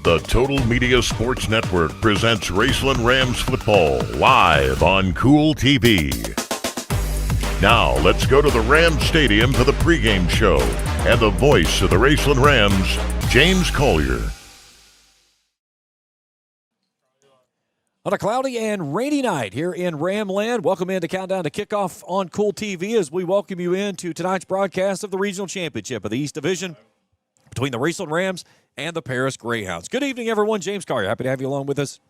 The Total Media Sports Network presents Raceland Rams football live on Kool TV. Now, let's go to the Rams Stadium for the pregame show and the voice of the Raceland Rams, James Collier. On a cloudy and rainy night here in Ramland, welcome in to Countdown to Kickoff on Kool TV as we welcome you into tonight's broadcast of the Regional Championship of the East Division between the Raceland Rams and the Paris Greyhounds. Good evening, everyone. James Collier, happy to have you along with us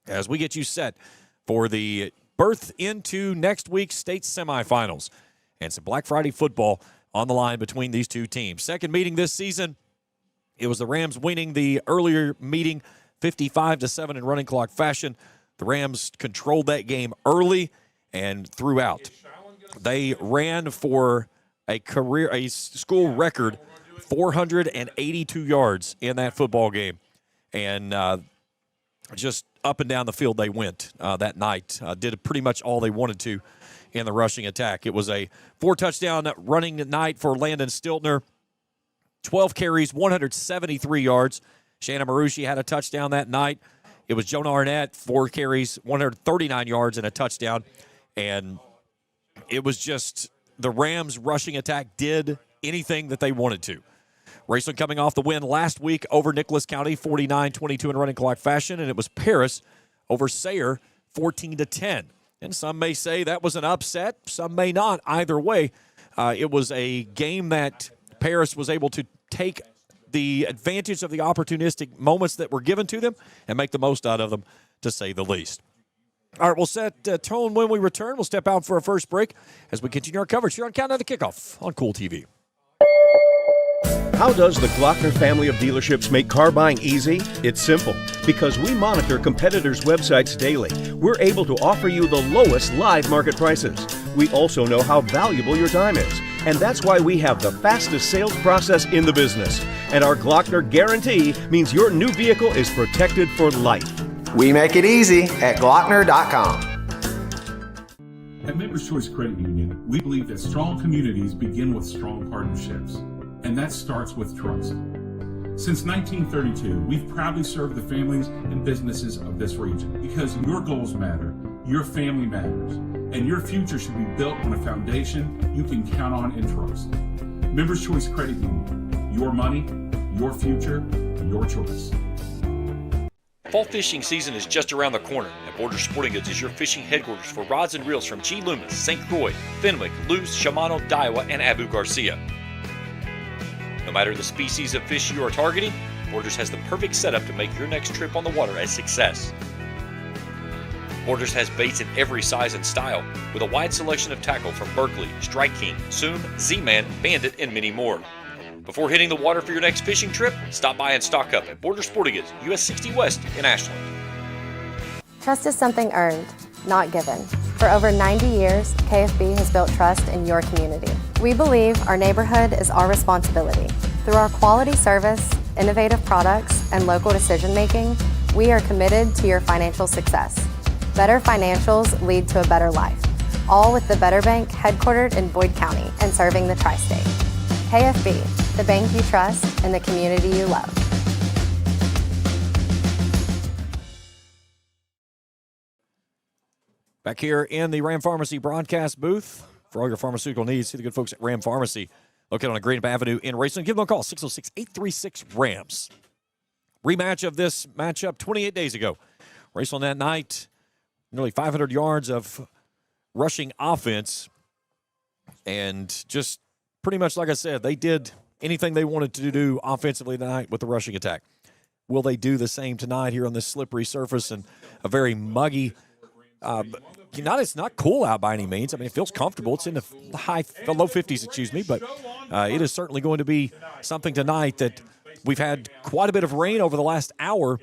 as we get you set for the berth into next week's State Semifinals and some Black Friday football on the line between these two teams. Second meeting this season, it was the Rams winning the earlier meeting 55-7 in running clock fashion. The Rams controlled that game early and throughout. They ran for a school record 482 yards in that football game. And just up and down the field they went that night. Did pretty much all they wanted to in the rushing attack. It was a 4-touchdown running night for Landon Stiltner. 12 carries, 173 yards. Shannon Marucci had a touchdown that night. It was Jonah Arnett, 4 carries, 139 yards and a touchdown. And it was just the Rams' rushing attack did anything that they wanted to. Raceland coming off the win last week over Nicholas County, 49-22 in running clock fashion, and it was Paris over Sayre, 14-10. And some may say that was an upset. Some may not. Either way, it was a game that Paris was able to take the advantage of the opportunistic moments that were given to them and make the most out of them, to say the least. All right, we'll set tone when we return. We'll step out for a first break as we continue our coverage here on Countdown to Kickoff on Kool TV. How does the Glockner family of dealerships make car buying easy? It's simple. Because we monitor competitors' websites daily, we're able to offer you the lowest live market prices. We also know how valuable your time is, and that's why we have the fastest sales process in the business. And our Glockner guarantee means your new vehicle is protected for life. We make it easy at Glockner.com. At Members Choice Credit Union, we believe that strong communities begin with strong partnerships, and that starts with trust. Since 1932, we've proudly served the families and businesses of this region because your goals matter, your family matters, and your future should be built on a foundation you can count on and trust. Members Choice Credit Union, your money, your future, your choice. Fall fishing season is just around the corner, and Borders Sporting Goods is your fishing headquarters for rods and reels from G. Loomis, St. Croix, Fenwick, Luce, Shimano, Daiwa, and Abu Garcia. No matter the species of fish you are targeting, Borders has the perfect setup to make your next trip on the water a success. Borders has baits in every size and style, with a wide selection of tackle from Berkeley, Strike King, Soom, Z-Man, Bandit, and many more. Before hitting the water for your next fishing trip, stop by and stock up at Borders Sporting Goods, US 60 West in Ashland. Trust is something earned, not given. For over 90 years, KFB has built trust in your community. We believe our neighborhood is our responsibility. Through our quality service, innovative products, and local decision-making, we are committed to your financial success. Better financials lead to a better life, all with the Better Bank headquartered in Boyd County and serving the tri-state. KFB, the bank you trust and the community you love. Back here in the Ram Pharmacy broadcast booth for all your pharmaceutical needs. See the good folks at Ram Pharmacy located on Greenup Avenue in Raceland. Give them a call, 606-836-RAMS. Rematch of this matchup 28 days ago. Raceland that night, nearly 500 yards of rushing offense. And just pretty much like I said, they did anything they wanted to do offensively tonight with the rushing attack. Will they do the same tonight here on this slippery surface and a very muggy it's not cool out by any means. I mean, it feels comfortable. It's in the low 50s, but it is certainly going to be something tonight that we've had quite a bit of rain over the last hour,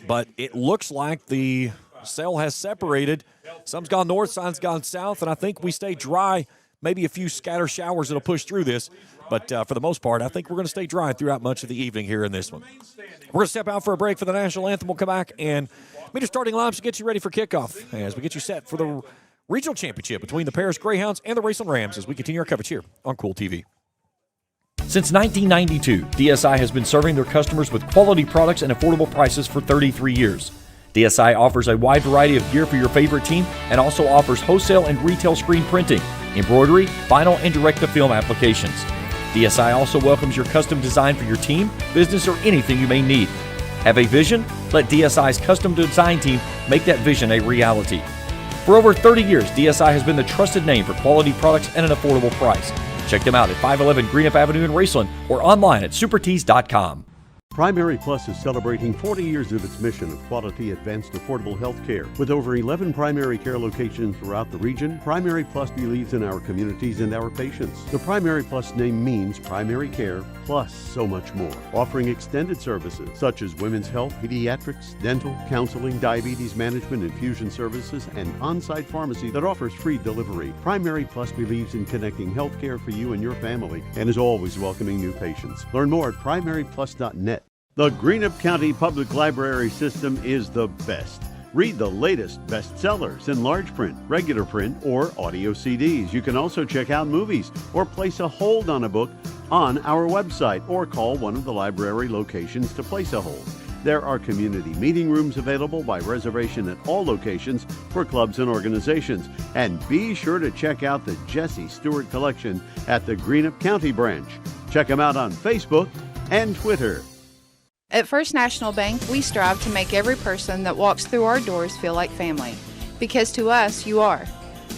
but it looks like the cell has separated. Some's gone north, some's gone south, and I think we stay dry. Maybe a few scatter showers that'll push through this, but for the most part, I think we're going to stay dry throughout much of the evening here in this one. We're going to step out for a break for the national anthem. We'll come back and meet our starting lineups to get you ready for kickoff as we get you set for the regional championship between the Paris Greyhounds and the Raceland Rams as we continue our coverage here on Kool TV. Since 1992, DSI has been serving their customers with quality products and affordable prices for 33 years. DSI offers a wide variety of gear for your favorite team and also offers wholesale and retail screen printing, embroidery, vinyl, and direct-to-film applications. DSI also welcomes your custom design for your team, business, or anything you may need. Have a vision? Let DSI's custom design team make that vision a reality. For over 30 years, DSI has been the trusted name for quality products and an affordable price. Check them out at 511 Greenup Avenue in Raceland or online at supertees.com. Primary Plus is celebrating 40 years of its mission of quality, advanced, affordable health care. With over 11 primary care locations throughout the region, Primary Plus believes in our communities and our patients. The Primary Plus name means primary care plus so much more, offering extended services such as women's health, pediatrics, dental, counseling, diabetes management, infusion services, and on-site pharmacy that offers free delivery. Primary Plus believes in connecting health care for you and your family and is always welcoming new patients. Learn more at primaryplus.net. The Greenup County Public Library System is the best. Read the latest bestsellers in large print, regular print, or audio CDs. You can also check out movies or place a hold on a book on our website or call one of the library locations to place a hold. There are community meeting rooms available by reservation at all locations for clubs and organizations. And be sure to check out the Jesse Stewart collection at the Greenup County branch. Check them out on Facebook and Twitter. At First National Bank, we strive to make every person that walks through our doors feel like family, because to us, you are.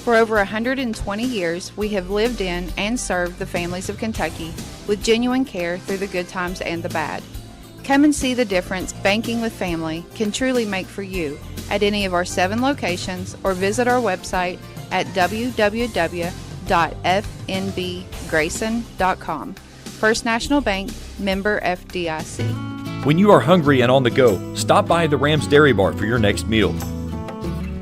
For over 120 years, we have lived in and served the families of Kentucky with genuine care through the good times and the bad. Come and see the difference banking with family can truly make for you at any of our 7 locations or visit our website at www.fnbgrayson.com. First National Bank, member FDIC. When you are hungry and on the go, stop by the Rams Dairy Bar for your next meal.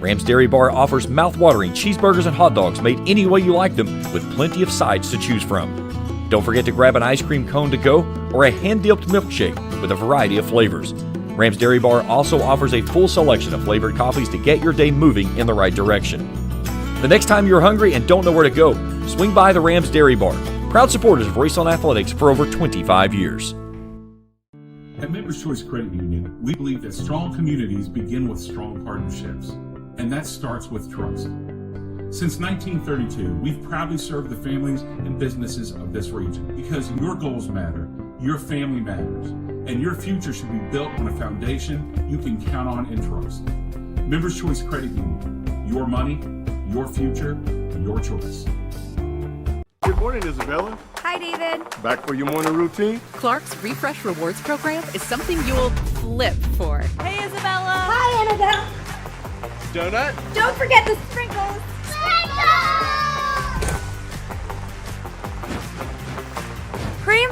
Rams Dairy Bar offers mouth-watering cheeseburgers and hot dogs made any way you like them with plenty of sides to choose from. Don't forget to grab an ice cream cone to go or a hand-dipped milkshake with a variety of flavors. Rams Dairy Bar also offers a full selection of flavored coffees to get your day moving in the right direction. The next time you're hungry and don't know where to go, swing by the Rams Dairy Bar. Proud supporters of Raceland Athletics for over 25 years. At Members Choice Credit Union, we believe that strong communities begin with strong partnerships, and that starts with trust. Since 1932, we've proudly served the families and businesses of this region because your goals matter, your family matters, and your future should be built on a foundation you can count on and trust. Members Choice Credit Union, your money, your future, your choice. Good morning, Isabella. Hi, David. Back for your morning routine? Clark's Refresh Rewards program is something you'll flip for. Hey, Isabella. Hi, Annabelle. Donut? Don't forget the sprinkles. Cream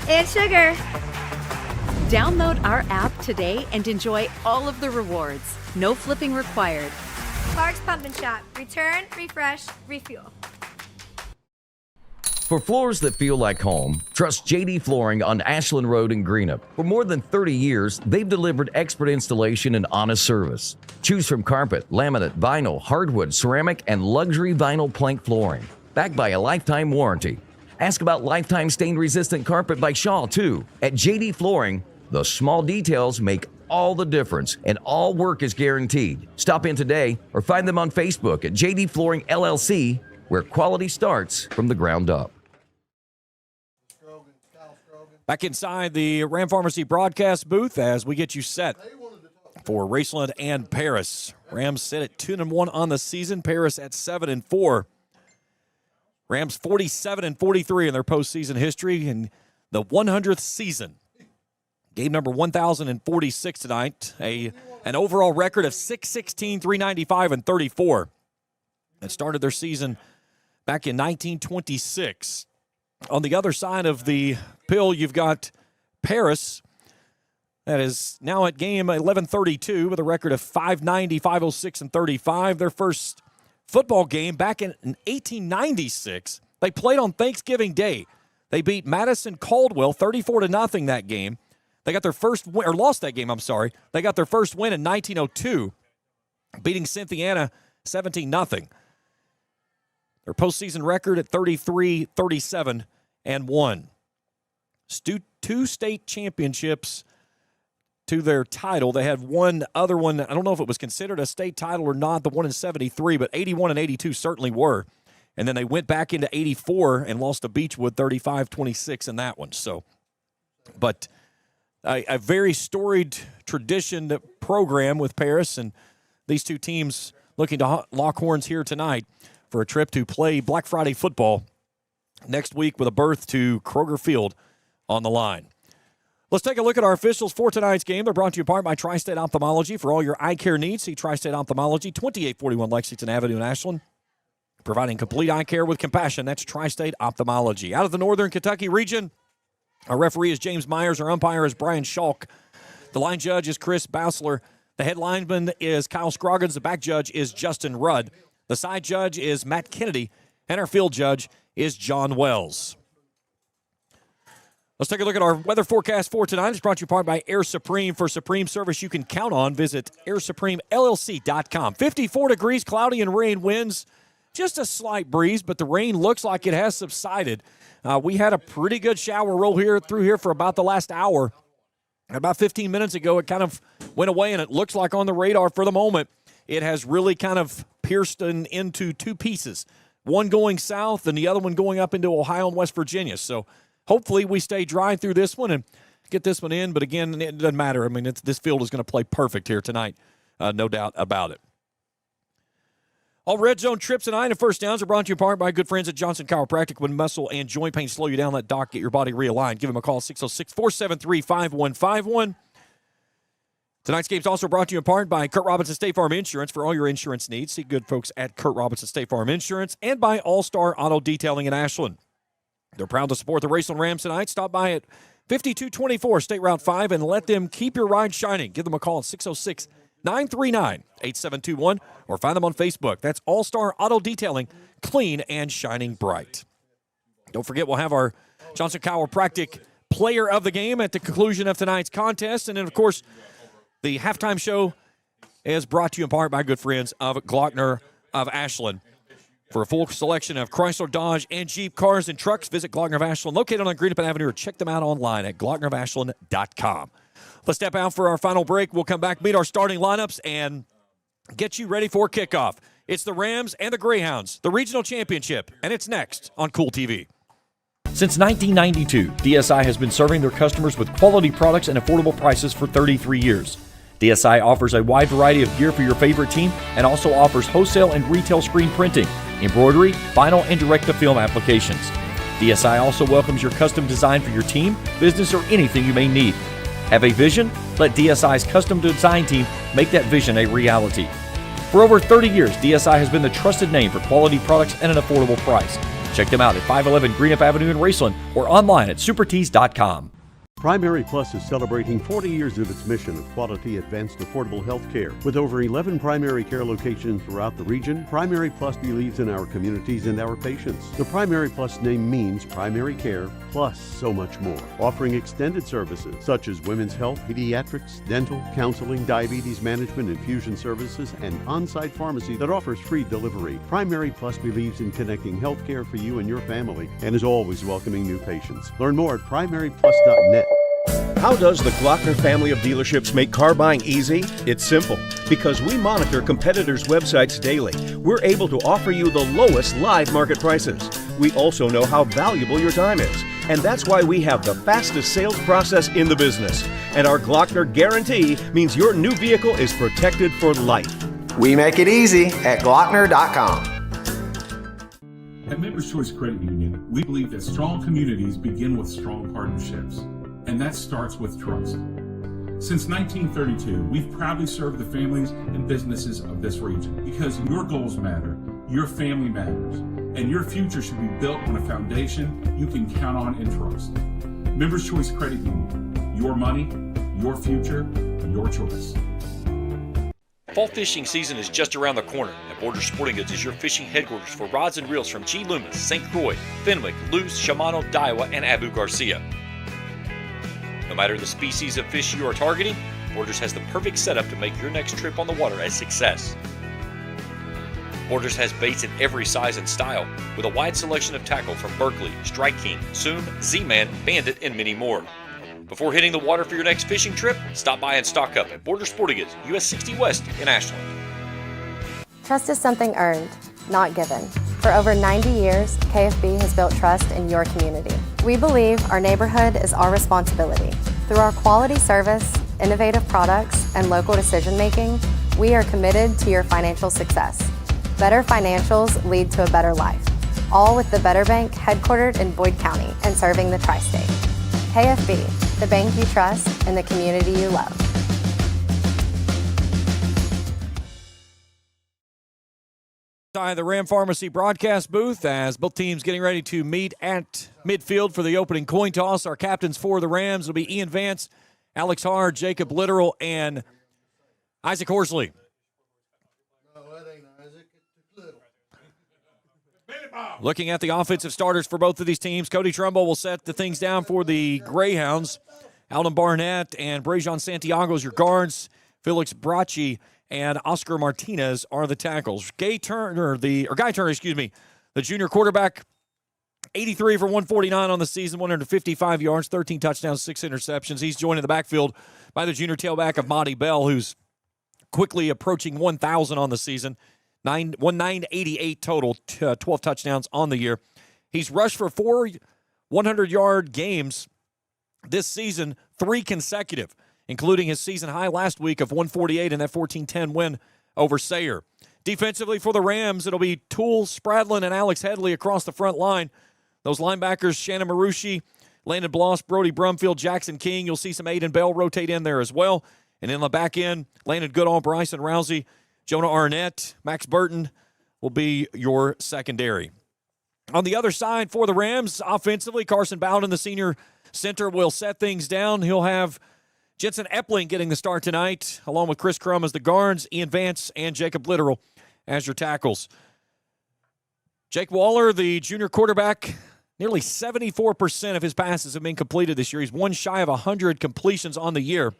and sugar. Download our app today and enjoy all of the rewards. No flipping required. Clark's Pump and Shop. Return, refresh, refuel. For floors that feel like home, trust JD Flooring on Ashland Road in Greenup. For more than 30 years, they've delivered expert installation and honest service. Choose from carpet, laminate, vinyl, hardwood, ceramic, and luxury vinyl plank flooring. Backed by a lifetime warranty. Ask about lifetime stain-resistant carpet by Shaw, too. At JD Flooring, the small details make all the difference, and all work is guaranteed. Stop in today or find them on Facebook at JD Flooring LLC, where quality starts from the ground up. Back inside the Ram Pharmacy broadcast booth as we get you set for Raceland and Paris. Rams sit at 2-1 on the season. Paris at 7-4. Rams 47-43 in their postseason history in the 100th season. Game number 1,046 tonight. An overall record of 616, 395, and 34. That started their season back in 1926. On the other side of the pill, you've got Paris. That is now at game 1132 with a record of 590, 506, and 35. Their first football game back in 1896. They played on Thanksgiving Day. They beat Madison Caldwell 34-0 that game. They got their first win, or lost that game, I'm sorry. They got their first win in 1902, beating Cynthiana 17-0. Their postseason record at 33-37-1. two state championships to their title. They had one other one. I don't know if it was considered a state title or not, the one in 73, but 81 and 82 certainly were. And then they went back into 84 and lost to Beechwood 35-26 in that one. So, but a very storied tradition program with Paris, and these two teams looking to lock horns here tonight for a trip to play Black Friday football next week with a berth to Kroger Field on the line. Let's take a look at our officials for tonight's game. They're brought to you in part by Tri-State Ophthalmology. For all your eye care needs, see Tri-State Ophthalmology, 2841 Lexington Avenue in Ashland. Providing complete eye care with compassion. That's Tri-State Ophthalmology. Out of the Northern Kentucky region, our referee is James Myers. Our umpire is Brian Schalk. The line judge is Chris Bausler. The head lineman is Kyle Scroggins. The back judge is Justin Rudd. The side judge is Matt Kennedy. And our field judge is John Wells. Let's take a look at our weather forecast for tonight. It's brought to you in part by Air Supreme. For Supreme service you can count on, visit airsupremellc.com. 54 degrees, cloudy and rain winds. Just a slight breeze, but the rain looks like it has subsided. We had a pretty good shower roll through here for about the last hour. About 15 minutes ago, it kind of went away, and it looks like on the radar for the moment, it has really kind of pierced into two pieces, one going south and the other one going up into Ohio and West Virginia. So hopefully we stay dry through this one and get this one in. But, again, it doesn't matter. I mean, this field is going to play perfect here tonight, no doubt about it. All red zone trips tonight and first downs are brought to you in part by good friends at Johnson Chiropractic. When muscle and joint pain slow you down, let Doc get your body realigned. Give him a call, 606-473-5151. Tonight's game is also brought to you in part by Kurt Robinson State Farm Insurance. For all your insurance needs, see good folks at Kurt Robinson State Farm Insurance, and by All-Star Auto Detailing in Ashland. They're proud to support the Raceland Rams tonight. Stop by at 5224 State Route 5 and let them keep your ride shining. Give them a call at 606-939-8721 or find them on Facebook. That's All-Star Auto Detailing, clean and shining bright. Don't forget, we'll have our Johnson Chiropractic Player of the Game at the conclusion of tonight's contest. And then, of course, the halftime show is brought to you in part by good friends of Glockner of Ashland. For a full selection of Chrysler, Dodge, and Jeep cars and trucks, visit Glockner of Ashland, located on Greenup Avenue, or check them out online at glocknerofashland.com. Let's step out for our final break. We'll come back, meet our starting lineups, and get you ready for kickoff. It's the Rams and the Greyhounds, the regional championship, and it's next on Kool TV. Since 1992, DSI has been serving their customers with quality products and affordable prices for 33 years. DSI offers a wide variety of gear for your favorite team and also offers wholesale and retail screen printing, embroidery, vinyl, and direct-to-film applications. DSI also welcomes your custom design for your team, business, or anything you may need. Have a vision? Let DSI's custom design team make that vision a reality. For over 30 years, DSI has been the trusted name for quality products and an affordable price. Check them out at 511 Greenup Avenue in Raceland or online at supertees.com. Primary Plus is celebrating 40 years of its mission of quality, advanced, affordable health care. With over 11 primary care locations throughout the region, Primary Plus believes in our communities and our patients. The Primary Plus name means primary care plus so much more, offering extended services such as women's health, pediatrics, dental, counseling, diabetes management, infusion services, and on-site pharmacy that offers free delivery. Primary Plus believes in connecting health care for you and your family and is always welcoming new patients. Learn more at primaryplus.net. How does the Glockner family of dealerships make car buying easy? It's simple. Because we monitor competitors' websites daily, we're able to offer you the lowest live market prices. We also know how valuable your time is, and that's why we have the fastest sales process in the business. And our Glockner guarantee means your new vehicle is protected for life. We make it easy at Glockner.com. At Members Choice Credit Union, we believe that strong communities begin with strong partnerships. And that starts with trust. Since 1932, we've proudly served the families and businesses of this region because your goals matter, your family matters, and your future should be built on a foundation you can count on and trust. Members Choice Credit Union, your money, your future, your choice. Fall fishing season is just around the corner, and Border Sporting Goods is your fishing headquarters for rods and reels from G. Loomis, St. Croix, Fenwick, Luce, Shimano, Daiwa, and Abu Garcia. No matter the species of fish you are targeting, Borders has the perfect setup to make your next trip on the water a success. Borders has baits in every size and style, with a wide selection of tackle from Berkeley, Strike King, Zoom, Z-Man, Bandit, and many more. Before hitting the water for your next fishing trip, stop by and stock up at Border Sporting Goods, US 60 West in Ashland. Trust is something earned, not given. For over 90 years, KFB has built trust in your community. We believe our neighborhood is our responsibility. Through our quality service, innovative products, and local decision-making, we are committed to your financial success. Better financials lead to a better life. All with the Better Bank headquartered in Boyd County and serving the tri-state. KFB, the bank you trust and the community you love. The Ram Pharmacy broadcast booth as both teams getting ready to meet at midfield for the opening coin toss. Our captains for the Rams will be Ian Vance, Alex Hard, Jacob Littoral, and Isaac Horsley. Looking at the offensive starters for both of these teams, Cody Trumbull will set the things down for the Greyhounds. Alden Barnett and Brajon Santiago is your guards. Felix Bracci and Oscar Martinez are the tackles. Guy Turner, the junior quarterback, 83 for 149 on the season, 155 yards, 13 touchdowns, 6 interceptions. He's joined in the backfield by the junior tailback of Monty Bell, who's quickly approaching 1,000 on the season. 988 total, 12 touchdowns on the year. He's rushed for 4 100-yard games this season, 3 consecutive, including his season high last week of 148 in that 14-10 win over Sayre. Defensively for the Rams, it'll be Toole, Spradlin, and Alex Headley across the front line. Those linebackers, Shannon Marucci, Landon Bloss, Brody Brumfield, Jackson King. You'll see some Aiden Bell rotate in there as well. And in the back end, Landon Goodall, Bryson Rousey, Jonah Arnett, Max Burton will be your secondary. On the other side for the Rams, offensively, Carson Bowden, the senior center, will set things down. He'll have Jensen Epling getting the start tonight, along with Chris Crum as the guards, Ian Vance and Jacob Littoral as your tackles. Jake Waller, the junior quarterback, nearly 74% of his passes have been completed this year. He's one shy of 100 completions on the year.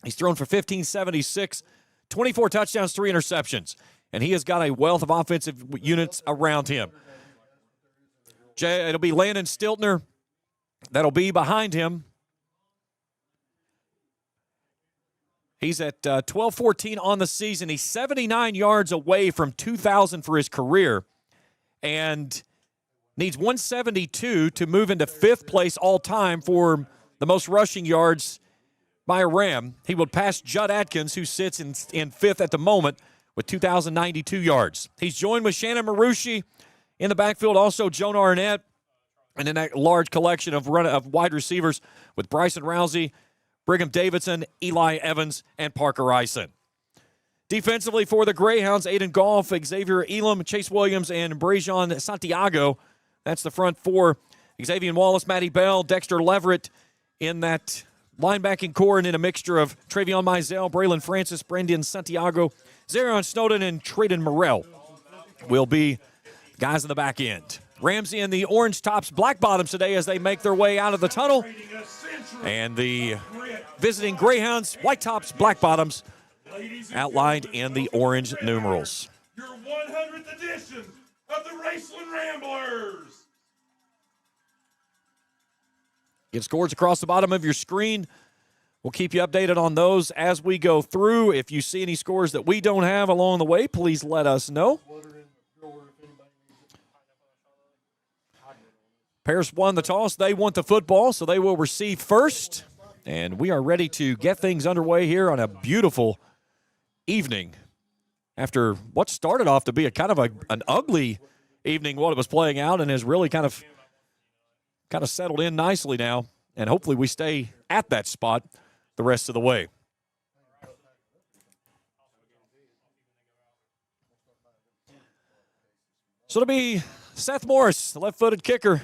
He's thrown for 1,576, 24 touchdowns, 3 interceptions, and he has got a wealth of offensive units around him. It'll be Landon Stiltner that'll be behind him. He's at 12-14 on the season. He's 79 yards away from 2,000 for his career and needs 172 to move into 5th place all-time for the most rushing yards by a Ram. He would pass Judd Atkins, who sits in 5th at the moment with 2,092 yards. He's joined with Shannon Marucci in the backfield, also Jonah Arnett, and in that large collection of wide receivers with Bryson Rousey, Brigham Davidson, Eli Evans, and Parker Eisen. Defensively for the Greyhounds, Aiden Goff, Xavier Elam, Chase Williams, and Brajon Santiago. That's the front four. Xavier Wallace, Matty Bell, Dexter Leverett in that linebacking core, and in a mixture of Travion Mizell, Braylon Francis, Brendan Santiago, Zarion Snowden, and Traden Morrell will be guys in the back end. Ramsey and the orange tops, black bottoms today as they make their way out of the tunnel. And the visiting Greyhounds, white tops, black bottoms, outlined in the orange numerals. Your 100th edition of the Raceland Ramblers. Get scores across the bottom of your screen. We'll keep you updated on those as we go through. If you see any scores that we don't have along the way, please let us know. Paris won the toss. They want the football, so they will receive first. And we are ready to get things underway here on a beautiful evening after what started off to be an ugly evening, what it was playing out, and has really kind of settled in nicely now. And hopefully we stay at that spot the rest of the way. So it'll be Seth Morris, the left-footed kicker.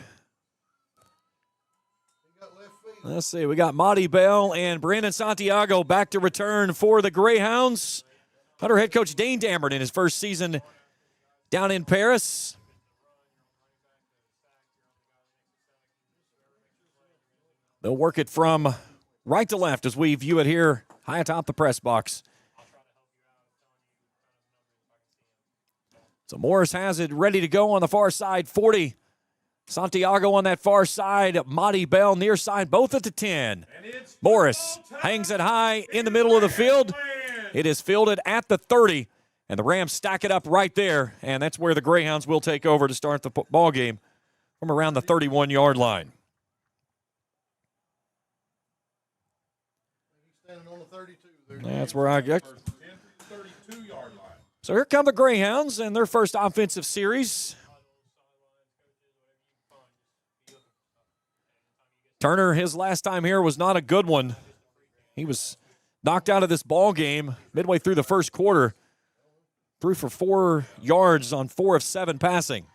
Let's see, we got Monty Bell and Brandon Santiago back to return for the Greyhounds. Under head coach Dane Dammert in his first season down in Paris. They'll work it from right to left as we view it here high atop the press box. So Morris has it ready to go on the far side, 40. Santiago on that far side, Monty Bell near side, both at the 10. Morris hangs it high in the middle of the field. It is fielded at the 30, and the Rams stack it up right there, and that's where the Greyhounds will take over to start the ball game from around the 31-yard line. That's where I get. So here come the Greyhounds and their first offensive series. Turner, his last time here was not a good one. He was knocked out of this ball game midway through the first quarter. Threw for 4 yards on 4 of 7 passing.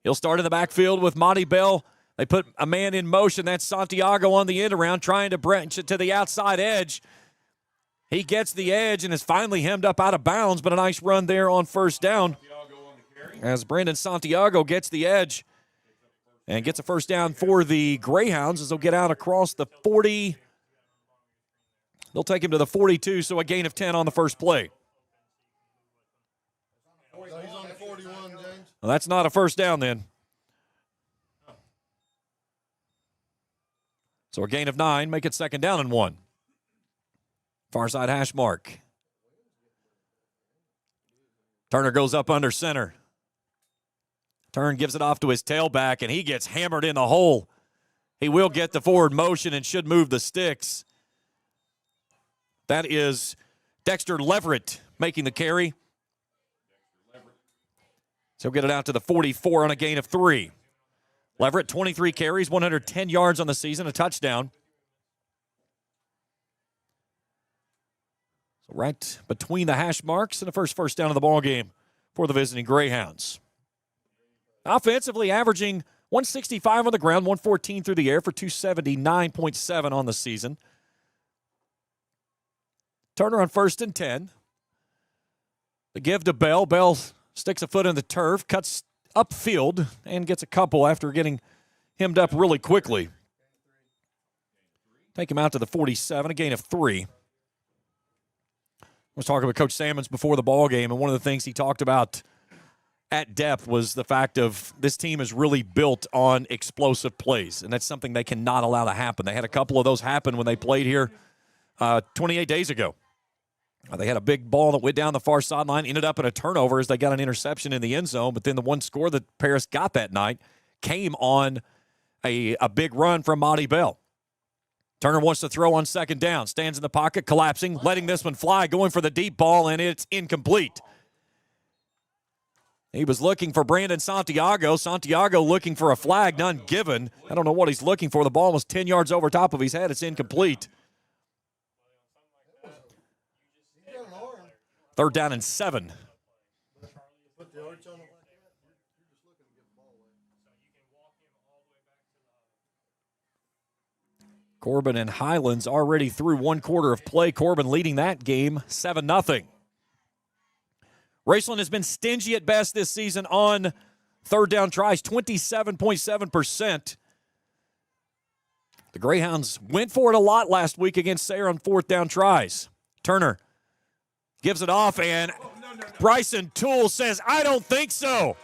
He'll start in the backfield with Monty Bell. They put a man in motion. That's Santiago on the end around, trying to branch it to the outside edge. He gets the edge and is finally hemmed up out of bounds, but a nice run there on first down as Brandon Santiago gets the edge and gets a first down for the Greyhounds as they'll get out across the 40. They'll take him to the 42, so a gain of 10 on the first play. Well, that's not a first down then. So a gain of 9, make it second down and 1. Far side hash mark. Turner goes up under center. Turn gives it off to his tailback, and he gets hammered in the hole. He will get the forward motion and should move the sticks. That is Dexter Leverett making the carry. So he'll get it out to the 44 on a gain of 3. Leverett, 23 carries, 110 yards on the season, a touchdown. So right between the hash marks and the first down of the ball game for the visiting Greyhounds. Offensively, averaging 165 on the ground, 114 through the air for 279.7 on the season. Turner on 1st and 10. The give to Bell. Bell sticks a foot in the turf, cuts upfield, and gets a couple after getting hemmed up really quickly. Take him out to the 47, a gain of 3. I was talking with Coach Sammons before the ball game, and one of the things he talked about at depth was the fact of this team is really built on explosive plays, and that's something they cannot allow to happen. They had a couple of those happen when they played here 28 days ago. They had a big ball that went down the far sideline, ended up in a turnover as they got an interception in the end zone, but then the one score that Paris got that night came on a big run from Monty Bell. Turner wants to throw on second down, stands in the pocket, collapsing, letting this one fly, going for the deep ball, and it's incomplete. He was looking for Brandon Santiago. Santiago looking for a flag, none given. I don't know what he's looking for. The ball was 10 yards over top of his head. It's incomplete. 3rd down and 7. Corbin and Highlands already through 1 quarter of play. Corbin leading that game 7-0. Raceland has been stingy at best this season on 3rd down tries, 27.7%. The Greyhounds went for it a lot last week against Sayre on 4th down tries. Turner gives it off, and Bryson Toole says, I don't think so.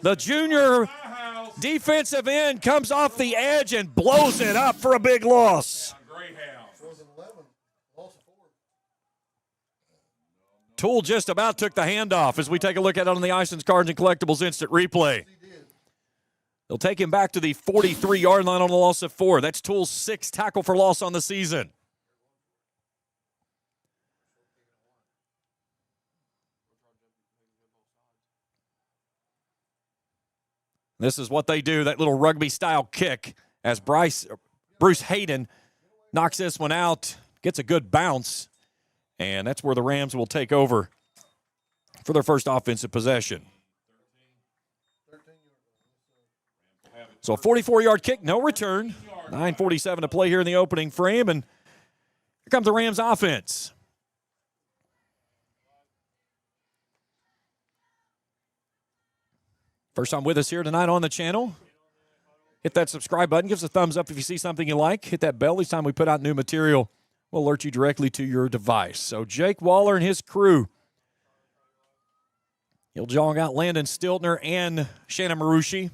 The junior defensive end comes off the edge and blows it up for a big loss. Toole just about took the handoff as we take a look at it on the Ison's Cards and Collectibles instant replay. They'll take him back to the 43-yard line on a loss of 4. That's Toole's 6th tackle for loss on the season. This is what they do, that little rugby-style kick, as Bruce Hayden knocks this one out, gets a good bounce, and that's where the Rams will take over for their first offensive possession. So a 44-yard kick, no return. 9:47 to play here in the opening frame, and here comes the Rams offense. First time with us here tonight on the channel, hit that subscribe button. Give us a thumbs up if you see something you like. Hit that bell. Each time we put out new material, we'll alert you directly to your device. So Jake Waller and his crew He'll jog out Landon Stiltner and Shannon Marucci.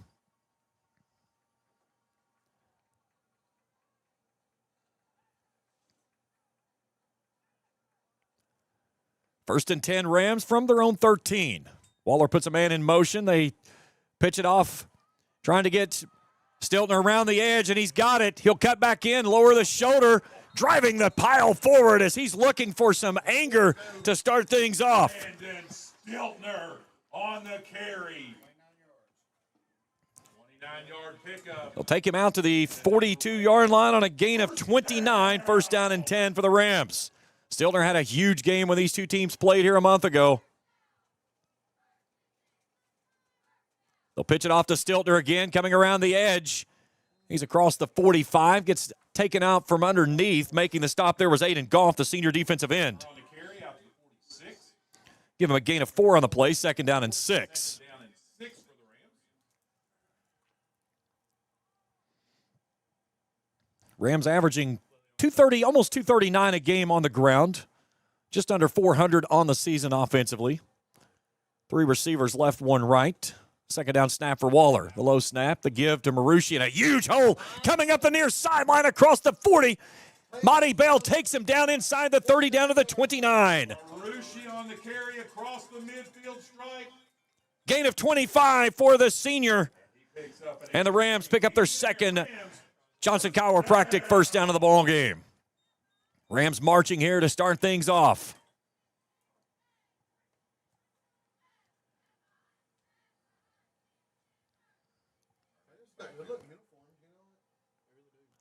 First and 10 Rams from their own 13. Waller puts a man in motion. They pitch it off, trying to get Stiltner around the edge, and he's got it. He'll cut back in, lower the shoulder, driving the pile forward as he's looking for some anger to start things off. And then Stiltner on the carry. 29-yard pickup. They'll take him out to the 42-yard line on a gain of 29, first down and 10 for the Rams. Stiltner had a huge game when these two teams played here a month ago. They'll pitch it off to Stiltner again, coming around the edge. He's across the 45, gets taken out from underneath. Making the stop there was Aiden Goff, the senior defensive end. Give him a gain of 4 on the play, second down and 6. Rams averaging 230, almost 239 a game on the ground. Just under 400 on the season offensively. 3 receivers left, 1 right. Second down snap for Waller. The low snap, the give to Marucci, and a huge hole coming up the near sideline across the 40. Monty Bell takes him down inside the 30, down to the 29. Marucci on the carry across the midfield strike. Gain of 25 for the senior. And the Rams pick up their second Johnson Chiropractic first down of the ball game. Rams marching here to start things off.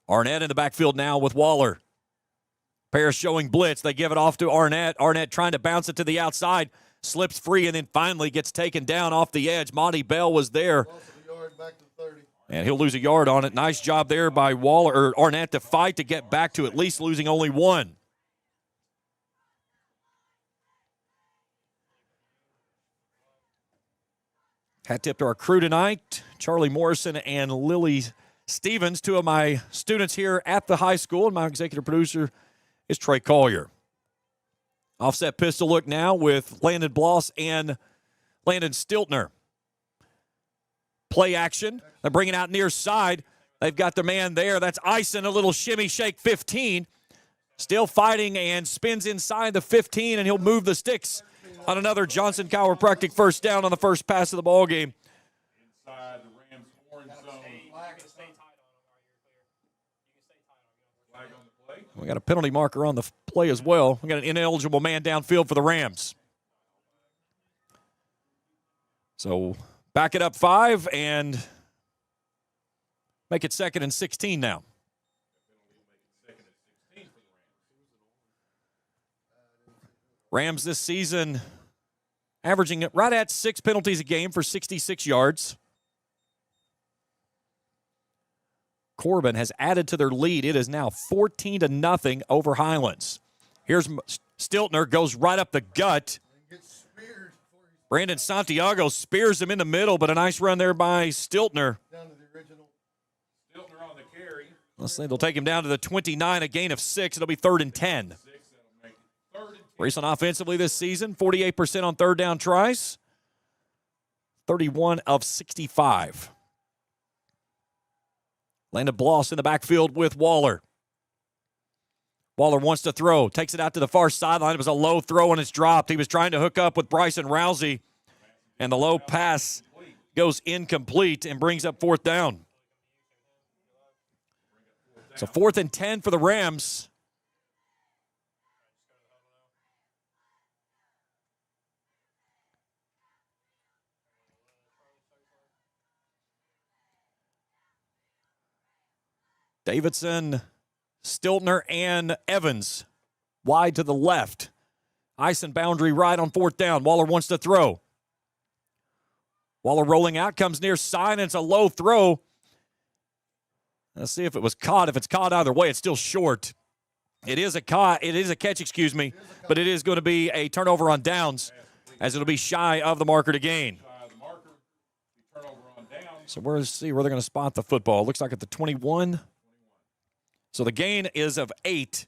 Arnett in the backfield now with Waller. Pair showing blitz. They give it off to Arnett. Arnett trying to bounce it to the outside. Slips free and then finally gets taken down off the edge. Monty Bell was there. And he'll lose a yard on it. Nice job there by Waller or Arnett to fight to get back to at least losing only 1. Hat tip to our crew tonight. Charlie Morrison and Lily Stevens, 2 of my students here at the high school. And my executive producer is Trey Collier. Offset pistol look now with Landon Bloss and Landon Stiltner. Play action. They're bringing out near side. They've got the man there. That's Ison, a little shimmy shake 15. Still fighting and spins inside the 15, and he'll move the sticks on another Johnson Chiropractic first down on the first pass of the ball game. Inside the Rams' orange zone. Flag on the play. We got a penalty marker on the play as well. We got an ineligible man downfield for the Rams. So back it up 5 and make it 2nd and 16 now. Rams this season averaging right at 6 penalties a game for 66 yards. Corbin has added to their lead. It is now 14-0 over Highlands. Here's Stiltner, goes right up the gut. Brandon Santiago spears him in the middle, but a nice run there by Stiltner. Stiltner on the carry. Let's say they'll take him down to the 29, a gain of 6. It'll be 3rd and 10. Raceland offensively this season, 48% on third down tries, 31 of 65. Landon Bloss in the backfield with Waller. Waller wants to throw, takes it out to the far sideline. It was a low throw and it's dropped. He was trying to hook up with Bryson Rousey, and the low pass goes incomplete and brings up 4th down. So 4th and 10 for the Rams. Davidson, Stiltner, and Evans wide to the left. Ison boundary right on 4th down. Waller wants to throw. Waller rolling out, comes near side, and it's a low throw. Let's see if it was caught. If it's caught either way, it's still short. It is a catch, but it is going to be a turnover on downs, as it'll be shy of the marker to gain. So let's see where they're going to spot the football. Looks like at the 21. So the gain is of 8.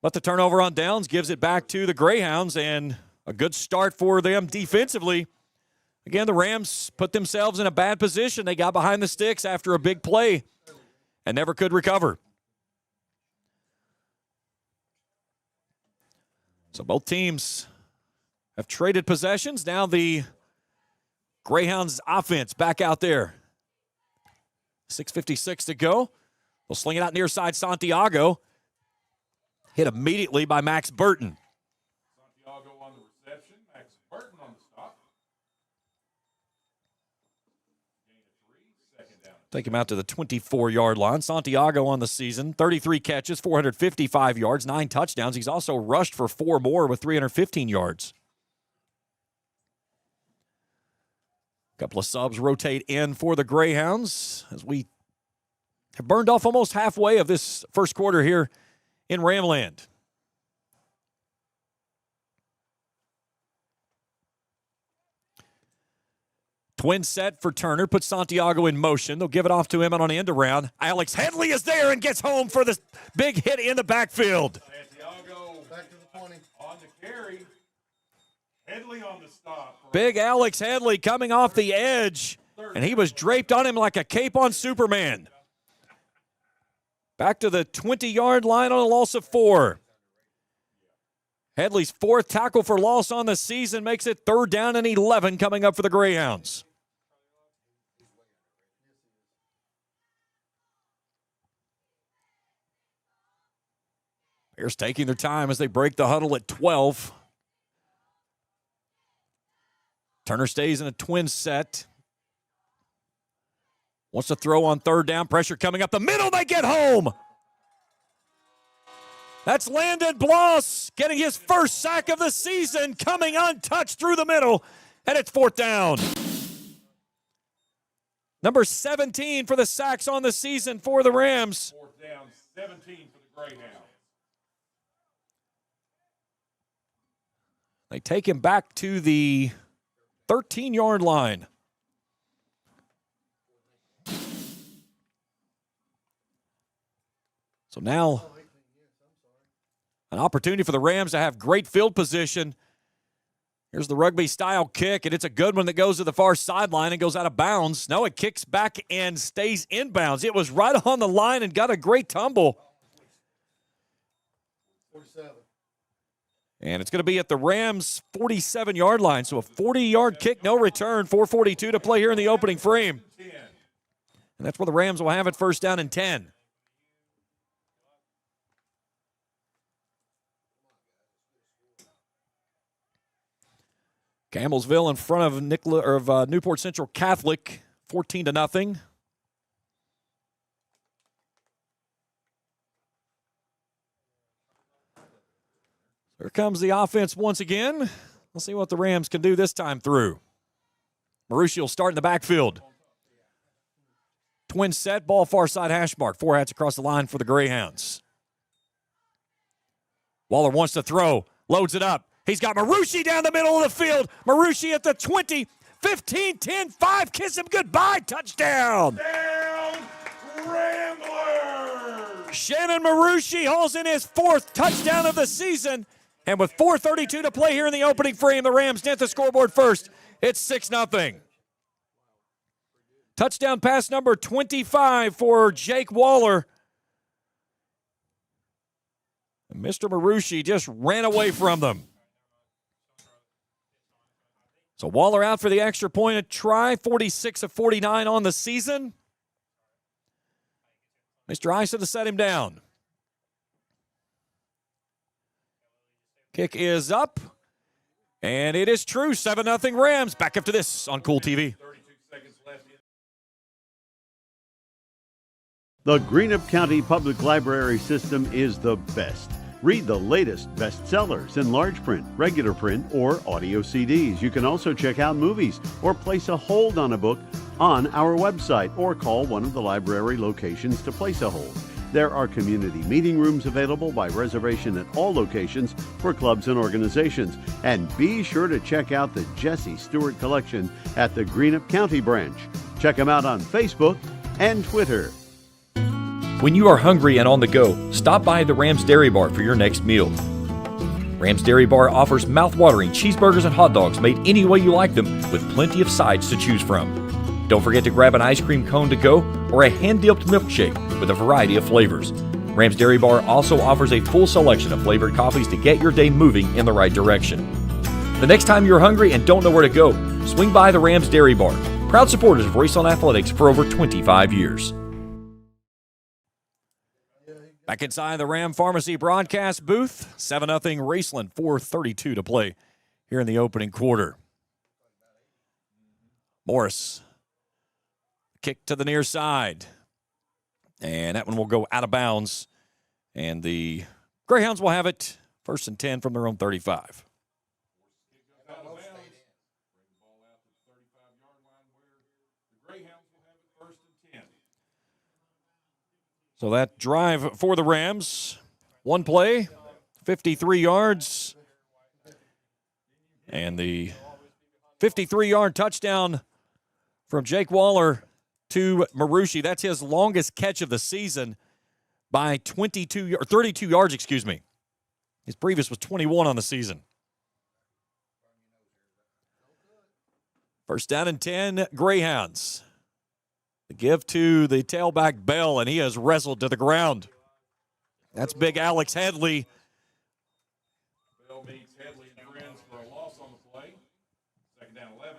But the turnover on downs gives it back to the Greyhounds, and a good start for them defensively. Again, the Rams put themselves in a bad position. They got behind the sticks after a big play and never could recover. So both teams have traded possessions. Now the Greyhounds offense back out there. 6:56 to go. They'll sling it out near side Santiago. Hit immediately by Max Burton. Santiago on the reception. Max Burton on the stop. Gain of 3, second down. Take him out to the 24-yard line. Santiago on the season, 33 catches, 455 yards, 9 touchdowns. He's also rushed for 4 more with 315 yards. A couple of subs rotate in for the Greyhounds as we have burned off almost halfway of this first quarter here in Ramland. Twin set for Turner, puts Santiago in motion. They'll give it off to him on an end around. Alex Headley is there and gets home for the big hit in the backfield. Santiago back to the 20. On the carry. Headley on the stop. Big Alex Headley coming off the edge, and he was draped on him like a cape on Superman. Back to the 20-yard line on a loss of 4. Headley's 4th tackle for loss on the season makes it 3rd down and 11 coming up for the Greyhounds. Bears taking their time as they break the huddle at 12. Turner stays in a twin set. Wants to throw on 3rd down. Pressure coming up the middle. They get home. That's Landon Bloss getting his first sack of the season, coming untouched through the middle, and it's 4th down. Number 17 for the sacks on the season for the Rams. 4th down, 17 for the Greyhounds. They take him back to the 13-yard line. So now an opportunity for the Rams to have great field position. Here's the rugby-style kick, and it's a good one that goes to the far sideline and goes out of bounds. No, it kicks back and stays inbounds. It was right on the line and got a great tumble. 47. And it's going to be at the Rams' 47-yard line. So a 40-yard kick, no return, 4:42 to play here in the opening frame. And that's where the Rams will have it 1st down and 10. Campbellsville in front of Newport Central Catholic, 14-0. Here comes the offense once again. We'll see what the Rams can do this time through. Marucci will start in the backfield. Twin set, ball far side hash mark. 4 hats across the line for the Greyhounds. Waller wants to throw, loads it up. He's got Marucci down the middle of the field. Marucci at the 20, 15, 10, 5. Kiss him goodbye. Touchdown. Down, Ramblers. Shannon Marucci hauls in his 4th touchdown of the season. And with 4:32 to play here in the opening frame, the Rams dent the scoreboard first. It's 6-0. Touchdown pass number 25 for Jake Waller. And Mr. Marucci just ran away from them. So Waller out for the extra point at try, 46 of 49 on the season. Mr. Ison to set him down. Kick is up, and it is true, 7-0 Rams. Back up to this on Kool TV. The Greenup County Public Library system is the best. Read the latest bestsellers in large print, regular print, or audio CDs. You can also check out movies or place a hold on a book on our website or call one of the library locations to place a hold. There are community meeting rooms available by reservation at all locations for clubs and organizations. And be sure to check out the Jesse Stewart collection at the Greenup County branch. Check them out on Facebook and Twitter. When you are hungry and on the go, stop by the Rams Dairy Bar for your next meal. Rams Dairy Bar offers mouth-watering cheeseburgers and hot dogs made any way you like them with plenty of sides to choose from. Don't forget to grab an ice cream cone to go or a hand-dipped milkshake with a variety of flavors. Rams Dairy Bar also offers a full selection of flavored coffees to get your day moving in the right direction. The next time you're hungry and don't know where to go, swing by the Rams Dairy Bar, proud supporters of Raceland Athletics for over 25 years. Back inside the Ram Pharmacy broadcast booth, 7-0 Raceland, 4:32 to play here in the opening quarter. Morris, kick to the near side, and that one will go out of bounds, and the Greyhounds will have it 1st and 10 from their own 35. So that drive for the Rams, one play, 53 yards, and the 53-yard touchdown from Jake Waller to Marucci. That's his longest catch of the season by 32 yards, excuse me. His previous was 21 on the season. 1st down and 10, Greyhounds. The give to the tailback Bell, and he has wrestled to the ground. That's big Alex Headley. Bell meets Headley and friends for a loss on the play. 2nd down 11.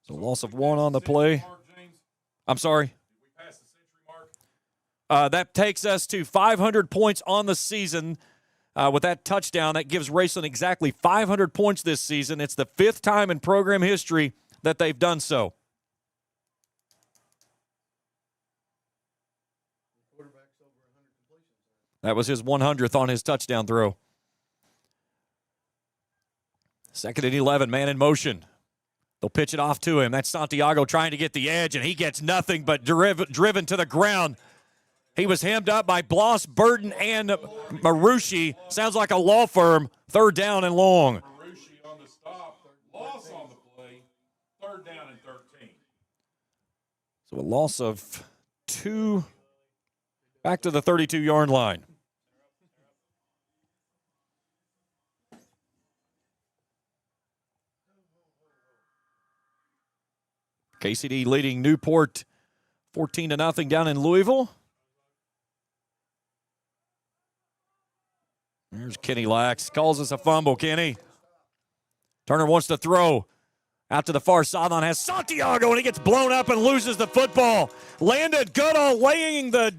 So loss of 1 on the play. I'm sorry. That takes us to 500 points on the season. With that touchdown, that gives Raceland exactly 500 points this season. It's the 5th time in program history that they've done so. That was his 100th on his touchdown throw. 2nd and 11, man in motion. They'll pitch it off to him. That's Santiago trying to get the edge, and he gets nothing but driven to the ground. He was hemmed up by Bloss, Burton, and Marucci. Sounds like a law firm. 3rd down and long. Marucci on the stop. Loss on the play. 3rd down and 13. So a loss of 2 back to the 32-yard line. KCD leading Newport 14-0 down in Louisville. There's Kenny Lax. Calls us a fumble, Kenny. Turner wants to throw. Out to the far sideline has Santiago, and he gets blown up and loses the football. Landed Goodall laying the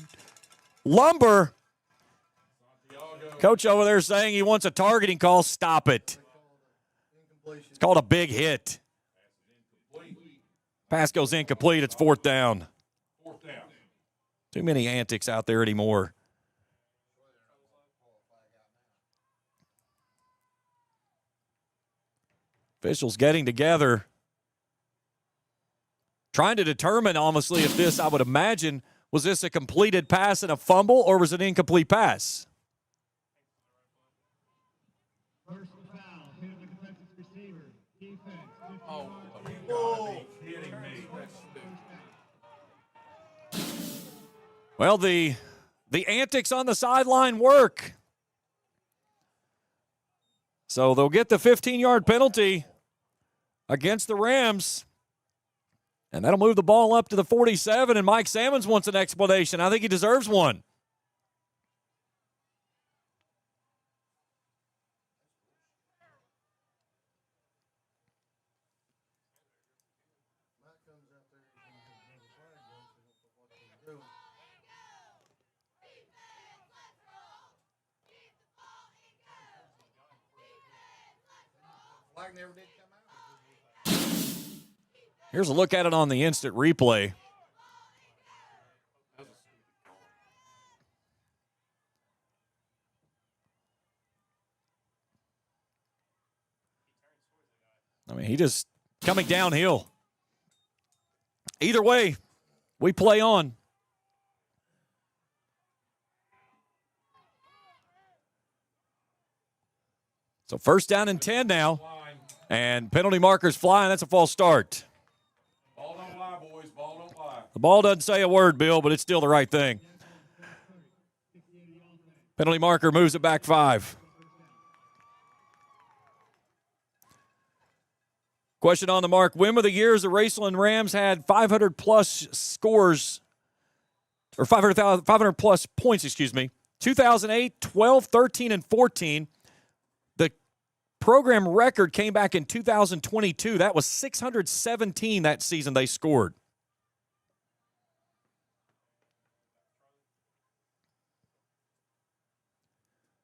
lumber. Coach over there saying he wants a targeting call. Stop it. It's called a big hit. Pass goes incomplete. It's 4th down. Too many antics out there anymore. Officials getting together, trying to determine, honestly, if this, I would imagine, was this a completed pass and a fumble, or was it an incomplete pass? Well, the antics on the sideline work. So they'll get the 15-yard penalty against the Rams. And that'll move the ball up to the 47, and Mike Sammons wants an explanation. I think he deserves one. Here's a look at it on the instant replay. I mean, he just coming downhill. Either way, we play on. So 1st down and 10 now. And penalty markers flying. That's a false start. Ball don't lie, boys. Ball don't lie. The ball doesn't say a word, Bill, but it's still the right thing. Penalty marker moves it back 5. Question on the mark. When were the years the Raceland Rams had 500-plus scores, or 500-plus points, 2008, 12, 13, and 14. The program record came back in 2022. That was 617 that season they scored.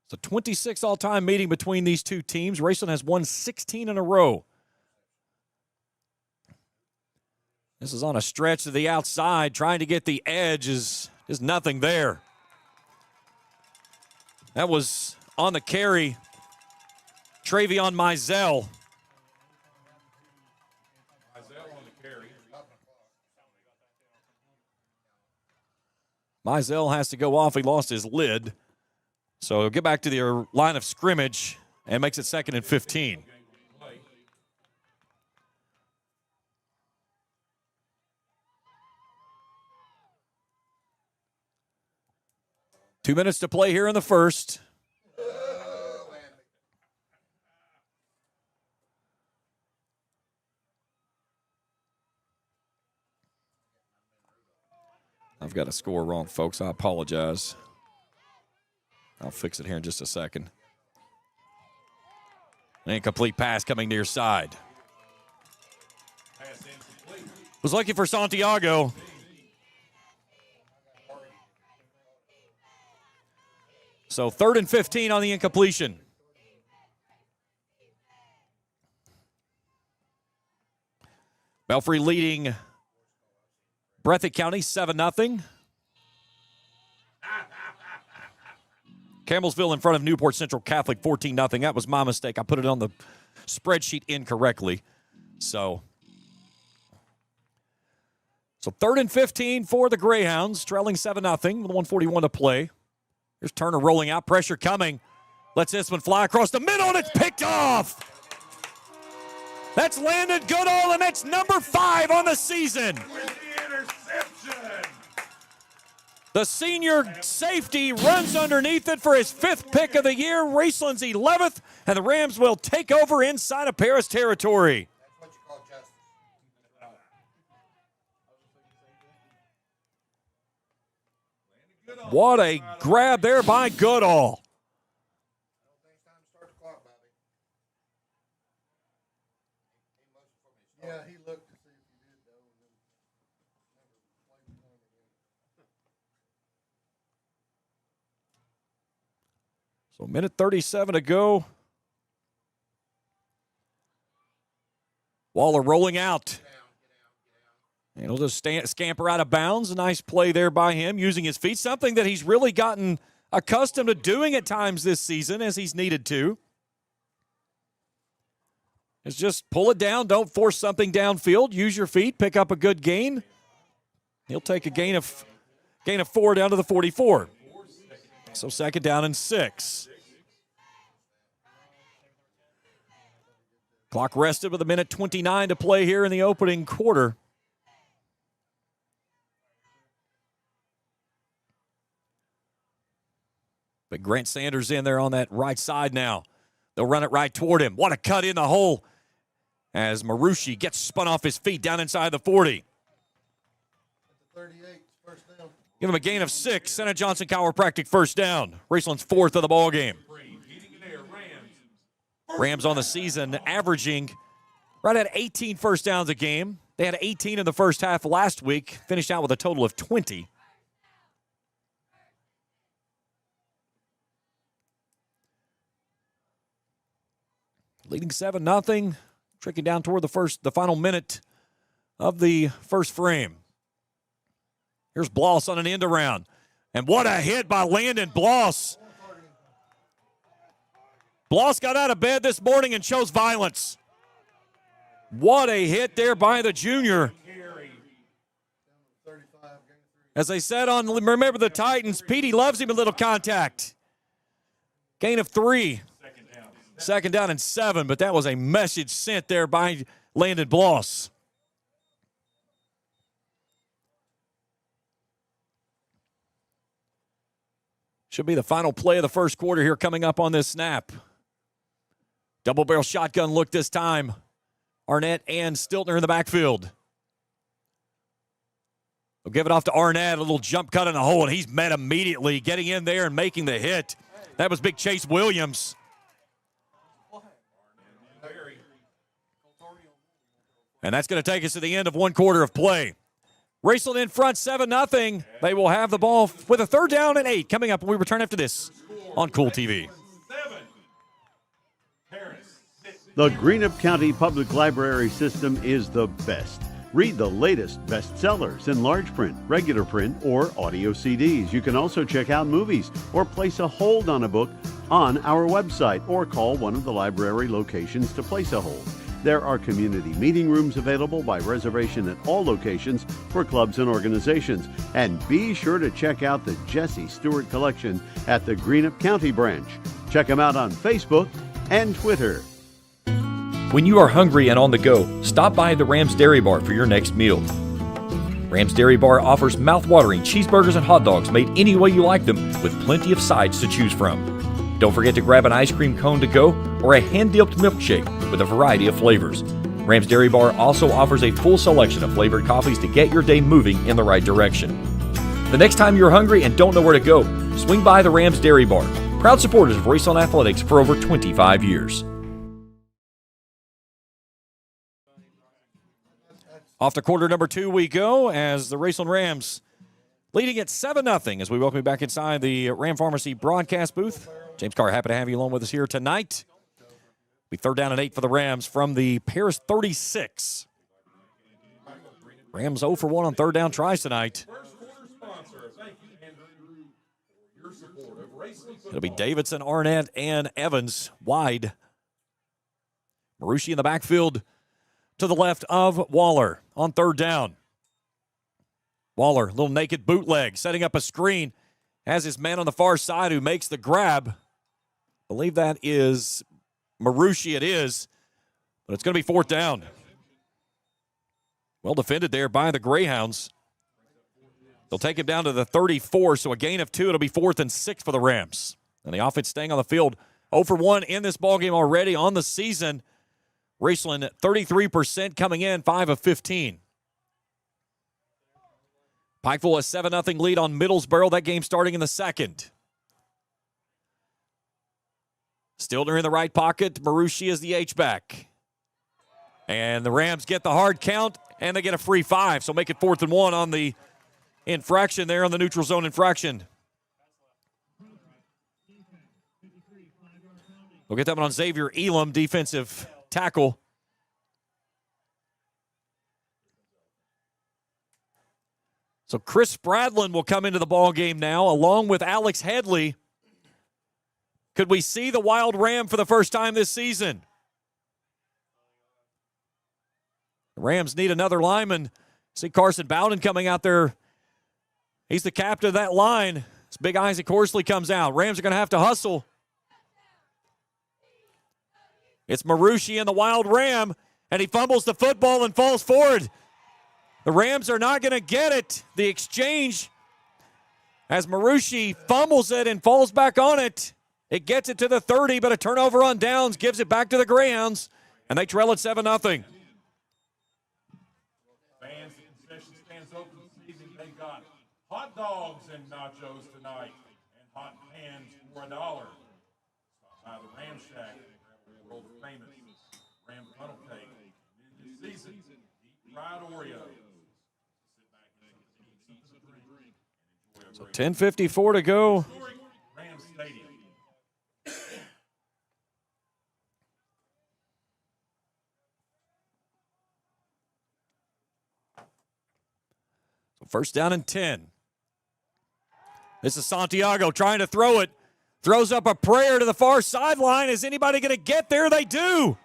It's a 26 all-time meeting between these two teams. Raceland has won 16 in a row. This is on a stretch to the outside, trying to get the edge. Is nothing there. That was on the carry. Travion Mizell. Mizell has to go off. He lost his lid. So he'll get back to the line of scrimmage and makes it 2nd and 15. Two minutes to play here in the first. I've got a score wrong, folks. I apologize. I'll fix it here in just a second. An incomplete pass coming to your side. Was looking for Santiago. So 3rd and 15 on the incompletion. Belfry leading Breathitt County 7-0. Campbellsville in front of Newport Central Catholic 14-0. That was my mistake. I put it on the spreadsheet incorrectly. So 3rd and 15 for the Greyhounds, trailing 7-0 with 1:41 to play. Here's Turner rolling out, pressure coming. Lets this one fly across the middle, and it's picked off. That's Landon Goodall, and that's number 5 on the season. With the interception. The senior safety runs underneath it for his 5th pick of the year. Raceland's 11th, and the Rams will take over inside of Paris territory. That's what you call justice. What a grab there by Goodall. Yeah, he looked to see if he did, though. So minute 37 to go. Waller rolling out. And he'll just scamper out of bounds. A nice play there by him, using his feet, something that he's really gotten accustomed to doing at times this season as he's needed to. Is just pull it down. Don't force something downfield. Use your feet. Pick up a good gain. He'll take a gain of 4 down to the 44. So 2nd down and 6. Clock rested with 1:29 to play here in the opening quarter. But Grant Sanders in there on that right side now. They'll run it right toward him. What a cut in the hole as Marucci gets spun off his feet down inside the 40. At the 38, first down. Give him a gain of 6. Senate Johnson chiropractic first down. Raceland's 4th of the ball game. Rams on the season averaging right at 18 first downs a game. They had 18 in the first half last week. Finished out with a total of 20. Leading 7-0, tricking down toward the final minute of the first frame. Here's Bloss on an end around. And what a hit by Landon Bloss. Bloss got out of bed this morning and chose violence. What a hit there by the junior. As they said on Remember the Titans, Petey loves him a little contact. Gain of 3. 2nd down and 7, but that was a message sent there by Landon Bloss. Should be the final play of the first quarter here coming up on this snap. Double barrel shotgun look this time. Arnett and Stiltner in the backfield. They'll give it off to Arnett, a little jump cut in the hole, and he's met immediately, getting in there and making the hit. That was big Chase Williams. And that's going to take us to the end of one quarter of play. Raceland in front 7-0. They will have the ball with a 3rd down and 8 coming up when we return after this on Kool TV. The Greenup County Public Library system is the best. Read the latest bestsellers in large print, regular print, or audio CDs. You can also check out movies or place a hold on a book on our website or call one of the library locations to place a hold. There are community meeting rooms available by reservation at all locations for clubs and organizations. And be sure to check out the Jesse Stewart collection at the Greenup County branch. Check them out on Facebook and Twitter. When you are hungry and on the go, stop by the Rams Dairy Bar for your next meal. Rams Dairy Bar offers mouth-watering cheeseburgers and hot dogs made any way you like them, with plenty of sides to choose from. Don't forget to grab an ice cream cone to go or a hand-dipped milkshake with a variety of flavors. Rams Dairy Bar also offers a full selection of flavored coffees to get your day moving in the right direction. The next time you're hungry and don't know where to go, swing by the Rams Dairy Bar, proud supporters of Raceland Athletics for over 25 years. Off to quarter number 2 we go as the Raceland Rams leading at 7-0 as we welcome you back inside the Ram Pharmacy broadcast booth. James Carr, happy to have you along with us here tonight. Be 3rd down and 8 for the Rams from the Paris 36. Rams 0 for 1 on 3rd down tries tonight. It'll be Davidson, Arnett, and Evans wide. Marucci in the backfield to the left of Waller on 3rd down. Waller, little naked bootleg, setting up a screen. Has his man on the far side who makes the grab. I believe that is Marucci. It is, but it's going to be 4th down. Well defended there by the Greyhounds. They'll take him down to the 34, so a gain of 2. It'll be 4th and 6 for the Rams. And the offense staying on the field 0 for 1 in this ballgame already on the season. Raceland 33% coming in, 5 of 15. Pikeville a 7-0 lead on Middlesboro. That game starting in the 2nd. Stiltner in the right pocket. Marucci is the H-back. And the Rams get the hard count, and they get a free 5. So make it 4th and 1 on the infraction there on the neutral zone infraction. We'll get that one on Xavier Elam, defensive tackle. So Chris Spradlin will come into the ball game now, along with Alex Headley. Could we see the Wild Ram for the first time this season? The Rams need another lineman. See Carson Bowden coming out there. He's the captain of that line. This big Isaac Horsley comes out. Rams are going to have to hustle. It's Marucci and the Wild Ram, and he fumbles the football and falls forward. The Rams are not going to get it. The exchange, as Marucci fumbles it and falls back on it. It gets it to the 30, but a turnover on downs gives it back to the Greyhounds, and they trail at 7-0. Fans, the concession stands open this evening. They got hot dogs and nachos tonight, and hot pans for $1. By the Ram Shack, world famous Ram funnel cake. This season, deep fried Oreos. So 10:54 to go. Ram Stadium. So 1st down and 10. This is Santiago trying to throw it. Throws up a prayer to the far sideline. Is anybody going to get there? They do.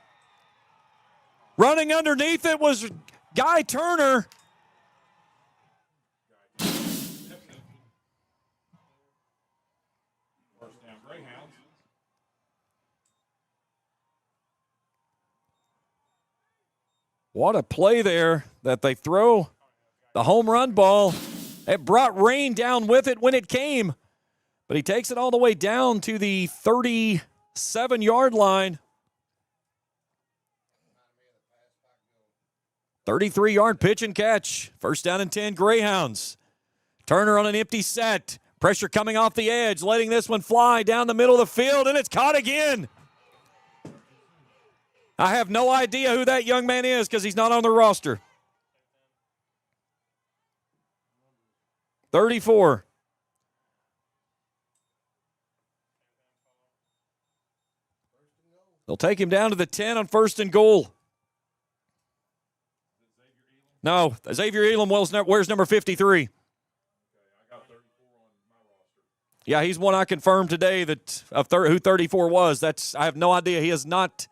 Running underneath it was Guy Turner. What a play there that they throw the home run ball. It brought rain down with it when it came, but he takes it all the way down to the 37-yard line. 33-yard pitch and catch. First down and 10, Greyhounds. Turner on an empty set. Pressure coming off the edge, letting this one fly down the middle of the field, and it's caught again. I have no idea who that young man is because he's not on the roster. 34. They'll take him down to the 10 on first and goal. No, Xavier Elam wears number 53. Yeah, he's one I confirmed today that who 34 was. I have no idea. He is not.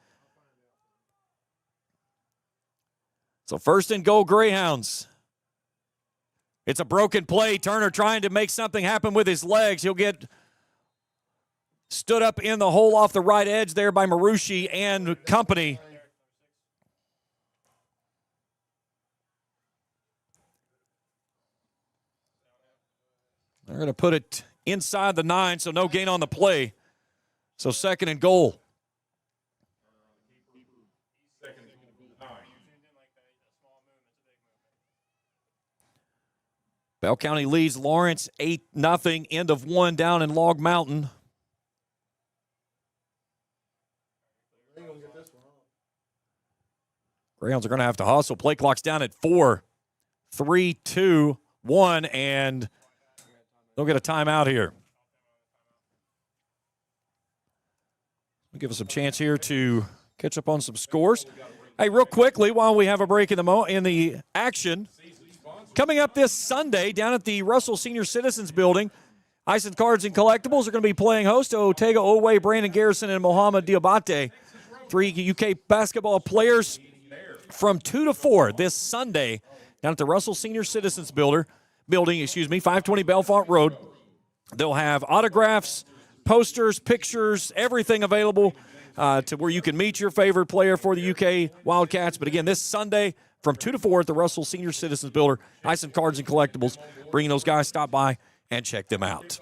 So first and goal, Greyhounds. It's a broken play. Turner trying to make something happen with his legs. He'll get stood up in the hole off the right edge there by Marucci and company. They're going to put it inside the 9, so no gain on the play. So second and goal. Bell County leads Lawrence 8-0, end of 1 down in Log Mountain. Greyhounds are going to have to hustle. Play clock's down at 4, 3, 2, 1, and they'll get a timeout here. We'll give us some chance here to catch up on some scores. Hey, real quickly, while we have a break in the action, coming up this Sunday down at the Russell Senior Citizens Building, Ice and Cards and Collectibles are going to be playing host to Otega Oway, Brandon Garrison, and Mohamed Diabate, 3 UK basketball players, from 2 to 4 this Sunday down at the Russell Senior Citizens Building, 520 Belfont Road. They'll have autographs, posters, pictures, everything available to where you can meet your favorite player for the UK Wildcats. But again, this Sunday from 2 to 4 at the Russell Senior Citizens Builder, Ice and Cards and Collectibles, bringing those guys, stop by and check them out.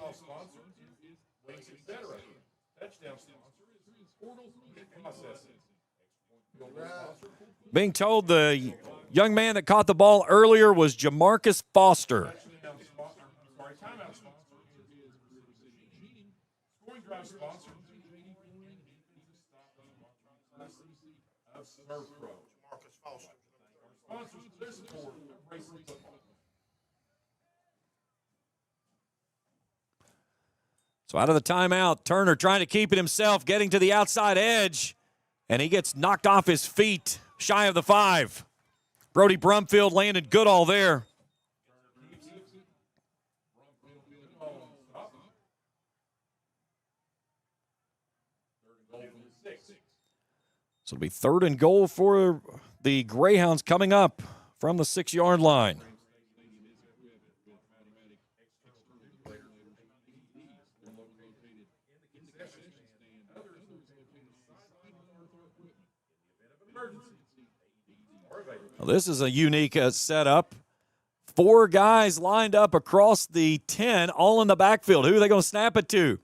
Being told the young man that caught the ball earlier was Jamarcus Foster. So out of the timeout, Turner trying to keep it himself, getting to the outside edge, and he gets knocked off his feet, shy of the 5. Brody Brumfield landed Goodall there. So it'll be third and goal for the Greyhounds coming up from the 6-yard line. Well, this is a unique setup. 4 guys lined up across the 10, all in the backfield. Who are they going to snap it to?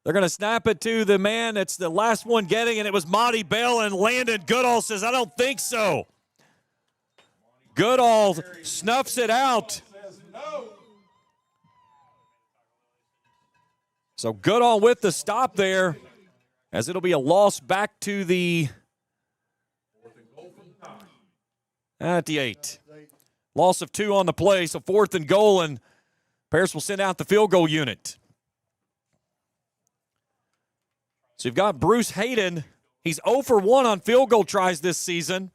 They're going to snap it to the man that's the last one getting, and it was Monty Bell, and Landon Goodall says, I don't think so. Goodall snuffs it out. So Goodall with the stop there, as it'll be a loss back to the at the 8. Loss of 2 on the play, so 4th and goal, and Paris will send out the field goal unit. So you've got Bruce Hayden. He's 0 for 1 on field goal tries this season.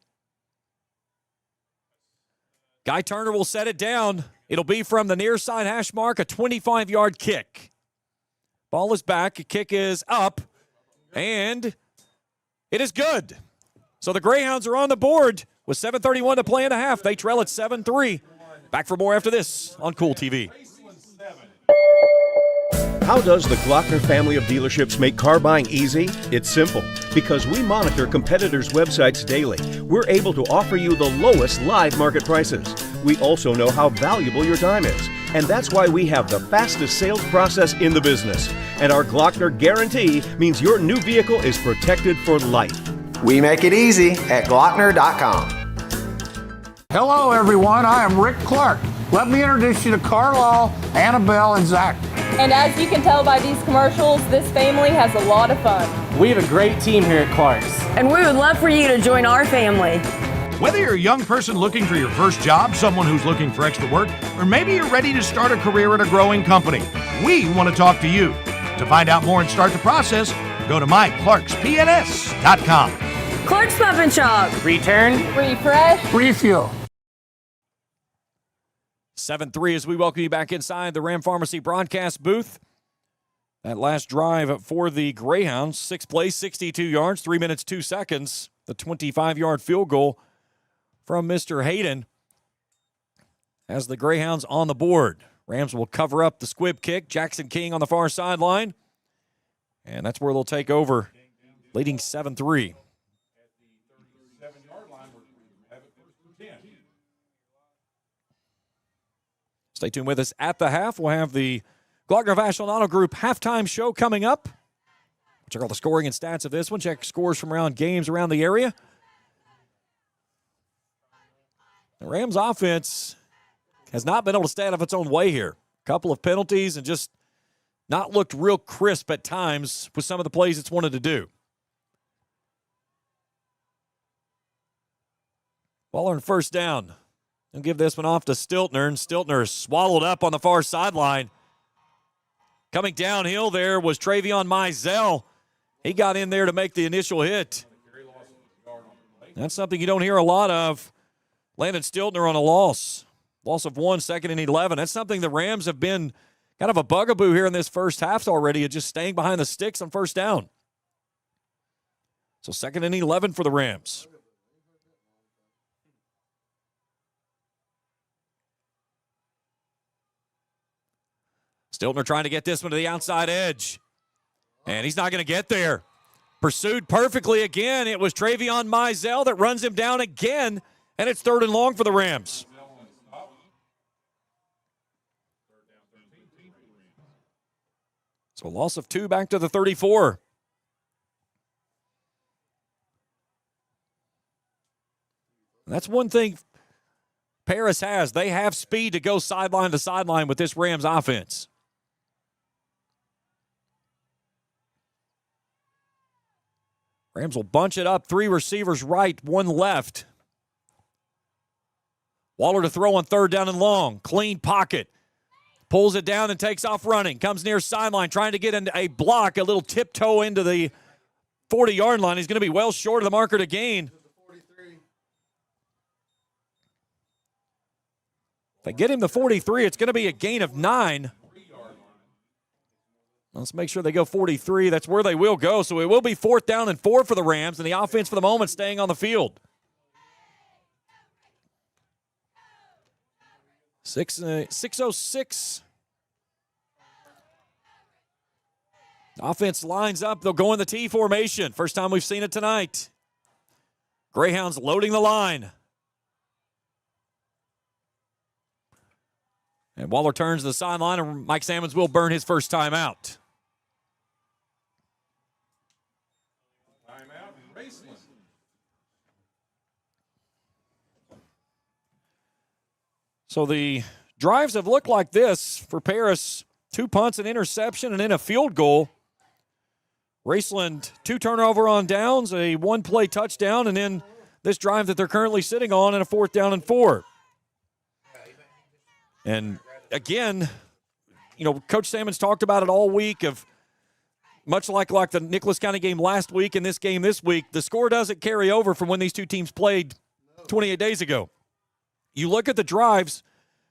Guy Turner will set it down. It'll be from the near side hash mark, a 25-yard kick. Ball is back. The kick is up, and it is good. So the Greyhounds are on the board with 7:31 to play in the half. They trail at 7-3. Back for more after this on Kool TV. How does the Glockner family of dealerships make car buying easy? It's simple. Because we monitor competitors' websites daily, we're able to offer you the lowest live market prices. We also know how valuable your time is. And that's why we have the fastest sales process in the business. And our Glockner guarantee means your new vehicle is protected for life. We make it easy at Glockner.com. Hello, everyone. I am Rick Clark. Let me introduce you to Carlisle, Annabelle, and Zach. And as you can tell by these commercials, this family has a lot of fun. We have a great team here at Clark's. And we would love for you to join our family. Whether you're a young person looking for your first job, someone who's looking for extra work, or maybe you're ready to start a career at a growing company, we want to talk to you. To find out more and start the process, go to myclarkspns.com. Clark's Pump and Shop. Return. Refresh. Refuel. 7-3 as we welcome you back inside the Ram Pharmacy broadcast booth. That last drive for the Greyhounds, 6 plays, 62 yards, 3 minutes, 2 seconds. The 25-yard field goal from Mr. Hayden has the Greyhounds on the board. Rams will cover up the squib kick. Jackson King on the far sideline. And that's where they'll take over, leading 7-3. Stay tuned with us at the half. We'll have the Glockner Vashon Auto Group halftime show coming up. Check out the scoring and stats of this one. Check scores from around games around the area. The Rams offense has not been able to stay out of its own way here. A couple of penalties and just not looked real crisp at times with some of the plays it's wanted to do. Waller on first down. They'll give this one off to Stiltner, and Stiltner is swallowed up on the far sideline. Coming downhill there was Travion Mizell. He got in there to make the initial hit. That's something you don't hear a lot of. Landon Stiltner on a loss. Loss of 1, 2nd and 11. That's something the Rams have been kind of a bugaboo here in this first half already, of just staying behind the sticks on first down. So 2nd and 11 for the Rams. Stiltner trying to get this one to the outside edge. And he's not going to get there. Pursued perfectly again. It was Travion Mizell that runs him down again, and it's 3rd and long for the Rams. So a loss of 2 back to the 34. And that's one thing Paris has. They have speed to go sideline to sideline with this Rams offense. Rams will bunch it up. 3 receivers right, 1 left. Waller to throw on 3rd down and long. Clean pocket. Pulls it down and takes off running. Comes near sideline, trying to get into a block, a little tiptoe into the 40-yard line. He's going to be well short of the marker to gain. If they get him to 43, it's going to be a gain of 9. Let's make sure they go 43. That's where they will go. So it will be 4th down and 4 for the Rams, and the offense for the moment staying on the field. 6:06. Offense lines up. They'll go in the T formation. First time we've seen it tonight. Greyhounds loading the line. And Waller turns to the sideline, and Mike Sammons will burn his first time out. So the drives have looked like this for Paris. 2 punts, an interception, and then a field goal. Raceland, 2 turnover on downs, a 1-play touchdown, and then this drive that they're currently sitting on, and a 4th down and 4. And again, you know, Coach Sammons talked about it all week, of much like the Nicholas County game last week and this game this week, the score doesn't carry over from when these two teams played 28 days ago. You look at the drives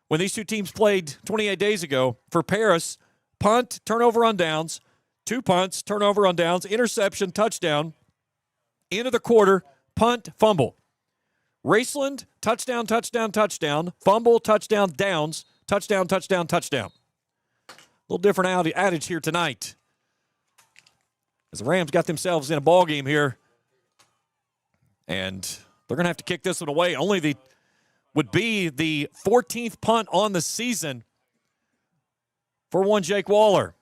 when these two teams played 28 days ago. For Paris, punt, turnover on downs, 2 punts, turnover on downs, interception, touchdown, end of the quarter, punt, fumble. Raceland, touchdown, touchdown, touchdown, fumble, touchdown, downs, touchdown, touchdown, touchdown. A little different adage here tonight, as the Rams got themselves in a ball game here, and they're going to have to kick this one away. Would be the 14th punt on the season for one Jake Waller,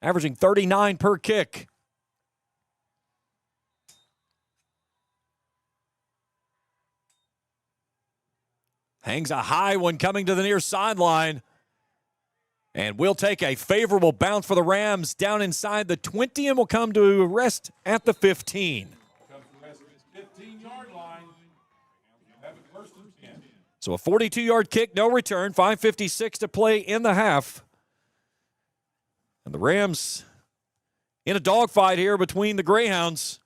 averaging 39 per kick. Hangs a high one coming to the near sideline. And we'll take a favorable bounce for the Rams down inside the 20 and will come to rest at the 15. So a 42-yard kick, no return, 5:56 to play in the half. And the Rams in a dogfight here between the Greyhounds.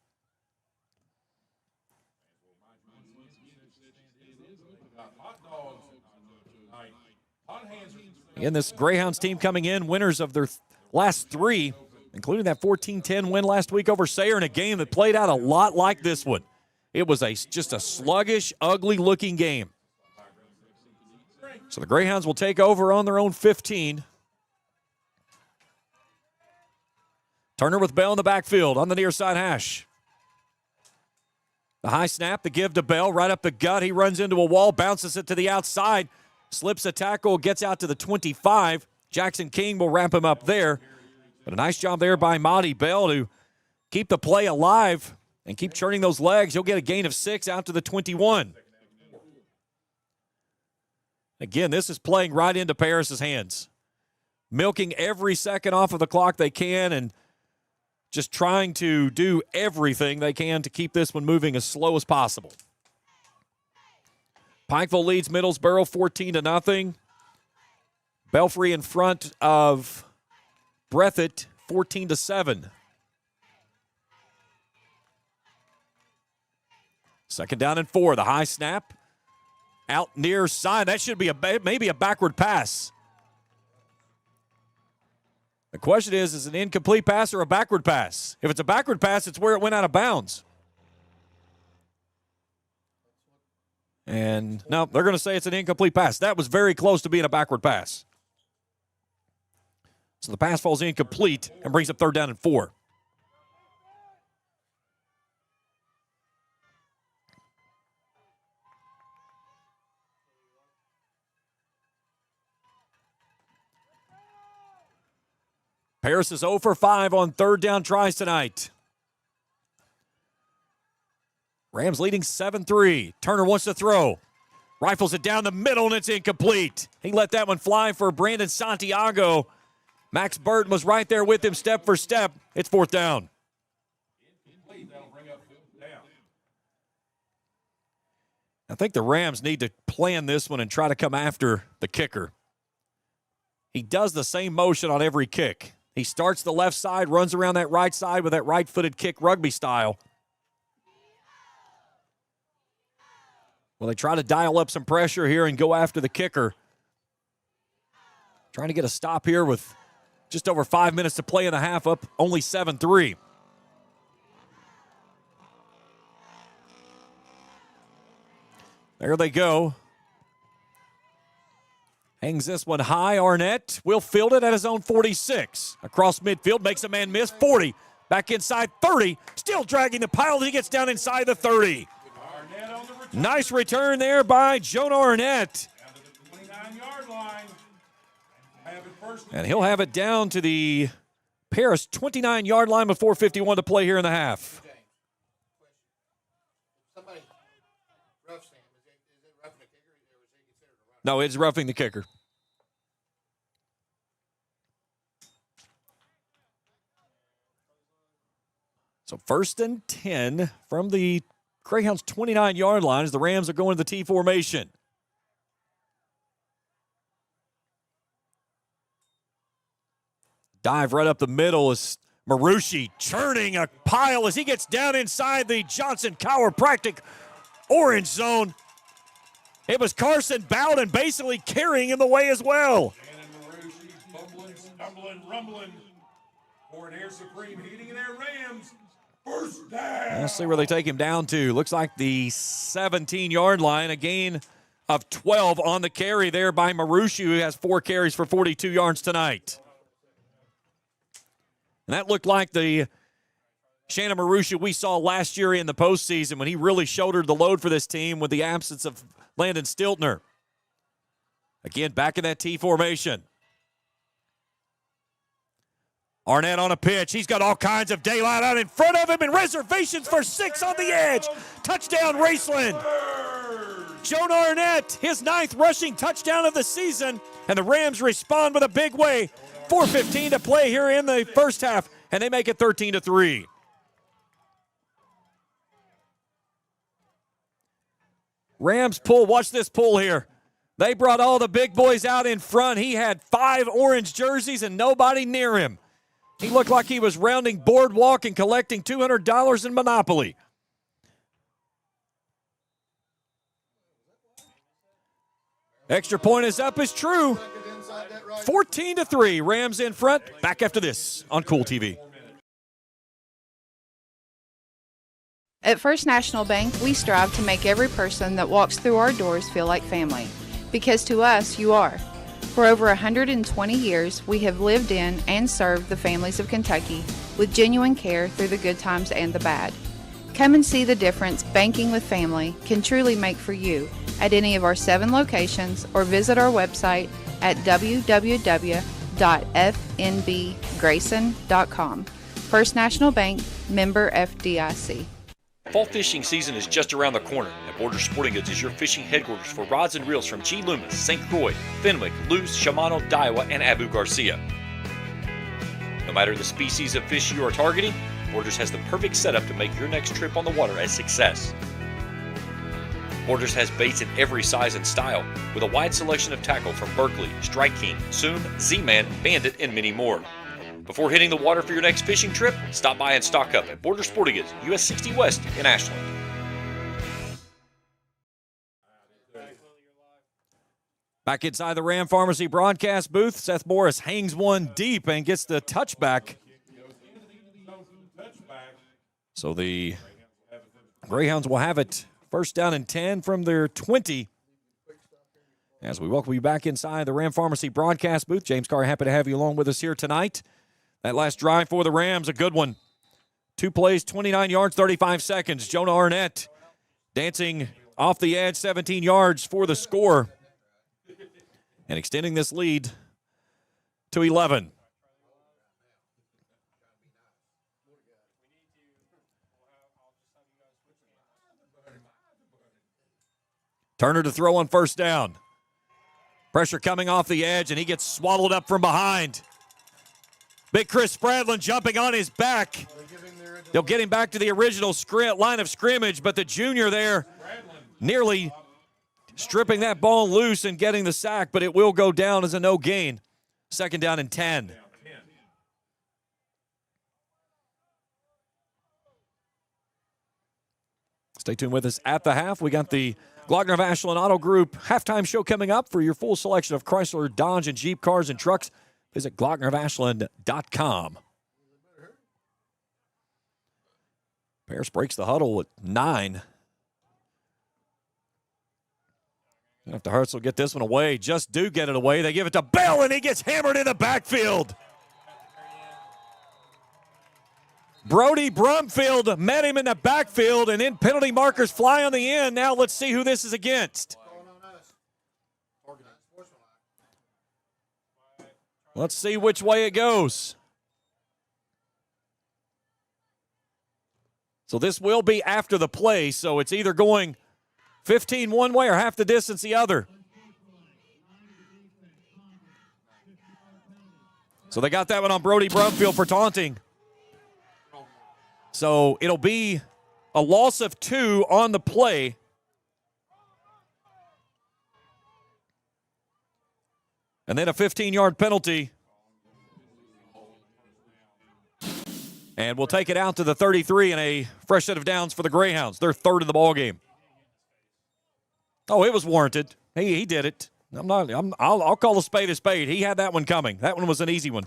Again, this Greyhounds team coming in, winners of their last three, including that 14-10 win last week over Sayre in a game that played out a lot like this one. It was just a sluggish, ugly-looking game. So the Greyhounds will take over on their own 15. Turner with Bell in the backfield on the near side hash. The high snap, the give to Bell, right up the gut. He runs into a wall, bounces it to the outside. Slips a tackle, gets out to the 25. Jackson King will wrap him up there. But a nice job there by Monty Bell to keep the play alive and keep churning those legs. He'll get a gain of 6 out to the 21. Again, this is playing right into Paris's hands. Milking every second off of the clock they can and just trying to do everything they can to keep this one moving as slow as possible. Pikeville leads Middlesboro 14-0. Belfry in front of Breathitt 14-7. Second down and 4. The high snap out near side. That should be maybe a backward pass. The question is it an incomplete pass or a backward pass? If it's a backward pass, it's where it went out of bounds. And no, they're going to say it's an incomplete pass. That was very close to being a backward pass. So the pass falls incomplete and brings up third down and 4. Paris is 0 for 5 on third down tries tonight. Rams leading 7-3. Turner wants to throw. Rifles it down the middle, and it's incomplete. He let that one fly for Brandon Santiago. Max Burton was right there with him step for step. It's fourth down. I think the Rams need to plan this one and try to come after the kicker. He does the same motion on every kick. He starts the left side, runs around that right side with that right-footed kick rugby style. Well, they try to dial up some pressure here and go after the kicker. Trying to get a stop here with just over 5 minutes to play in the half, up only 7-3. There they go. Hangs this one high. Arnett will field it at his own 46. Across midfield, makes a man miss. 40. Back inside 30. Still dragging the pile as he gets down inside the 30. Nice return there by Jonah Arnett. And he'll have it down to the Paris 29-yard line with 4:51 to play here in the half. No, it's roughing the kicker. So 1st and 10 from the Greyhounds' 29-yard line as the Rams are going to the T formation. Dive right up the middle is Marucci churning a pile as he gets down inside the Johnson chiropractic orange zone. It was Carson Bowden basically carrying him away as well. Shannon Marucci bumbling, stumbling, rumbling. Fort Air Supreme heating their Rams. First down. Let's see where they take him down to. Looks like the 17-yard line. A gain of 12 on the carry there by Marucci, who has 4 carries for 42 yards tonight. And that looked like the Shannon Marucci we saw last year in the postseason when he really shouldered the load for this team with the absence of Landon Stiltner. Again, back in that T formation. Arnett on a pitch. He's got all kinds of daylight out in front of him and reservations for 6 on the edge. Touchdown, Raceland. Jonah Arnett, his 9th rushing touchdown of the season, and the Rams respond with a big way. 4:15 to play here in the first half, and they make it 13-3. Rams pull. Watch this pull here. They brought all the big boys out in front. He had 5 orange jerseys and nobody near him. He looked like he was rounding Boardwalk and collecting $200 in Monopoly. Extra point is up is true. 14-3. Rams in front. Back after this on Kool TV. At First National Bank, we strive to make every person that walks through our doors feel like family. Because to us, you are. For over 120 years, we have lived in and served the families of Kentucky with genuine care through the good times and the bad. Come and see the difference banking with family can truly make for you at any of our 7 locations or visit our website at www.fnbgrayson.com. First National Bank, member FDIC. Fall fishing season is just around the corner, and Borders Sporting Goods is your fishing headquarters for rods and reels from G. Loomis, St. Croix, Fenwick, Luce, Shimano, Daiwa, and Abu Garcia. No matter the species of fish you are targeting, Borders has the perfect setup to make your next trip on the water a success. Borders has baits in every size and style, with a wide selection of tackle from Berkeley, Strike King, Soon, Z-Man, Bandit, and many more. Before hitting the water for your next fishing trip, stop by and stock up at Borders Sporting Goods, US 60 West in Ashland. Back inside the Ram Pharmacy broadcast booth, Seth Morris hangs one deep and gets the touchback. So the Greyhounds will have it first down and 10 from their 20. As we welcome you back inside the Ram Pharmacy broadcast booth, James Carr, happy to have you along with us here tonight. That last drive for the Rams, a good one. 2 plays, 29 yards, 35 seconds. Jonah Arnett dancing off the edge, 17 yards for the score. And extending this lead to 11. Turner to throw on first down. Pressure coming off the edge, and he gets swallowed up from behind. Big Chris Spradlin jumping on his back. They'll get him back to the original line of scrimmage, but the junior there nearly stripping that ball loose and getting the sack, but it will go down as a no gain. Second down and 10. Stay tuned with us at the half. We got the Glockner of Ashland Auto Group halftime show coming up. For your full selection of Chrysler, Dodge, and Jeep cars and trucks, visit glocknerofashland.com. Paris breaks the huddle at 9. Gonna have to hustle, get this one away. Just do get it away. They give it to Bell, and he gets hammered in the backfield. Brody Brumfield met him in the backfield, and then penalty markers fly on the end. Now let's see who this is against. Let's see which way it goes. So this will be after the play, so it's either going 15 one way or half the distance the other. So they got that one on Brody Brumfield for taunting. So it'll be a loss of 2 on the play. And then a 15-yard penalty. And we'll take it out to the 33 and a fresh set of downs for the Greyhounds. They're third in the ballgame. Oh, it was warranted. He did it. I'll call a spade a spade. He had that one coming. That one was an easy one.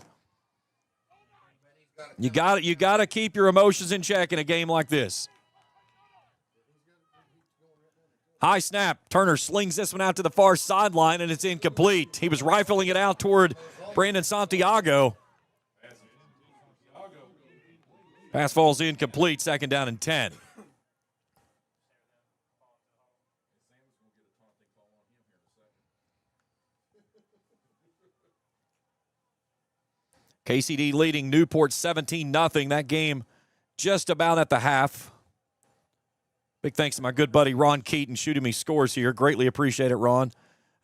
You got to keep your emotions in check in a game like this. High snap. Turner slings this one out to the far sideline, and it's incomplete. He was rifling it out toward Brandon Santiago. Pass falls incomplete. Second down and 10. KCD leading Newport 17-0. That game just about at the half. Big thanks to my good buddy Ron Keaton shooting me scores here. Greatly appreciate it, Ron.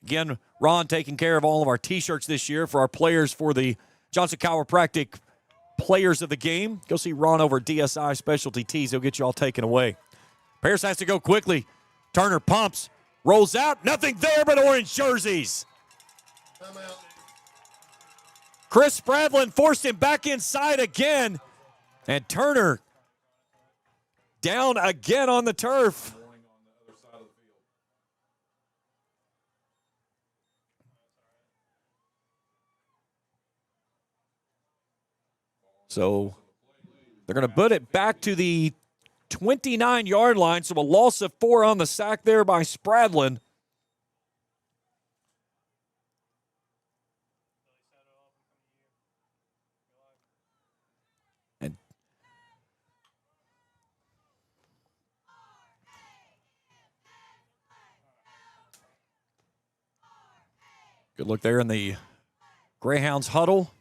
Again, Ron taking care of all of our T-shirts this year for our players for the Johnson Chiropractic Players of the Game. Go see Ron over at DSI Specialty Tees. He'll get you all taken away. Paris has to go quickly. Turner pumps, rolls out. Nothing there but orange jerseys. Chris Spradlin forced him back inside again. And Turner down again on the turf. So they're going to put it back to the 29-yard line. So a loss of 4 on the sack there by Spradlin. And good look there in the Greyhounds huddle.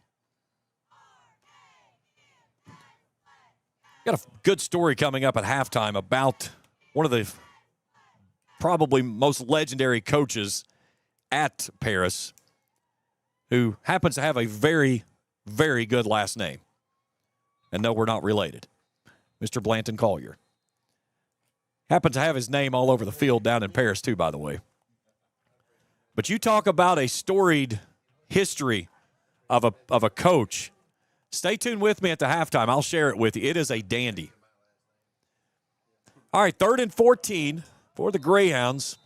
Got a good story coming up at halftime about one of the probably most legendary coaches at Paris, who happens to have a very, very good last name. And no, we're not related. Mr. Blanton Collier. Happens to have his name all over the field down in Paris, too, by the way. But you talk about a storied history of a coach. Stay tuned with me at the halftime. I'll share it with you. It is a dandy. All right, 3rd and 14 for the Greyhounds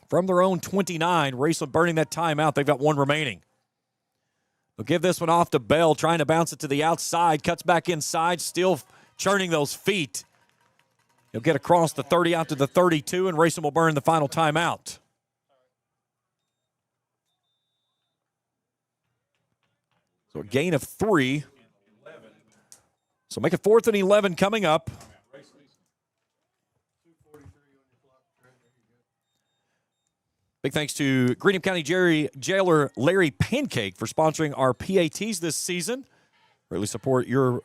from their own 29. Raceland burning that timeout. They've got 1 remaining. They'll give this one off to Bell, trying to bounce it to the outside. Cuts back inside, still churning those feet. He'll get across the 30 out to the 32, and Raceland will burn the final timeout. So a gain of 3. So make it 4th and 11 coming up. Big thanks to Greenham County Jailer Larry Pancake for sponsoring our PATs this season. Really support your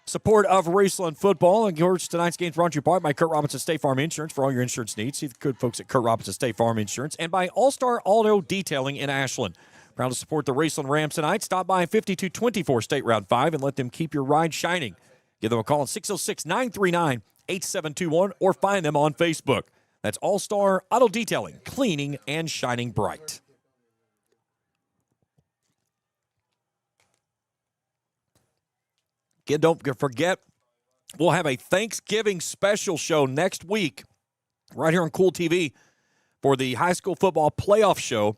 support of Raceland football. And of course, tonight's game is brought to you by Kurt Robinson State Farm Insurance for all your insurance needs. See the good folks at Kurt Robinson State Farm Insurance. And by All-Star Auto Detailing in Ashland. Proud to support the Raceland Rams tonight. Stop by 5224 State Route 5 and let them keep your ride shining. Give them a call at 606-939-8721 or find them on Facebook. That's All-Star Auto Detailing, cleaning and shining bright. Again, don't forget, we'll have a Thanksgiving special show next week right here on Kool TV for the high school football playoff show.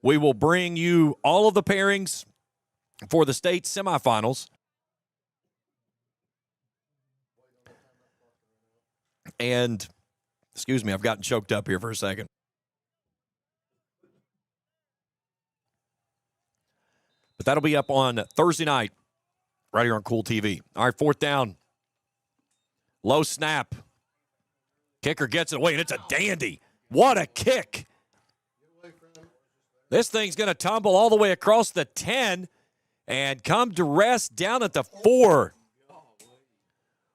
We will bring you all of the pairings for the state semifinals. And, excuse me, I've gotten choked up here for a second. But that'll be up on Thursday night right here on Kool TV. All right, 4th down. Low snap. Kicker gets it away, and it's a dandy. What a kick. This thing's going to tumble all the way across the 10 and come to rest down at the 4.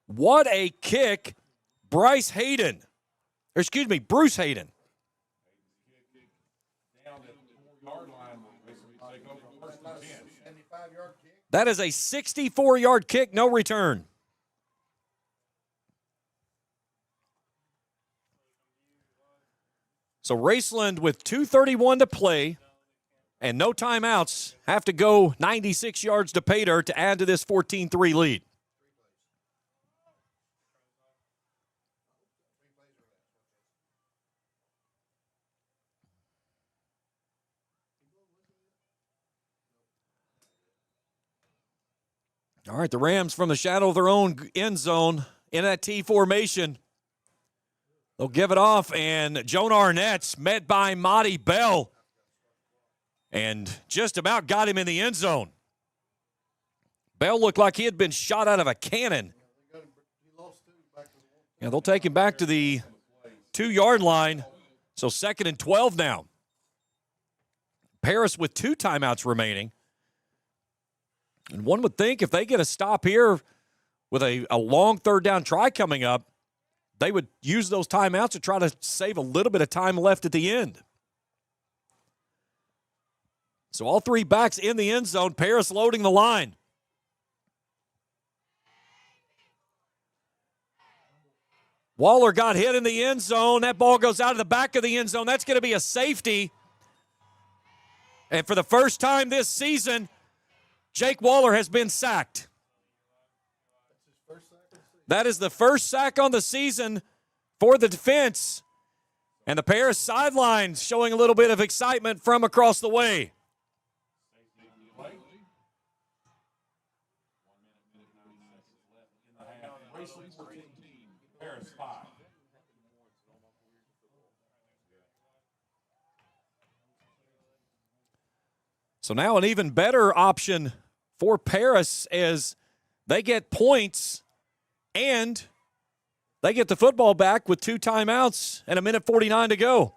What a kick. Bruce Hayden. That is a 64-yard kick, no return. So Raceland with 2:31 to play and no timeouts have to go 96 yards to pay dirt to add to this 14-3 lead. All right, the Rams from the shadow of their own end zone in that T formation. They'll give it off, and Joan Arnett's met by Monty Bell and just about got him in the end zone. Bell looked like he had been shot out of a cannon. And they'll take him back to the 2-yard line. So 2nd and 12 now. Paris with 2 timeouts remaining. And one would think if they get a stop here with a long 3rd down try coming up, they would use those timeouts to try to save a little bit of time left at the end. So all three backs in the end zone. Paris loading the line. Waller got hit in the end zone. That ball goes out of the back of the end zone. That's going to be a safety. And for the first time this season, Jake Waller has been sacked. That is the first sack on the season for the defense. And the Paris sideline showing a little bit of excitement from across the way. So now an even better option for Paris as they get points and they get the football back with 2 timeouts and 1:49 to go.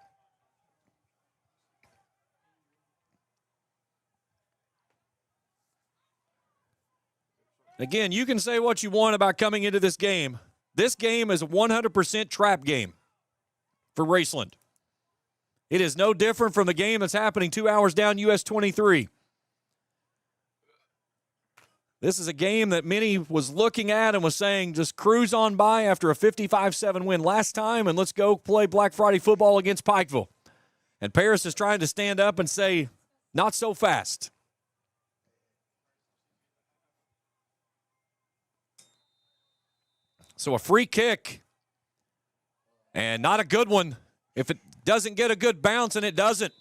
Again, you can say what you want about coming into this game. This game is a 100% trap game for Raceland. It is no different from the game that's happening 2 hours down US 23. This is a game that many was looking at and was saying just cruise on by after a 55-7 win last time and let's go play Black Friday football against Pikeville. And Paris is trying to stand up and say, not so fast. So a free kick, and not a good one. If it doesn't get a good bounce, and it doesn't.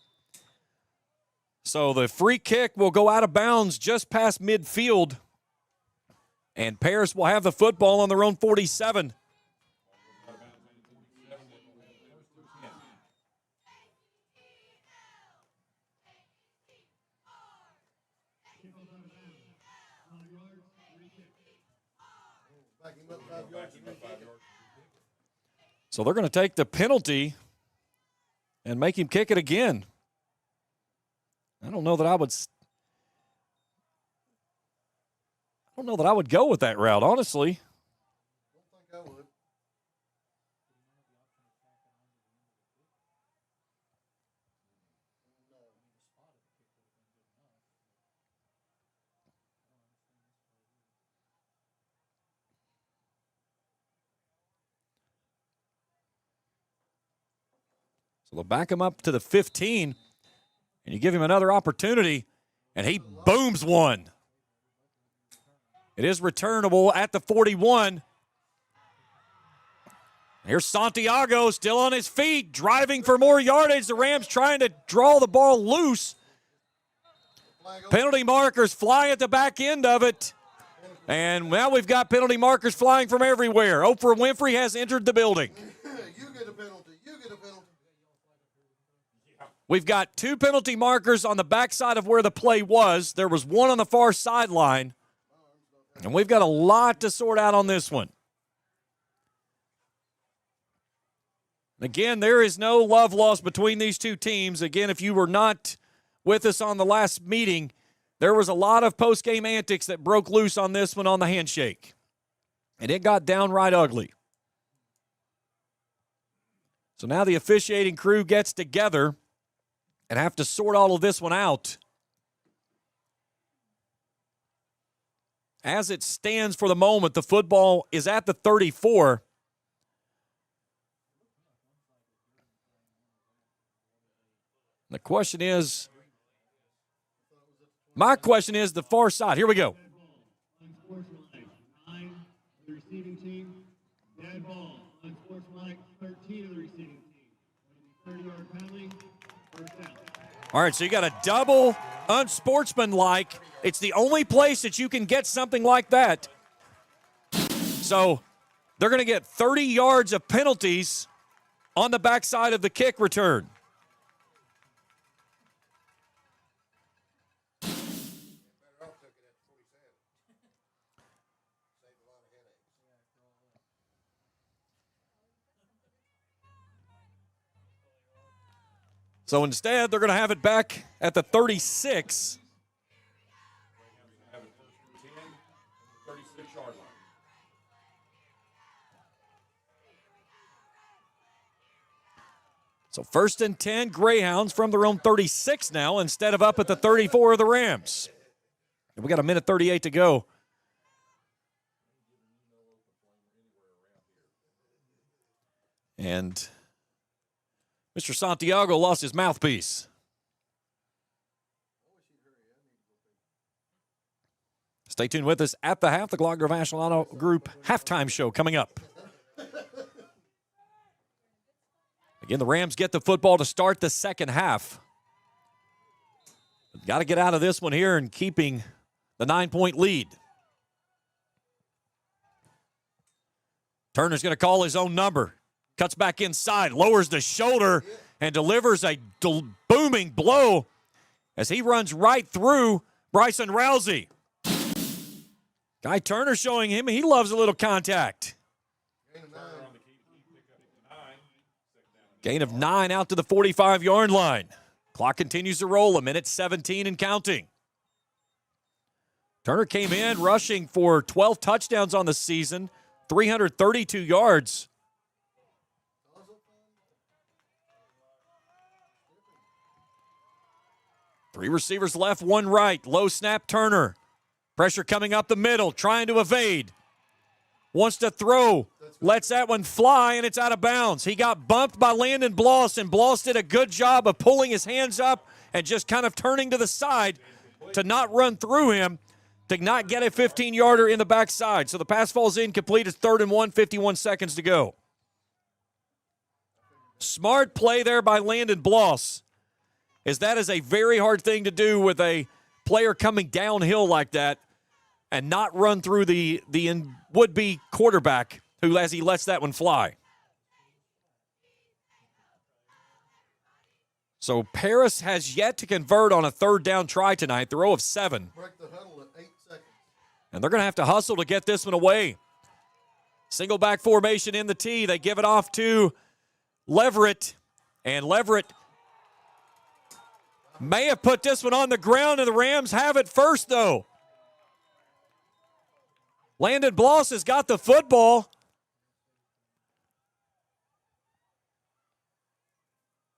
So the free kick will go out of bounds just past midfield, and Paris will have the football on their own 47. So they're going to take the penalty and make him kick it again. I don't know that I would go with that route, honestly. I don't think I would. So they'll back him up to the 15, and you give him another opportunity, and he booms one. It is returnable at the 41. Here's Santiago still on his feet, driving for more yardage. The Rams trying to draw the ball loose. Penalty markers fly at the back end of it. And now we've got penalty markers flying from everywhere. Oprah Winfrey has entered the building. You get a penalty. You get a penalty. We've got 2 penalty markers on the backside of where the play was. There was one on the far sideline. And we've got a lot to sort out on this one. Again, there is no love lost between these two teams. Again, if you were not with us on the last meeting, there was a lot of post-game antics that broke loose on this one on the handshake. And it got downright ugly. So now the officiating crew gets together and have to sort all of this one out. As it stands for the moment, the football is at the 34. The question is, my question is the far side. Here we go. Unsportsmanlike, 9 of the receiving team. Dead ball, unsportsmanlike, 13 of the receiving team. 30-yard penalty, first down. All right, so you got a double unsportsmanlike. It's the only place that you can get something like that. So they're going to get 30 yards of penalties on the backside of the kick return. So instead, they're going to have it back at the 36. So 1st and 10, Greyhounds from their own 36 now instead of up at the 34 of the Rams. And we got 1:38 to go. And Mr. Santiago lost his mouthpiece. Stay tuned with us at the half. The Glockner Vashilano Group halftime show coming up. Again, the Rams get the football to start the second half. Got to get out of this one here and keeping the 9-point lead. Turner's going to call his own number. Cuts back inside, lowers the shoulder, and delivers a booming blow as he runs right through Bryson Rousey. Guy Turner showing him he loves a little contact. Gain of 9 out to the 45-yard line. Clock continues to roll, 1:17 and counting. Turner came in rushing for 12 touchdowns on the season, 332 yards. Three receivers left, one right. Low snap, Turner. Pressure coming up the middle, trying to evade. Wants to throw, lets that one fly, and it's out of bounds. He got bumped by Landon Bloss, and Bloss did a good job of pulling his hands up and just kind of turning to the side to not run through him, to not get a 15-yarder in the backside. So the pass falls incomplete. It's 3rd and 1, 51 seconds to go. Smart play there by Landon Bloss, as that is a very hard thing to do with a player coming downhill like that and not run through the would-be quarterback who, as he lets that one fly. So Paris has yet to convert on a 3rd down try tonight, the row of 7. Break the huddle at 8 seconds. And they're going to have to hustle to get this one away. Single back formation in the tee. They give it off to Leverett. And Leverett may have put this one on the ground, and the Rams have it first, though. Landon Bloss has got the football.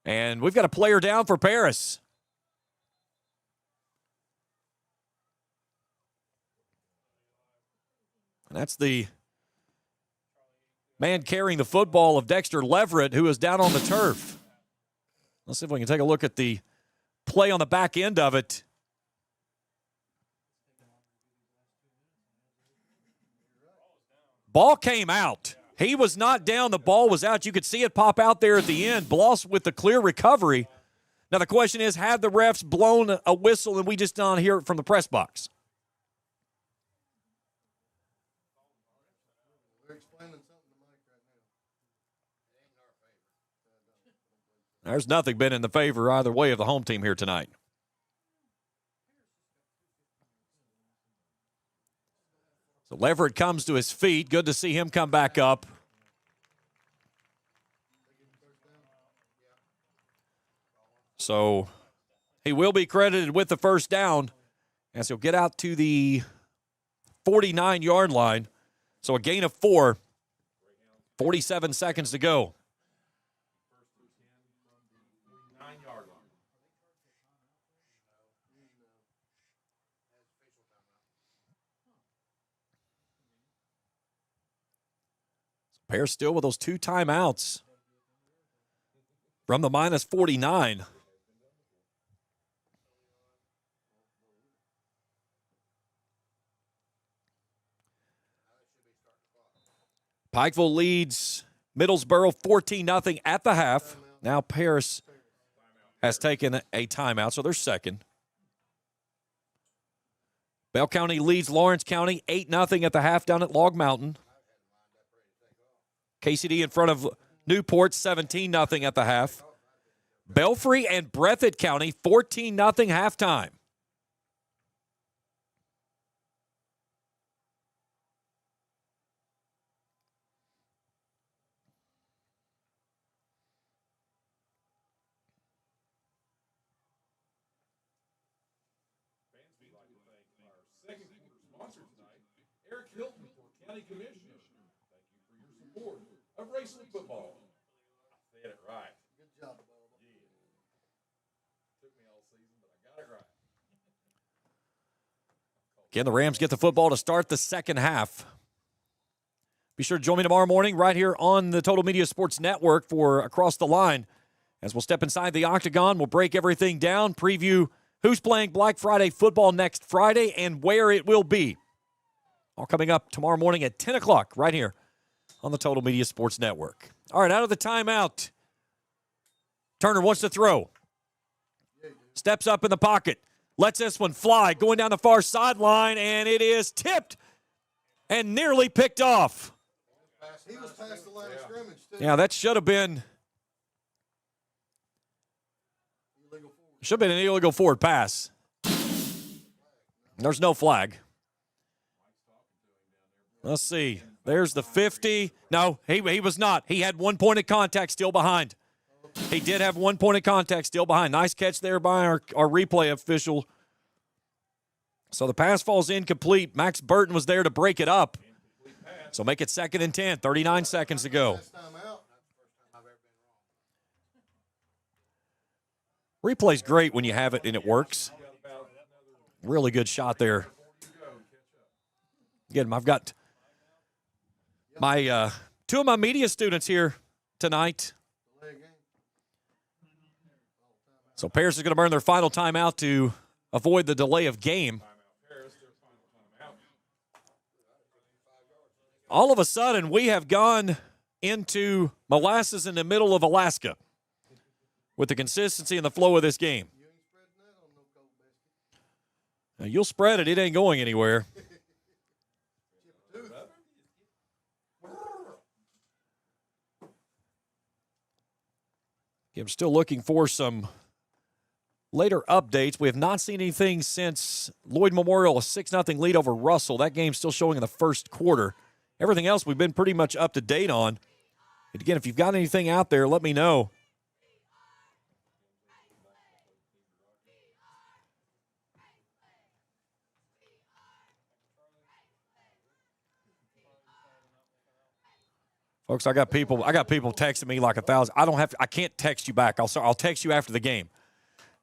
And we've got a player down for Paris. And that's the man carrying the football of Dexter Leverett, who is down on the turf. Let's see if we can take a look at the play on the back end of it. Ball came out. He was not down. The ball was out. You could see it pop out there at the end. Bloss with the clear recovery. Now the question is, have the refs blown a whistle and we just don't hear it from the press box? They're explaining something to Mike right now. There's nothing been in the favor either way of the home team here tonight. So Leverett comes to his feet. Good to see him come back up. So he will be credited with the first down as he'll get out to the 49-yard line. So a gain of 4, 47 seconds to go. Bears still with those 2 timeouts from the minus 49. Pikeville leads Middlesboro 14-0 at the half. Now Paris has taken a timeout, so they're second. Bell County leads Lawrence County 8-0 at the half down at Log Mountain. KCD in front of Newport, 17-0 at the half. Belfry and Breathitt County, 14-0 halftime. Second quarter sponsor tonight, Eric Hilton for County Commissioner. Thank you for your support of Raceland football. I said it right. Again, the Rams get the football to start the second half. Be sure to join me tomorrow morning right here on the Total Media Sports Network for Across the Line. As we'll step inside the octagon, we'll break everything down, preview who's playing Black Friday football next Friday and where it will be. All coming up tomorrow morning at 10 o'clock right here on the Total Media Sports Network. All right, out of the timeout. Turner wants to throw. Steps up in the pocket. Lets this one fly. Going down the far sideline, and it is tipped and nearly picked off. He was past the line of scrimmage, too. Yeah, that should have been an illegal forward pass. There's no flag. Let's see. There's the 50. No, he was not. He had 1 point of contact still behind. He did have 1 point of contact still behind. Nice catch there by our replay official. So the pass falls incomplete. Max Burton was there to break it up. So make it 2nd and 10, 39 seconds to go. Replay's great when you have it and it works. Really good shot there. Again, I've got my two of my media students here tonight. So Paris is going to burn their final timeout to avoid the delay of game. All of a sudden, we have gone into molasses in the middle of Alaska with the consistency and the flow of this game. Now, you'll spread it. It ain't going anywhere. I'm still looking for some later updates. We have not seen anything since Lloyd Memorial, a 6-0 lead over Russell. That game's still showing in the first quarter. Everything else we've been pretty much up to date on. And again, if you've got anything out there, let me know. Folks, I got people texting me like 1,000. I can't text you back. I'll text you after the game.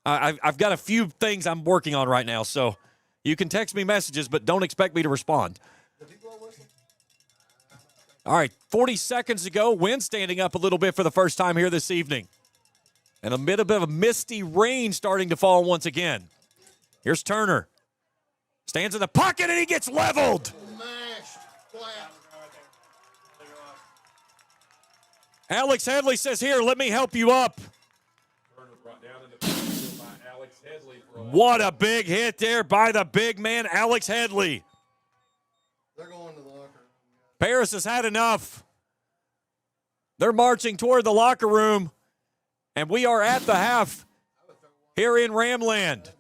I've got a few things I'm working on right now, so you can text me messages, but don't expect me to respond. All right, 40 seconds to go. Wind standing up a little bit for the first time here this evening. And a bit of a misty rain starting to fall once again. Here's Turner. Stands in the pocket, and he gets leveled. Alex Headley says, here, let me help you up. What a big hit there by the big man, Alex Headley. They're going to the locker room. Paris has had enough. They're marching toward the locker room, and we are at the half here in Ramland.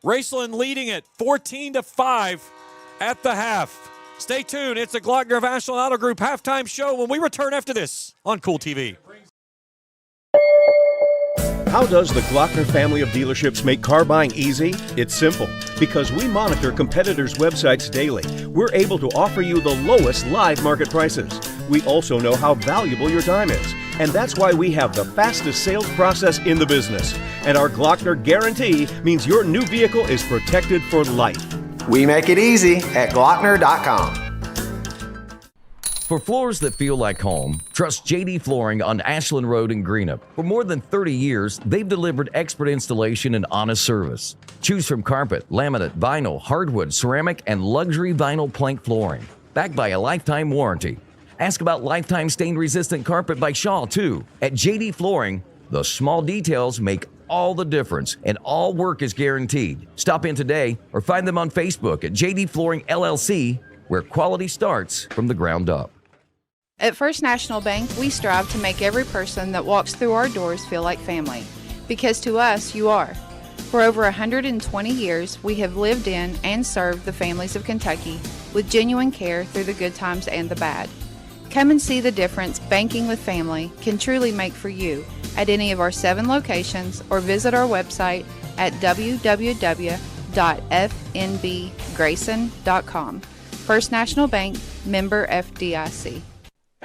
Raceland leading it 14-5 at the half. Stay tuned. It's the Glockner of Ashland Auto Group halftime show when we return after this on Kool TV. How does the Glockner family of dealerships make car buying easy? It's simple. Because we monitor competitors' websites daily, we're able to offer you the lowest live market prices. We also know how valuable your time is, and that's why we have the fastest sales process in the business. And our Glockner guarantee means your new vehicle is protected for life. We make it easy at Glockner.com. For floors that feel like home, trust JD Flooring on Ashland Road in Greenup. For more than 30 years, they've delivered expert installation and honest service. Choose from carpet, laminate, vinyl, hardwood, ceramic, and luxury vinyl plank flooring. Backed by a lifetime warranty. Ask about lifetime stain-resistant carpet by Shaw, too. At JD Flooring, the small details make all the difference, and all work is guaranteed. Stop in today or find them on Facebook at JD Flooring LLC, where quality starts from the ground up. At First National Bank, we strive to make every person that walks through our doors feel like family. Because to us, you are. For over 120 years, we have lived in and served the families of Kentucky with genuine care through the good times and the bad. Come and see the difference banking with family can truly make for you at any of our 7 locations or visit our website at www.fnbgrayson.com. First National Bank, member FDIC.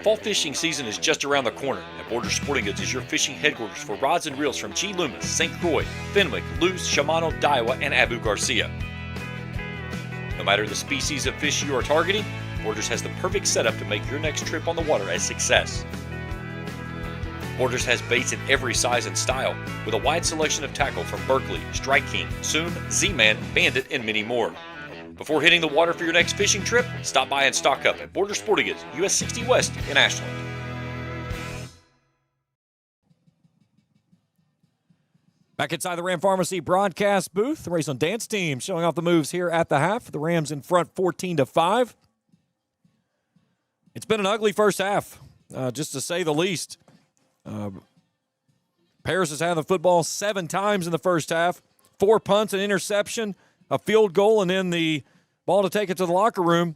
Fall fishing season is just around the corner. At Borders Sporting Goods is your fishing headquarters for rods and reels from G. Loomis, St. Croix, Fenwick, Luce, Shimano, Daiwa, and Abu Garcia. No matter the species of fish you are targeting, Borders has the perfect setup to make your next trip on the water a success. Borders has baits in every size and style, with a wide selection of tackle from Berkeley, Strike King, Soon, Z-Man, Bandit, and many more. Before hitting the water for your next fishing trip, stop by and stock up at Borders Sporting Goods, US 60 West in Ashland. Back inside the Ram Pharmacy broadcast booth, the Raceland dance team showing off the moves here at the half. The Rams in front 14-5. It's been an ugly first half, just to say the least. Paris has had the football 7 times in the first half. 4 punts, an interception, a field goal, and then the ball to take it to the locker room.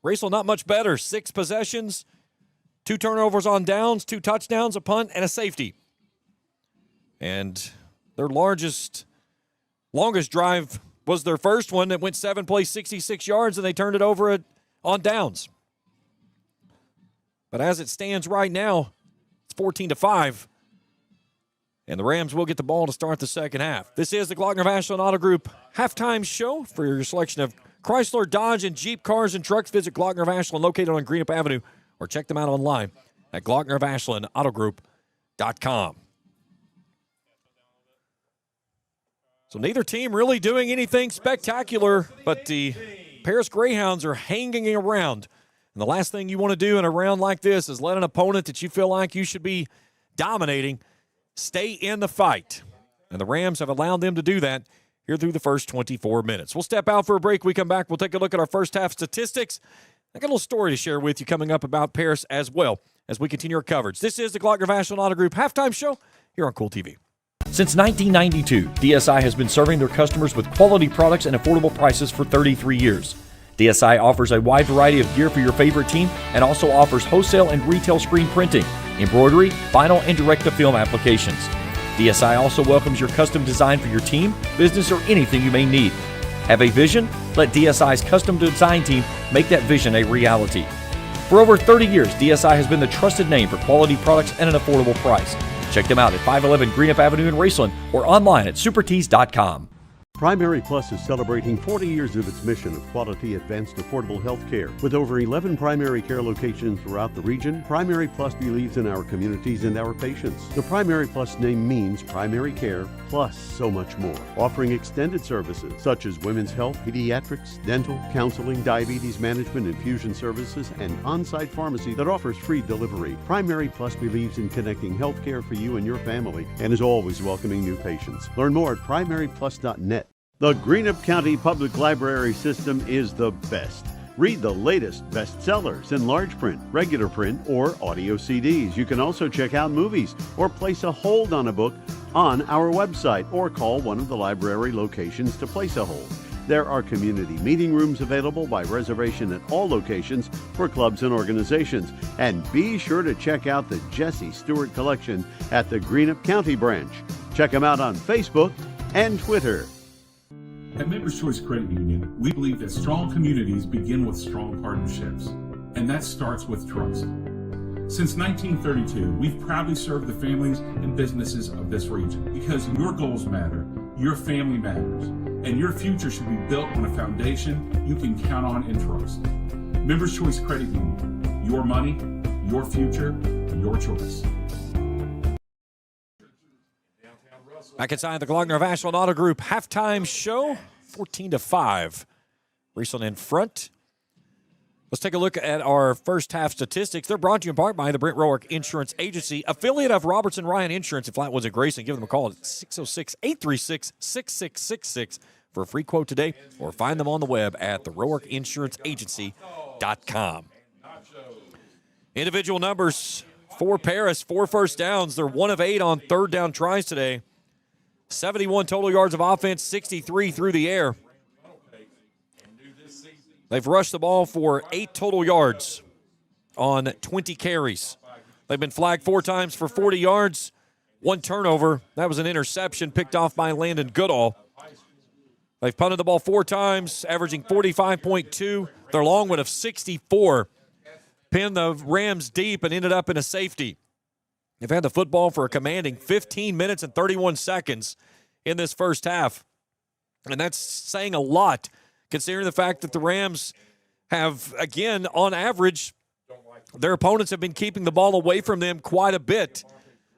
Raceland not much better. 6 possessions, 2 turnovers on downs, 2 touchdowns, a punt, and a safety. And their longest drive was their first one that went 7 plays, 66 yards, and they turned it over on downs. But as it stands right now, it's 14-5. And the Rams will get the ball to start the second half. This is the Glockner of Ashland Auto Group halftime show. For your selection of Chrysler, Dodge, and Jeep cars and trucks, visit Glockner of Ashland, located on Greenup Avenue, or check them out online at glocknerofashlandautogroup.com. So neither team really doing anything spectacular, but the Paris Greyhounds are hanging around. And the last thing you want to do in a round like this is let an opponent that you feel like you should be dominating stay in the fight. And the Rams have allowed them to do that here through the first 24 minutes. We'll step out for a break. We come back. We'll take a look at our first half statistics. I got a little story to share with you coming up about Paris as well as we continue our coverage. This is the Glockner of Ashland Auto Group halftime show here on Kool TV. Since 1992, DSI has been serving their customers with quality products and affordable prices for 33 years. DSI offers a wide variety of gear for your favorite team and also offers wholesale and retail screen printing, embroidery, vinyl, and direct-to-film applications. DSI also welcomes your custom design for your team, business, or anything you may need. Have a vision? Let DSI's custom design team make that vision a reality. For over 30 years, DSI has been the trusted name for quality products and an affordable price. Check them out at 511 Greenup Avenue in Raceland or online at supertees.com. Primary Plus is celebrating 40 years of its mission of quality, advanced, affordable health care. With over 11 primary care locations throughout the region, Primary Plus believes in our communities and our patients. The Primary Plus name means primary care plus so much more, offering extended services such as women's health, pediatrics, dental, counseling, diabetes management, infusion services, and on-site pharmacy that offers free delivery. Primary Plus believes in connecting health care for you and your family and is always welcoming new patients. Learn more at primaryplus.net. The Greenup County Public Library system is the best. Read the latest bestsellers in large print, regular print, or audio CDs. You can also check out movies or place a hold on a book on our website or call one of the library locations to place a hold. There are community meeting rooms available by reservation at all locations for clubs and organizations. And be sure to check out the Jesse Stewart collection at the Greenup County branch. Check them out on Facebook and Twitter. At Members Choice Credit Union, we believe that strong communities begin with strong partnerships, and that starts with trust. Since 1932, we've proudly served the families and businesses of this region because your goals matter, your family matters, and your future should be built on a foundation you can count on and trust. Members Choice Credit Union, your money, your future, your choice. Back inside the Glockner of Ashland Auto Group halftime show, 14-5. Raceland in front. Let's take a look at our first half statistics. They're brought to you in part by the Brent Roark Insurance Agency, affiliate of Robertson Ryan Insurance in Flatwoods and Grayson. Give them a call at 606-836-6666 for a free quote today, or find them on the web at theroarkinsuranceagency.com. Individual numbers for Paris, 4 first downs. They're 1 of 8 on third down tries today. 71 total yards of offense, 63 through the air. They've rushed the ball for 8 total yards on 20 carries. They've been flagged 4 times for 40 yards, 1 turnover. That was an interception picked off by Landon Goodall. They've punted the ball 4 times, averaging 45.2. Their long one of 64 pinned the Rams deep and ended up in a safety. They've had the football for a commanding 15 minutes and 31 seconds in this first half. And that's saying a lot, considering the fact that the Rams have, again, on average, their opponents have been keeping the ball away from them quite a bit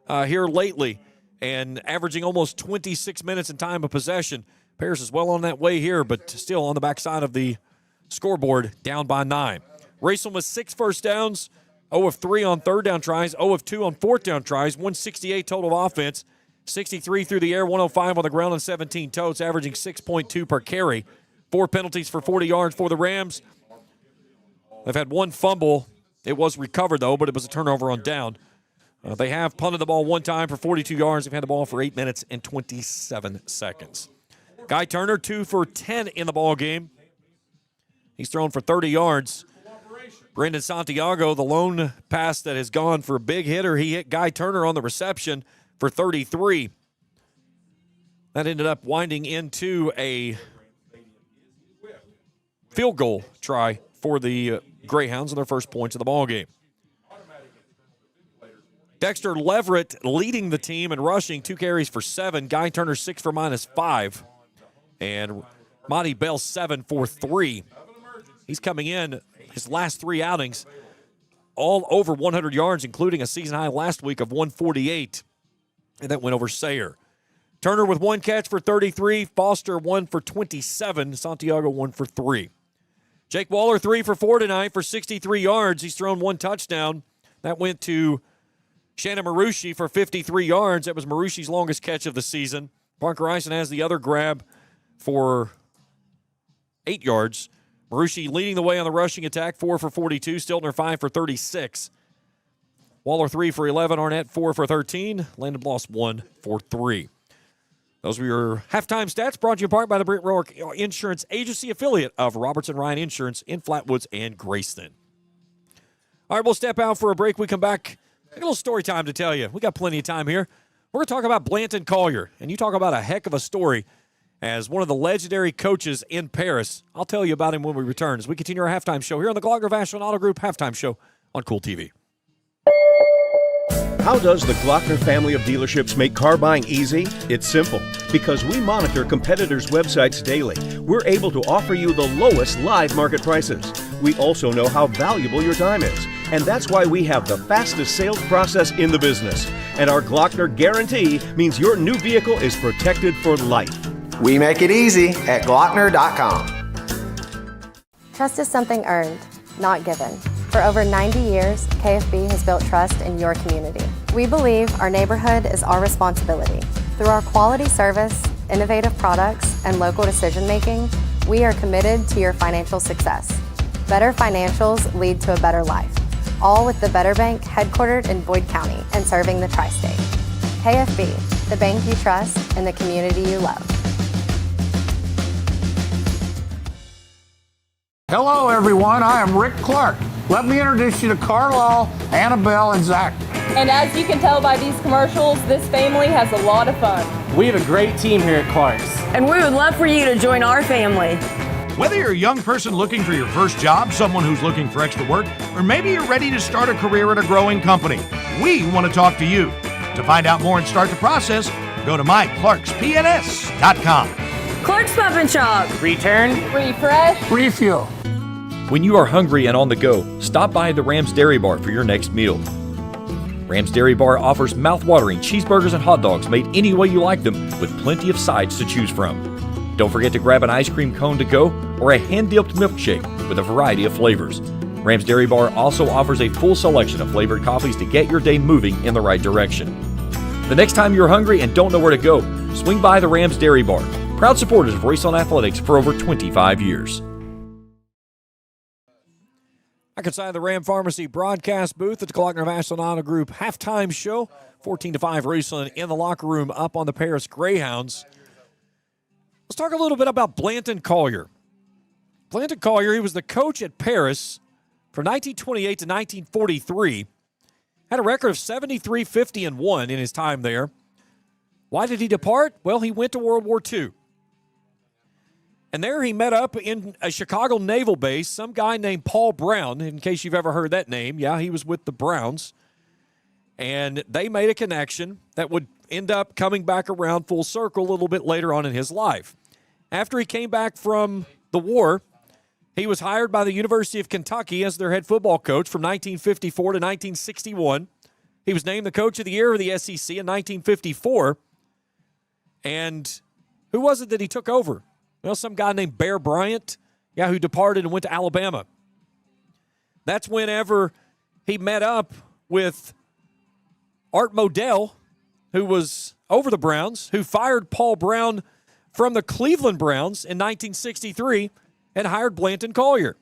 here lately and averaging almost 26 minutes in time of possession. Paris is well on that way here, but still on the backside of the scoreboard, down by 9. Raceland with 6 first downs, 0 of 3 on third down tries, 0 of 2 on fourth down tries, 168 total offense, 63 through the air, 105 on the ground, and 17 totes, averaging 6.2 per carry. 4 penalties for 40 yards for the Rams. They've had 1 fumble. It was recovered, though, but it was a turnover on down. They have punted the ball 1 time for 42 yards. They've had the ball for 8 minutes and 27 seconds. Guy Turner, 2 for 10 in the ball game. He's thrown for 30 yards. Brendan Santiago, the lone pass that has gone for a big hitter. He hit Guy Turner on the reception for 33. That ended up winding into a field goal try for the Greyhounds on their first points of the ball game. Dexter Leverett leading the team in rushing, 2 carries for 7. Guy Turner 6 for -5. And Monty Bell 7 for 3. He's coming in his last 3 outings all over 100 yards, including a season high last week of 148. And that went over Sayer. Turner with 1 catch for 33. Foster 1 for 27. Santiago 1 for 3. Jake Waller 3 for 4 tonight for 63 yards. He's thrown 1 touchdown. That went to Shannon Marucci for 53 yards. That was Marucci's longest catch of the season. Parker Eisen has the other grab for 8 yards. Marucci leading the way on the rushing attack, 4 for 42. Stiltner 5 for 36. Waller 3 for 11. Arnett 4 for 13. Landon Bloss 1 for 3. Those were your halftime stats, brought to you in part by the Britt Rourke Insurance Agency, affiliate of Robertson Ryan Insurance in Flatwoods and Graceland. All right, we'll step out for a break. We come back. I got a little story time to tell you. We got plenty of time here. We're going to talk about Blanton Collier, and you talk about a heck of a story as one of the legendary coaches in Paris. I'll tell you about him when we return as we continue our halftime show here on the Glockner Vashon Auto Group halftime show on Kool TV. How does the Glockner family of dealerships make car buying easy? It's simple. Because we monitor competitors' websites daily, we're able to offer you the lowest live market prices. We also know how valuable your time is, and that's why we have the fastest sales process in the business. And our Glockner guarantee means your new vehicle is protected for life. We make it easy at Glockner.com. Trust is something earned, not given. For over 90 years, KFB has built trust in your community. We believe our neighborhood is our responsibility. Through our quality service, innovative products, and local decision-making, we are committed to your financial success. Better financials lead to a better life. All with the Better Bank headquartered in Boyd County and serving the tri-state. KFB, the bank you trust and the community you love. Hello, everyone. I am Rick Clark. Let me introduce you to Carlisle, Annabelle, and Zach. And as you can tell by these commercials, this family has a lot of fun. We have a great team here at Clark's. And we would love for you to join our family. Whether you're a young person looking for your first job, someone who's looking for extra work, or maybe you're ready to start a career at a growing company, we want to talk to you. To find out more and start the process, go to myclarkspns.com. Clark's Pump and Shop. Return, refresh, refuel. When you are hungry and on the go, stop by the Rams Dairy Bar for your next meal. Rams Dairy Bar offers mouth-watering cheeseburgers and hot dogs made any way you like them, with plenty of sides to choose from. Don't forget to grab an ice cream cone to go or a hand-dipped milkshake with a variety of flavors. Rams Dairy Bar also offers a full selection of flavored coffees to get your day moving in the right direction. The next time you're hungry and don't know where to go, swing by the Rams Dairy Bar, proud supporters of Raceland Athletics for over 25 years. Back inside the Ram Pharmacy broadcast booth at the Glockner Vashon Auto Group halftime show. 14-5 Raceland in the locker room up on the Paris Greyhounds. Let's talk a little bit about Blanton Collier. Blanton Collier, he was the coach at Paris from 1928 to 1943. Had a record of 73-50-1 in his time there. Why did he depart? Well, he went to World War II. And there he met up in a Chicago naval base, some guy named Paul Brown, in case you've ever heard that name. Yeah, he was with the Browns. And they made a connection that would end up coming back around full circle a little bit later on in his life. After he came back from the war, he was hired by the University of Kentucky as their head football coach from 1954 to 1961. He was named the Coach of the Year of the SEC in 1954. And who was it that he took over? Well, some guy named Bear Bryant, who departed and went to Alabama. That's whenever he met up with Art Modell, who was over the Browns, who fired Paul Brown from the Cleveland Browns in 1963 and hired Blanton Collier.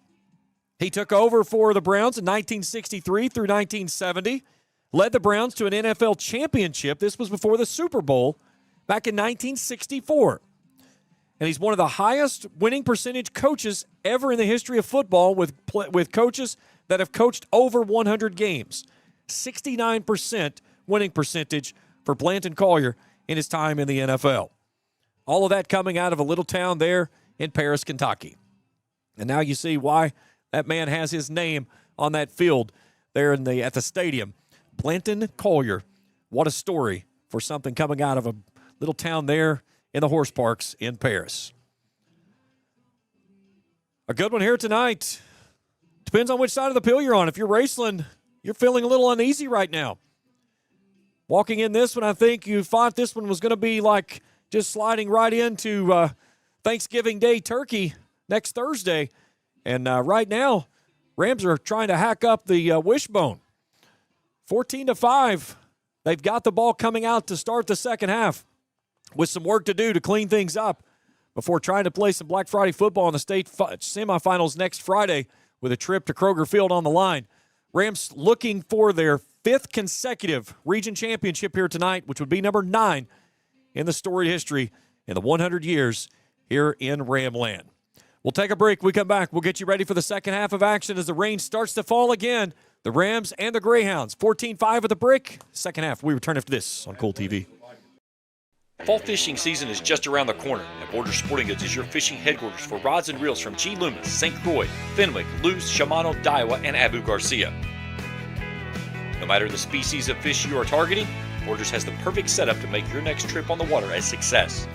He took over for the Browns in 1963 through 1970, led the Browns to an NFL championship. This was before the Super Bowl back in 1964. And he's one of the highest winning percentage coaches ever in the history of football with coaches that have coached over 100 games. 69% winning percentage for Blanton Collier in his time in the NFL. All of that coming out of a little town there in Paris, Kentucky. And now you see why that man has his name on that field there at the stadium. Blanton Collier. What a story for something coming out of a little town there in the horse parks in Paris. A good one here tonight. Depends on which side of the pill you're on. If you're Raceland, you're feeling a little uneasy right now. Walking in this one, I think you thought this one was going to be like just sliding right into Thanksgiving Day turkey next Thursday. And right now, Rams are trying to hack up the wishbone. 14-5. They've got the ball coming out to start the second half with some work to do to clean things up before trying to play some Black Friday football in the state semifinals next Friday with a trip to Kroger Field on the line. Rams looking for their 5th consecutive region championship here tonight, which would be number 9 in the storied history in the 100 years here in Ramland. We'll take a break. We come back. We'll get you ready for the second half of action as the rain starts to fall again. The Rams and the Greyhounds, 14-5 at the break. Second half, we return after this on Kool TV. Fall fishing season is just around the corner, and Borders Sporting Goods is your fishing headquarters for rods and reels from G. Loomis, St. Croix, Fenwick, Luce, Shimano, Daiwa, and Abu Garcia. No matter the species of fish you are targeting, Borders has the perfect setup to make your next trip on the water a success.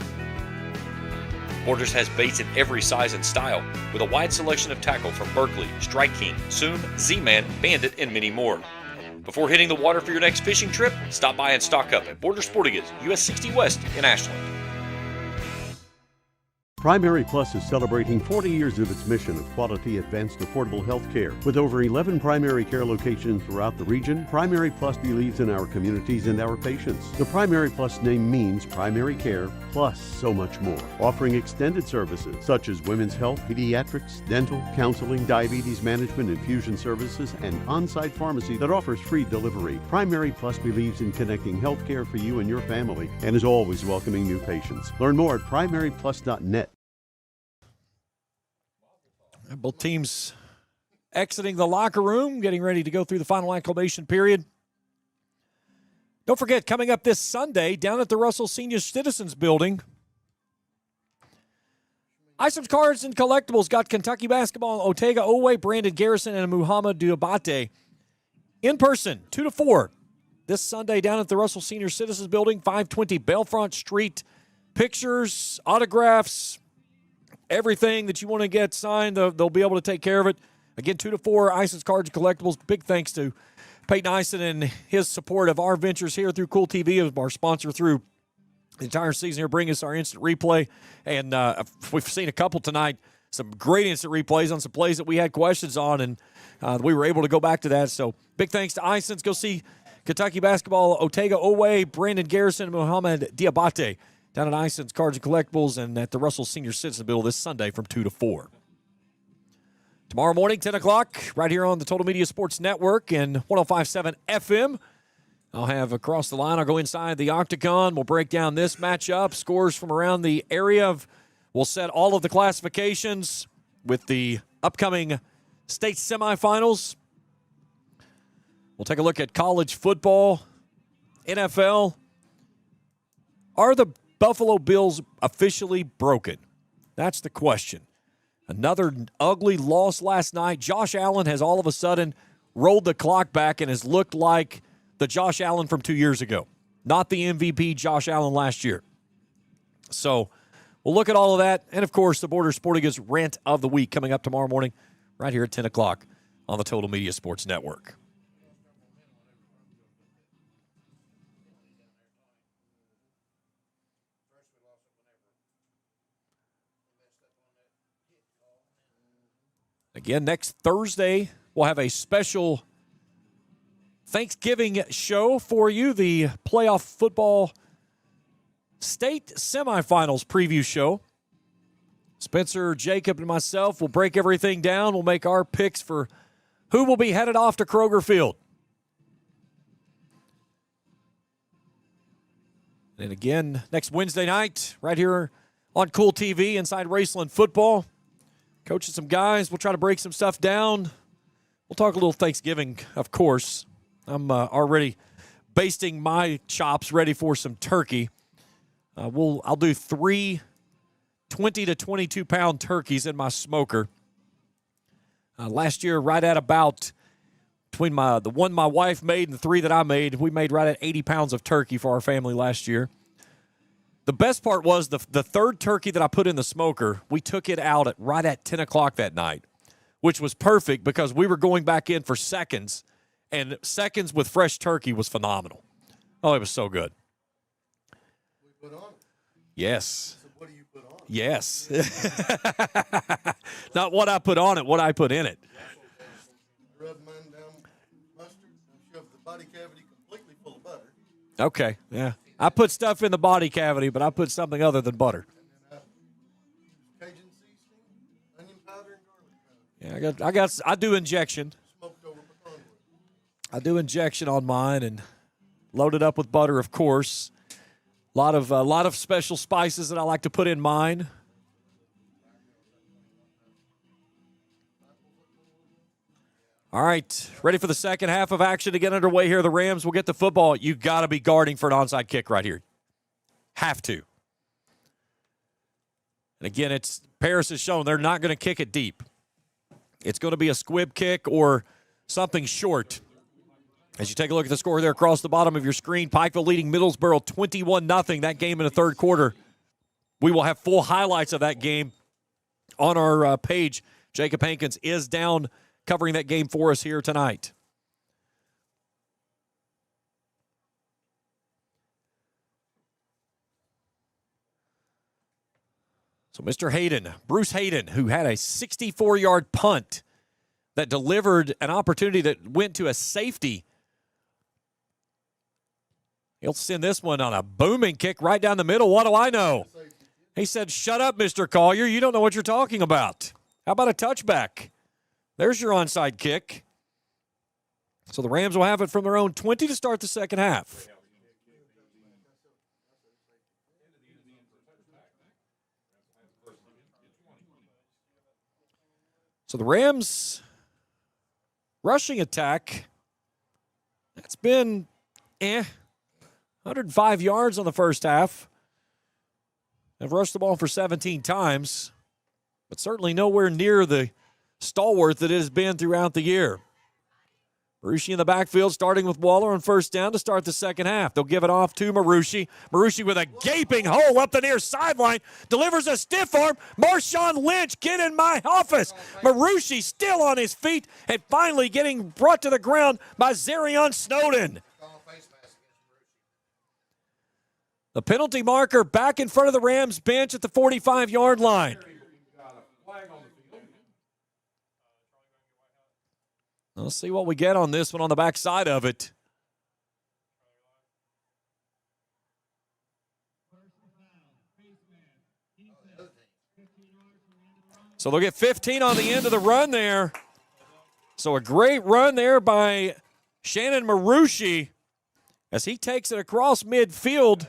Borders has baits in every size and style, with a wide selection of tackle from Berkeley, Strike King, Soon, Z-Man, Bandit, and many more. Before hitting the water for your next fishing trip, stop by and stock up at Borders Sporting Goods, US 60 West in Ashland. Primary Plus is celebrating 40 years of its mission of quality, advanced, affordable health care. With over 11 primary care locations throughout the region, Primary Plus believes in our communities and our patients. The Primary Plus name means primary care plus so much more, offering extended services such as women's health, pediatrics, dental, counseling, diabetes management, infusion services, and on-site pharmacy that offers free delivery. Primary Plus believes in connecting health care for you and your family and is always welcoming new patients. Learn more at primaryplus.net. Both teams exiting the locker room, getting ready to go through the final acclimation period. Don't forget, coming up this Sunday, down at the Russell Senior Citizens Building, Items, Cards, and Collectibles got Kentucky basketball, Otega Owe, Brandon Garrison, and Muhammad Diabate in person, 2 to 4, this Sunday down at the Russell Senior Citizens Building, 520 Belfront Street. Pictures, autographs, everything that you want to get signed, they'll be able to take care of it. Again, 2 to 4, Items, Cards, and Collectibles. Big thanks to Peyton Ison and his support of our ventures here through Kool TV, as our sponsor through the entire season here, bring us our instant replay. And we've seen a couple tonight, some great instant replays on some plays that we had questions on, and we were able to go back to that. So big thanks to Ison's. Go see Kentucky basketball, Otega Owe, Brandon Garrison, and Muhammad Diabate down at Ison's Cards and Collectibles and at the Russell Senior Citizen Building this Sunday from 2 to 4. Tomorrow morning, 10 o'clock, right here on the Total Media Sports Network and 105.7 FM. I'll have Across the Line. I'll go inside the Octagon. We'll break down this matchup, scores from around the area. We'll set all of the classifications with the upcoming state semifinals. We'll take a look at college football, NFL. Are the Buffalo Bills officially broken? That's the question. Another ugly loss last night. Josh Allen has all of a sudden rolled the clock back and has looked like the Josh Allen from 2 years ago, not the MVP Josh Allen last year. So we'll look at all of that. And, of course, the Border Sporting Goods Rant of the Week coming up tomorrow morning right here at 10 o'clock on the Total Media Sports Network. Again, next Thursday, we'll have a special Thanksgiving show for you, the playoff football state semifinals preview show. Spencer, Jacob, and myself will break everything down. We'll make our picks for who will be headed off to Kroger Field. And again, next Wednesday night, right here on Kool TV inside Raceland football. Coaching some guys. We'll try to break some stuff down. We'll talk a little Thanksgiving, of course. I'm already basting my chops ready for some turkey. I'll do 3 20 to 22-pound turkeys in my smoker. Last year, right at about, between the one my wife made and the 3 that I made, we made right at 80 pounds of turkey for our family last year. The best part was the third turkey that I put in the smoker, we took it out right at 10 o'clock that night, which was perfect because we were going back in for seconds, and seconds with fresh turkey was phenomenal. Oh, it was so good. We put on it. Yes. So what do you put on it? Yes. Not what I put on it, what I put in it. Rub mine down mustard and shove the body cavity completely full of butter. Okay, yeah. I put stuff in the body cavity, but I put something other than butter. Cajun seasoning, onion powder, and garlic powder. Yeah, I do injection. Smoked over pecan wood. I do injection on mine and load it up with butter, of course. A lot of special spices that I like to put in mine. All right, ready for the second half of action to get underway here. The Rams will get the football. You got to be guarding for an onside kick right here. Have to. And again, Paris has shown they're not going to kick it deep. It's going to be a squib kick or something short. As you take a look at the score there across the bottom of your screen, Pikeville leading Middlesboro 21-0. That game in the third quarter. We will have full highlights of that game on our page. Jacob Hankins is down covering that game for us here tonight. So Mr. Hayden, Bruce Hayden, who had a 64-yard punt that delivered an opportunity that went to a safety. He'll send this one on a booming kick right down the middle. What do I know? He said, "Shut up, Mr. Collier. You don't know what you're talking about. How about a touchback?" There's your onside kick. So the Rams will have it from their own 20 to start the second half. So the Rams rushing attack, it's been 105 yards on the first half. They've rushed the ball for 17 times, but certainly nowhere near the stalwart that it has been throughout the year. Marucci in the backfield, starting with Waller on first down to start the second half. They'll give it off to Marucci. Marucci with a gaping hole up the near sideline. Delivers a stiff arm. Marshawn Lynch, get in my office. Marucci still on his feet and finally getting brought to the ground by Zarion Snowden. The penalty marker back in front of the Rams bench at the 45-yard line. Let's see what we get on this one on the backside of it. So they'll get 15 on the end of the run there. So a great run there by Shannon Marucci as he takes it across midfield.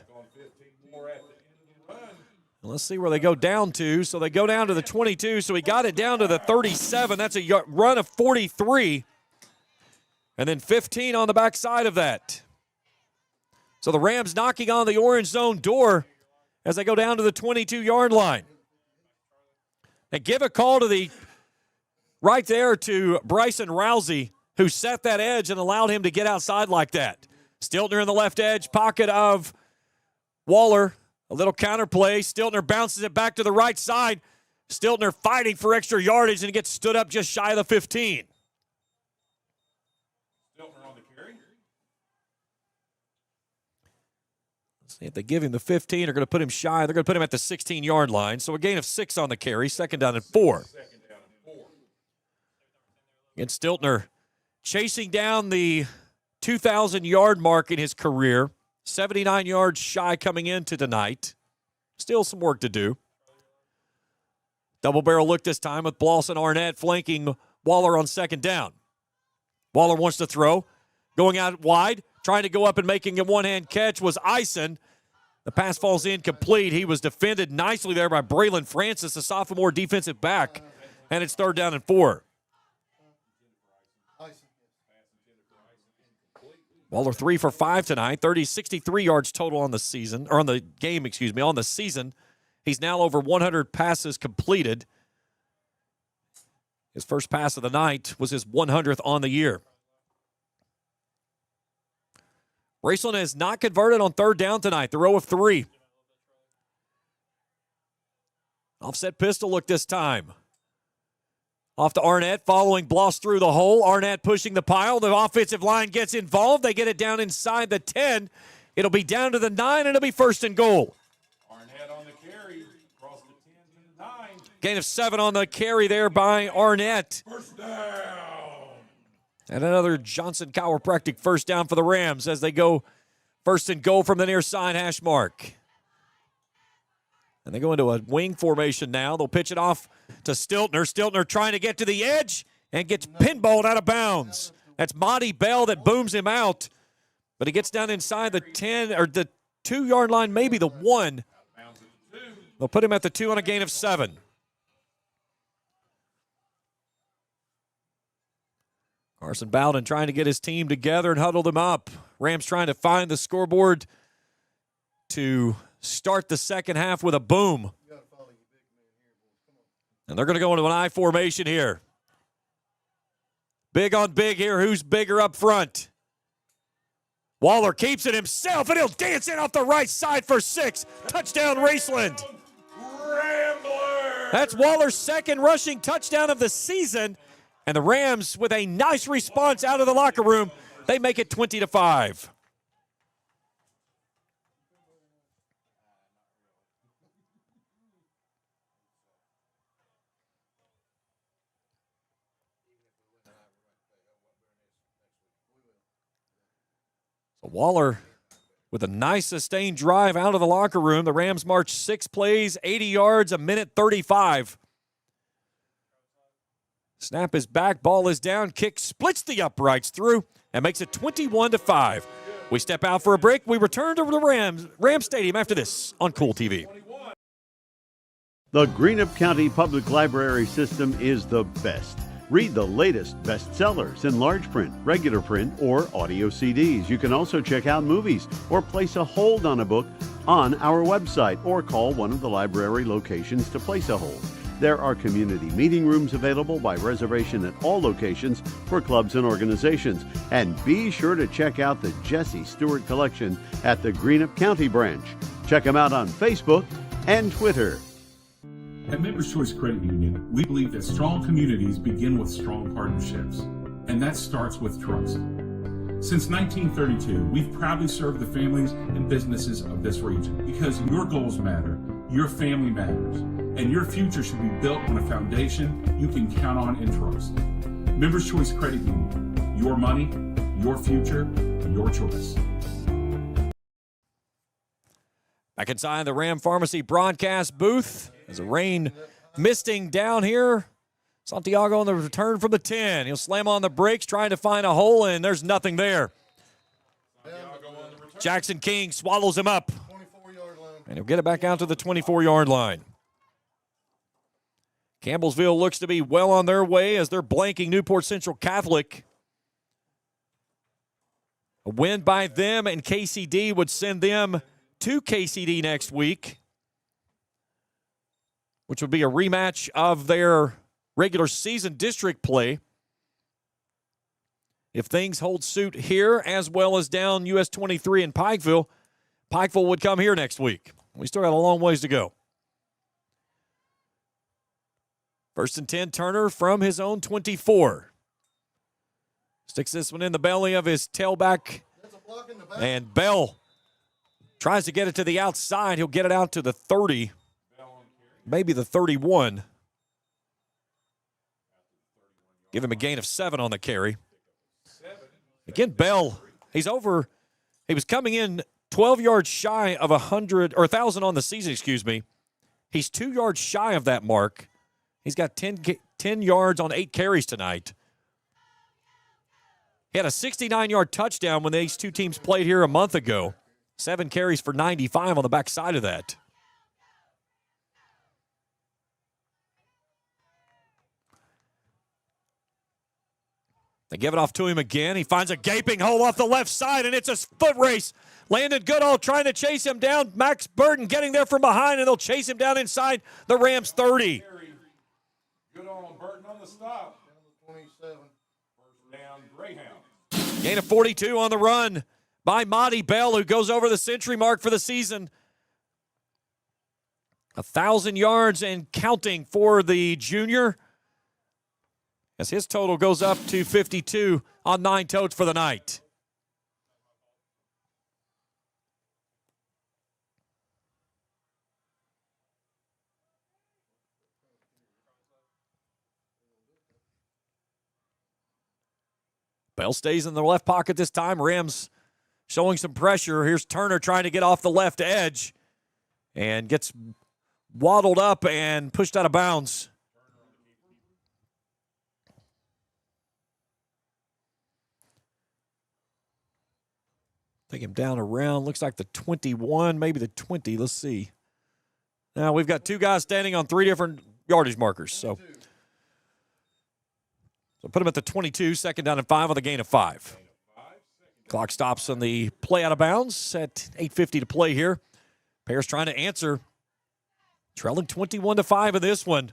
Let's see where they go down to. So they go down to the 22. So he got it down to the 37. That's a run of 43. And then 15 on the backside of that. So the Rams knocking on the orange zone door as they go down to the 22-yard line. They give a call to right there to Bryson Rousey, who set that edge and allowed him to get outside like that. Stiltner in the left edge, pocket of Waller. A little counterplay. Stiltner bounces it back to the right side. Stiltner fighting for extra yardage and gets stood up just shy of the 15. Stiltner on the carry. Let's see if they give him the 15, they're going to put him shy. They're going to put him at the 16-yard line. So a gain of 6 on the carry, 2nd down and 4. And Stiltner chasing down the 2,000-yard mark in his career. 79 yards shy coming into tonight. Still some work to do. Double barrel look this time with Bloss and Arnett flanking Waller on 2nd down. Waller wants to throw. Going out wide. Trying to go up and making a one-hand catch was Eisen. The pass falls incomplete. He was defended nicely there by Braylon Francis, a sophomore defensive back. And it's 3rd down and 4. Waller 3 for 5 tonight, 63 yards total on the season, or on the game, on the season. He's now over 100 passes completed. His first pass of the night was his 100th on the year. Raceland has not converted on 3rd down tonight, the row of 3. Offset pistol look this time. Off to Arnett, following Bloss through the hole. Arnett pushing the pile. The offensive line gets involved. They get it down inside the 10. It'll be down to the 9, and it'll be 1st and goal. Arnett on the carry, across the 10 to the 9. Gain of 7 on the carry there by Arnett. First down. And another Johnson chiropractic first down for the Rams as they go 1st and goal from the near side hash mark. And they go into a wing formation now. They'll pitch it off to Stiltner. Stiltner trying to get to the edge and gets pinballed out of bounds. That's Monty Bell that booms him out. But he gets down inside the 10 or the 2-yard line, maybe the 1. They'll put him at the 2 on a gain of 7. Carson Bowden trying to get his team together and huddle them up. Rams trying to find the scoreboard to start the second half with a boom. And they're going to go into an I formation here. Big on big here. Who's bigger up front? Waller keeps it himself, and he'll dance in off the right side for 6. Touchdown, Raceland. That's Waller's 2nd rushing touchdown of the season. And the Rams, with a nice response out of the locker room, they make it 20-5. Waller with a nice sustained drive out of the locker room. The Rams march 6 plays, 80 yards, 1:35. Snap is back, ball is down, kick splits the uprights through and makes it 21-5. We step out for a break. We return to the Rams Stadium after this on Kool TV. The Greenup County Public Library system is the best. Read the latest bestsellers in large print, regular print, or audio CDs. You can also check out movies or place a hold on a book on our website or call one of the library locations to place a hold. There are community meeting rooms available by reservation at all locations for clubs and organizations. And be sure to check out the Jesse Stewart collection at the Greenup County branch. Check them out on Facebook and Twitter. At Members Choice Credit Union, we believe that strong communities begin with strong partnerships, and that starts with trust. Since 1932, we've proudly served the families and businesses of this region because your goals matter, your family matters, and your future should be built on a foundation you can count on and trust. Members Choice Credit Union, your money, your future, your choice. Back inside the Ram Pharmacy broadcast booth. As the rain misting down here. Santiago on the return from the 10. He'll slam on the brakes, trying to find a hole, and there's nothing there. Jackson King swallows him up. And he'll get it back out to the 24-yard line. Campbellsville looks to be well on their way as they're blanking Newport Central Catholic. A win by them and KCD would send them to KCD next week, which would be a rematch of their regular season district play. if things hold suit here as well as down US 23 in Pikeville would come here next week. We still got a long ways to go. 1st and 10, Turner from his own 24. Sticks this one in the belly of his tailback. And Bell tries to get it to the outside. He'll get it out to the 30, maybe the 31. Give him a gain of 7 on the carry. Again, Bell, he was coming in 12 yards shy of 1,000 on the season, He's 2 yards shy of that mark. He's got 10 yards on 8 carries tonight. He had a 69-yard touchdown when these two teams played here a month ago. 7 carries for 95 on the backside of that. They give it off to him again. He finds a gaping hole off the left side, and it's a foot race. Landon Goodall trying to chase him down. Max Burton getting there from behind, and they'll chase him down inside the Rams' 30. Goodall and Burton on the stop. 27. First down, Greyhounds. Gain of 42 on the run by Monty Bell, who goes over the century mark for the season. 1,000 yards and counting for the junior, as his total goes up to 52 on 9 totes for the night. Bell stays in the left pocket this time. Rams showing some pressure. Here's Turner trying to get off the left edge and gets waddled up and pushed out of bounds. Take him down around, looks like the 21, maybe the 20. Let's see. Now we've got 2 guys standing on 3 different yardage markers. So put him at the 22, 2nd down and 5 on the gain of 5. Clock stops on the play out of bounds at 8:50 to play here. Bears trying to answer. Trailing 21-5 in this one.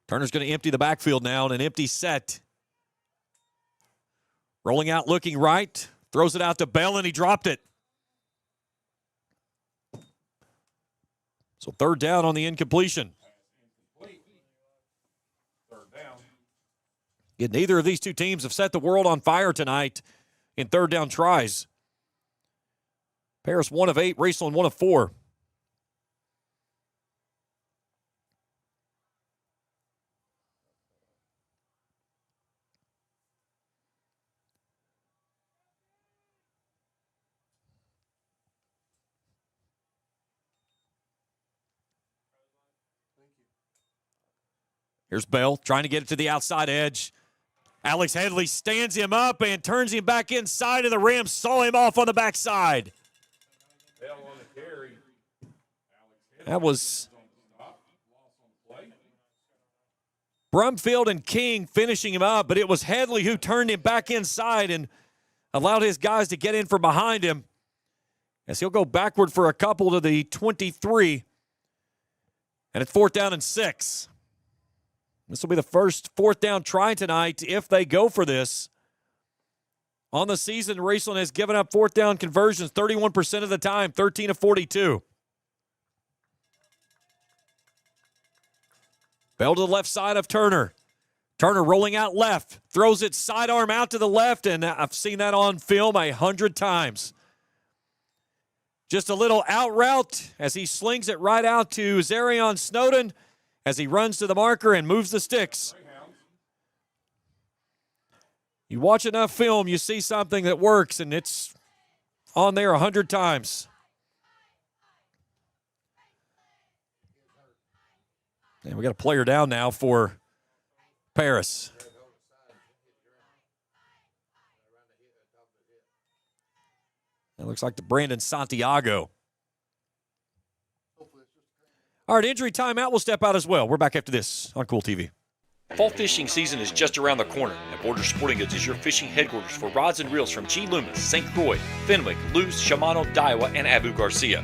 Turner's going to empty the backfield now in an empty set. Rolling out, looking right. Throws it out to Bell, and he dropped it. So 3rd down on the incompletion. Yet neither of these two teams have set the world on fire tonight in 3rd down tries. Paris 1 of 8, Raceland 1 of 4. Here's Bell trying to get it to the outside edge. Alex Headley stands him up and turns him back inside, and the Rams saw him off on the backside. Bell on the carry. That was Brumfield and King finishing him up, but it was Headley who turned him back inside and allowed his guys to get in from behind him, as he'll go backward for a couple to the 23. And it's 4th down and 6. This will be the first 4th down try tonight if they go for this. On the season, Raceland has given up 4th down conversions 31% of the time, 13 of 42. Bell to the left side of Turner. Turner rolling out left, throws it sidearm out to the left, and I've seen that on film 100 times. Just a little out route as he slings it right out to Zarion Snowden, as he runs to the marker and moves the sticks. You watch enough film, you see something that works, and it's on there 100 times. And we got a player down now for Paris. It looks like the Brandon Santiago. All right, injury timeout. We'll step out as well. We're back after this on Kool TV. Fall fishing season is just around the corner, and Border Sporting Goods is your fishing headquarters for rods and reels from G. Loomis, St. Croix, Fenwick, Luz, Shimano, Daiwa, and Abu Garcia.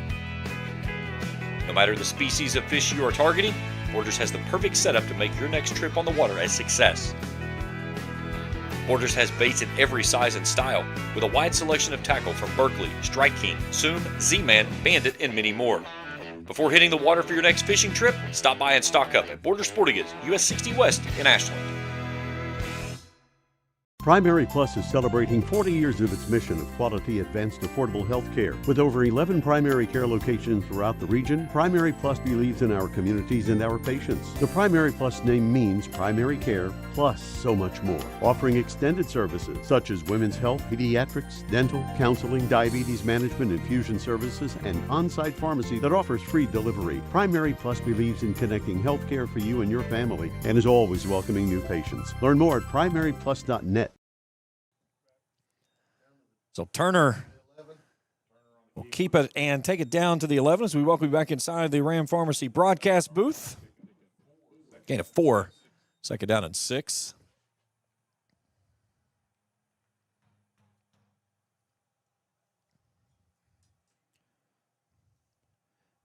No matter the species of fish you are targeting, Borders has the perfect setup to make your next trip on the water a success. Borders has baits in every size and style, with a wide selection of tackle from Berkeley, Strike King, Zoom, Z-Man, Bandit, and many more. Before hitting the water for your next fishing trip, stop by and stock up at Borders Sporting Goods, US 60 West in Ashland. Primary Plus is celebrating 40 years of its mission of quality, advanced, affordable health care. With over 11 primary care locations throughout the region, Primary Plus believes in our communities and our patients. The Primary Plus name means primary care plus so much more, offering extended services such as women's health, pediatrics, dental, counseling, diabetes management, infusion services, and on-site pharmacy that offers free delivery. Primary Plus believes in connecting health care for you and your family and is always welcoming new patients. Learn more at primaryplus.net. So Turner will keep it and take it down to the 11 as we welcome you back inside the Ram Pharmacy broadcast booth. Gain of 4. Second down and 6.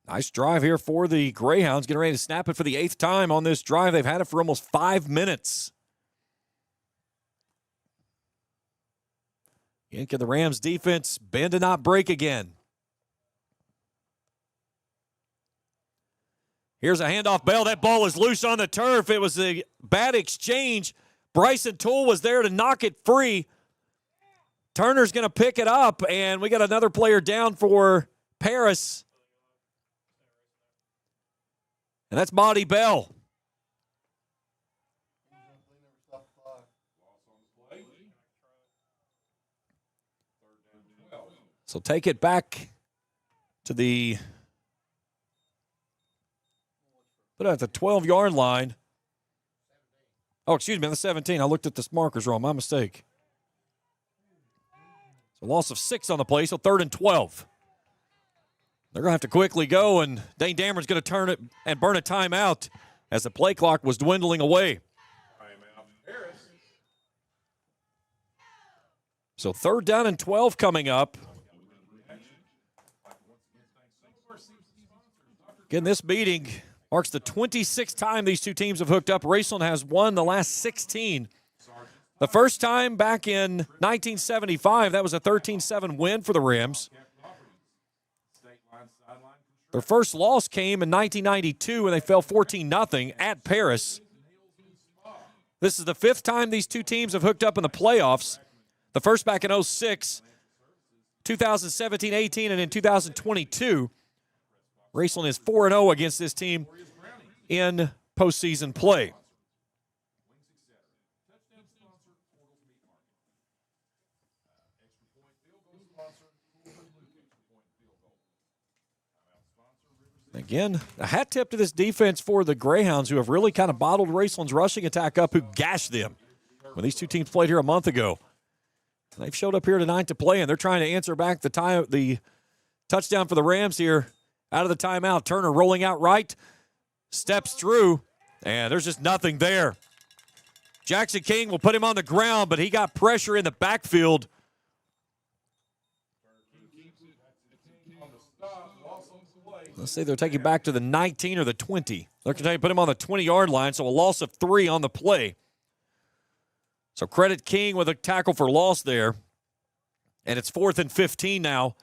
Nice drive here for the Greyhounds. Getting ready to snap it for the 8th time on this drive. They've had it for almost 5 minutes. Can the Rams defense bend and not break again? Here's a handoff, Bell. That ball is loose on the turf. It was a bad exchange. Bryson Toole was there to knock it free. Turner's going to pick it up, and we got another player down for Paris. And that's Monty Bell. So take it back to the, put it at the 12-yard line. Oh, excuse me, on the 17. I looked at the markers wrong. My mistake. So loss of 6 on the play, so 3rd and 12. They're going to have to quickly go, and Dane Dameron's going to turn it and burn a timeout as the play clock was dwindling away. So 3rd down and 12 coming up. Again, this meeting marks the 26th time these two teams have hooked up. Raceland has won the last 16. The first time back in 1975, that was a 13-7 win for the Rams. Their first loss came in 1992 when they fell 14-0 at Paris. This is the 5th time these two teams have hooked up in the playoffs. The first back in 06, 2017-18, and in 2022. Raceland is 4-0 against this team in postseason play. Again, a hat tip to this defense for the Greyhounds, who have really kind of bottled Raceland's rushing attack up, who gashed them when these two teams played here a month ago. They've showed up here tonight to play, and they're trying to answer back the touchdown for the Rams here. Out of the timeout, Turner rolling out right, steps through, and there's just nothing there. Jackson King will put him on the ground, but he got pressure in the backfield. Let's say they're taking back to the 19 or the 20. They're going to put him on the 20-yard line, so a loss of 3 on the play. So credit King with a tackle for loss there. And it's 4th and 15 now.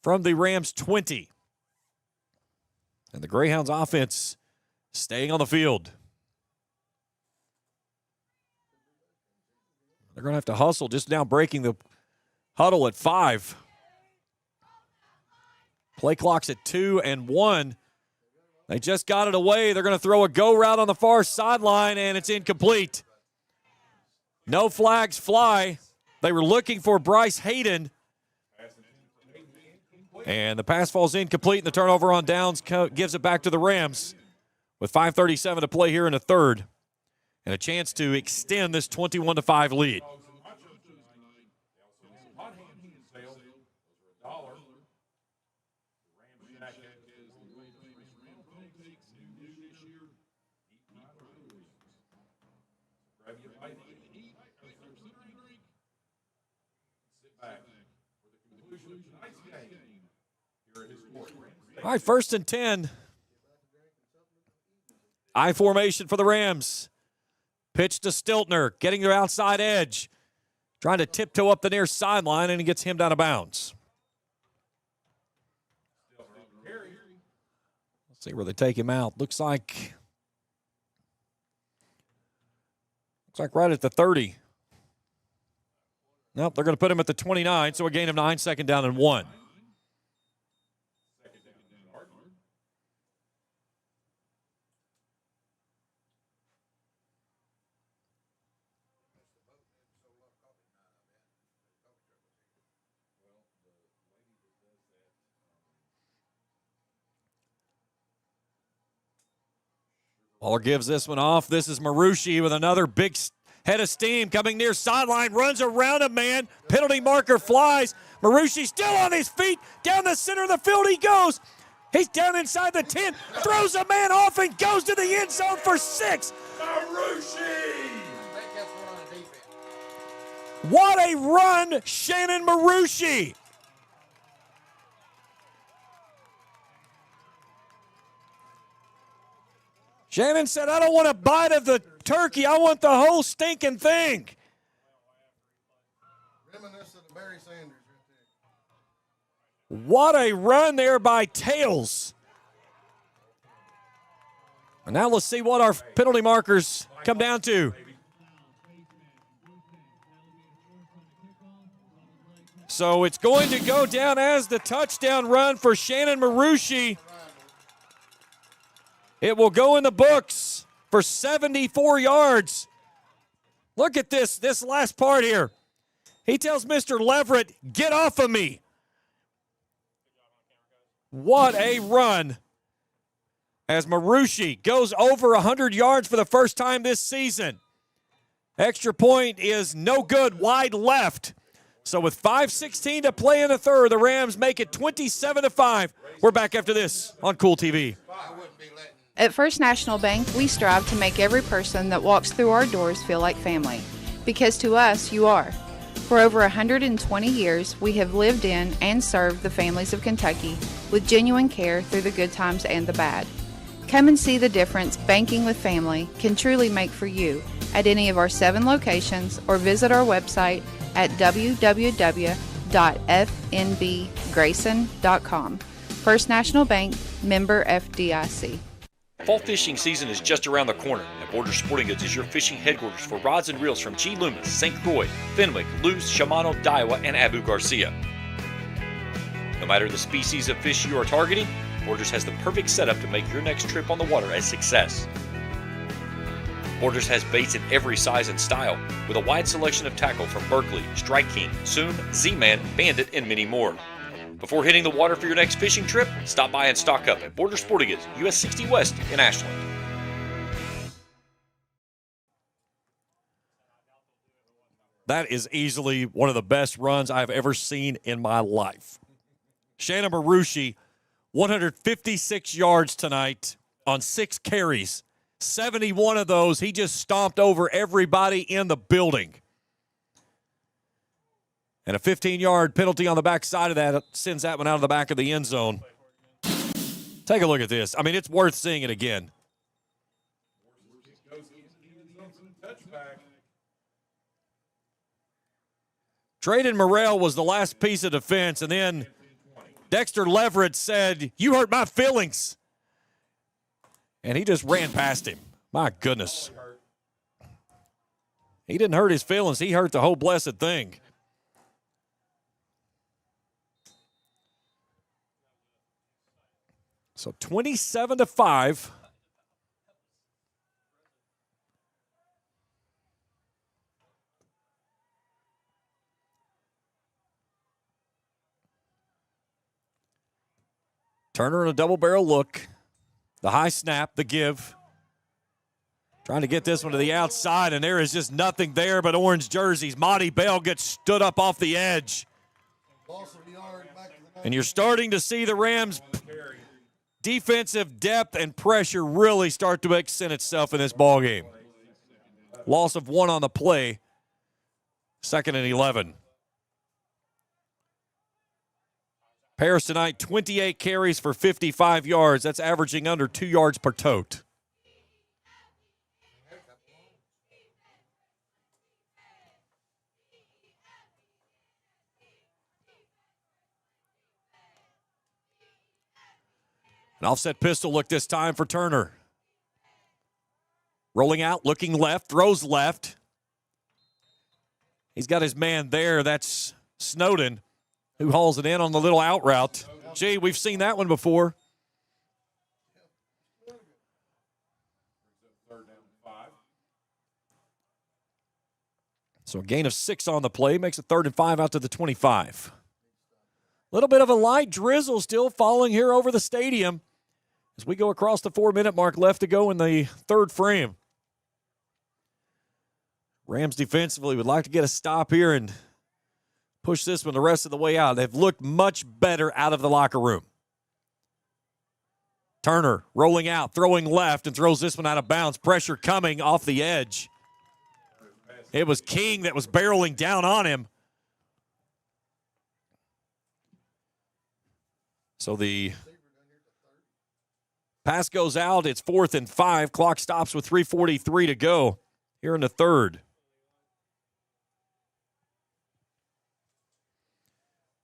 From the Rams 20. And the Greyhounds offense staying on the field. They're going to have to hustle, just now breaking the huddle at 5. Play clock's at 2 and 1. They just got it away. They're going to throw a go route on the far sideline, and it's incomplete. No flags fly. They were looking for Bryce Hayden. And the pass falls incomplete, and the turnover on downs gives it back to the Rams with 5:37 to play here in the 3rd. And a chance to extend this 21-5 lead. All right, 1st and 10. I formation for the Rams. Pitch to Stiltner, getting their outside edge. Trying to tiptoe up the near sideline, and he gets him out of bounds. Let's see where they take him out. Looks like right at the 30. Nope, they're going to put him at the 29, so a gain of 9, 2nd down and 1. Waller gives this one off. This is Marucci with another big head of steam coming near sideline. Runs around a man. Penalty marker flies. Marucci still on his feet. Down the center of the field he goes. He's down inside the 10. Throws a man off and goes to the end zone for 6. Marucci! What a run, Shannon Marucci. Shannon said, I don't want a bite of the turkey. I want the whole stinking thing. Reminiscent of Barry Sanders right there. What a run there by Tails. And now let's see what our penalty markers come down to. So it's going to go down as the touchdown run for Shannon Marucci. It will go in the books for 74 yards. Look at this last part here. He tells Mr. Leverett, get off of me. What a run as Marucci goes over 100 yards for the first time this season. Extra point is no good, wide left. So with 5:16 to play in the third, the Rams make it 27-5. We're back after this on Kool TV. At First National Bank, we strive to make every person that walks through our doors feel like family. Because to us, you are. For over 120 years, we have lived in and served the families of Kentucky with genuine care through the good times and the bad. Come and see the difference banking with family can truly make for you at any of our 7 locations or visit our website at www.fnbgrayson.com. First National Bank, member FDIC. Fall fishing season is just around the corner, and Borders Sporting Goods is your fishing headquarters for rods and reels from G. Loomis, St. Croix, Fenwick, Lewis, Shimano, Daiwa, and Abu Garcia. No matter the species of fish you are targeting, Borders has the perfect setup to make your next trip on the water a success. Borders has baits in every size and style, with a wide selection of tackle from Berkeley, Strike King, Soon, Z-Man, Bandit, and many more. Before hitting the water for your next fishing trip, stop by and stock up at Borders Sporting Goods, US 60 West in Ashland. That is easily one of the best runs I've ever seen in my life. Shannon Marucci, 156 yards tonight on 6 carries. 71 of those, he just stomped over everybody in the building. And a 15-yard penalty on the backside of that sends that one out of the back of the end zone. Take a look at this. I mean, it's worth seeing it again. Traden Morrell was the last piece of defense, and then Dexter Leverett said, you hurt my feelings. And he just ran past him. My goodness. He didn't hurt his feelings. He hurt the whole blessed thing. So 27-5. Turner in a double barrel look. The high snap, the give. Trying to get this one to the outside, and there is just nothing there but orange jerseys. Monty Bell gets stood up off the edge. And you're starting to see the Rams' defensive depth and pressure really start to extend itself in this ballgame. Loss of 1 on the play. 2nd and 11. Paris tonight, 28 carries for 55 yards. That's averaging under 2 yards per tote. An offset pistol look this time for Turner. Rolling out, looking left, throws left. He's got his man there. That's Snowden, who hauls it in on the little out route. Gee, we've seen that one before. So a gain of 6 on the play makes it 3rd and 5 out to the 25. A little bit of a light drizzle still falling here over the stadium as we go across the 4-minute mark left to go in the third frame. Rams defensively would like to get a stop here and push this one the rest of the way out. They've looked much better out of the locker room. Turner rolling out, throwing left, and throws this one out of bounds. Pressure coming off the edge. It was King that was barreling down on him. So the pass goes out. It's 4th and 5. Clock stops with 3:43 to go here in the third.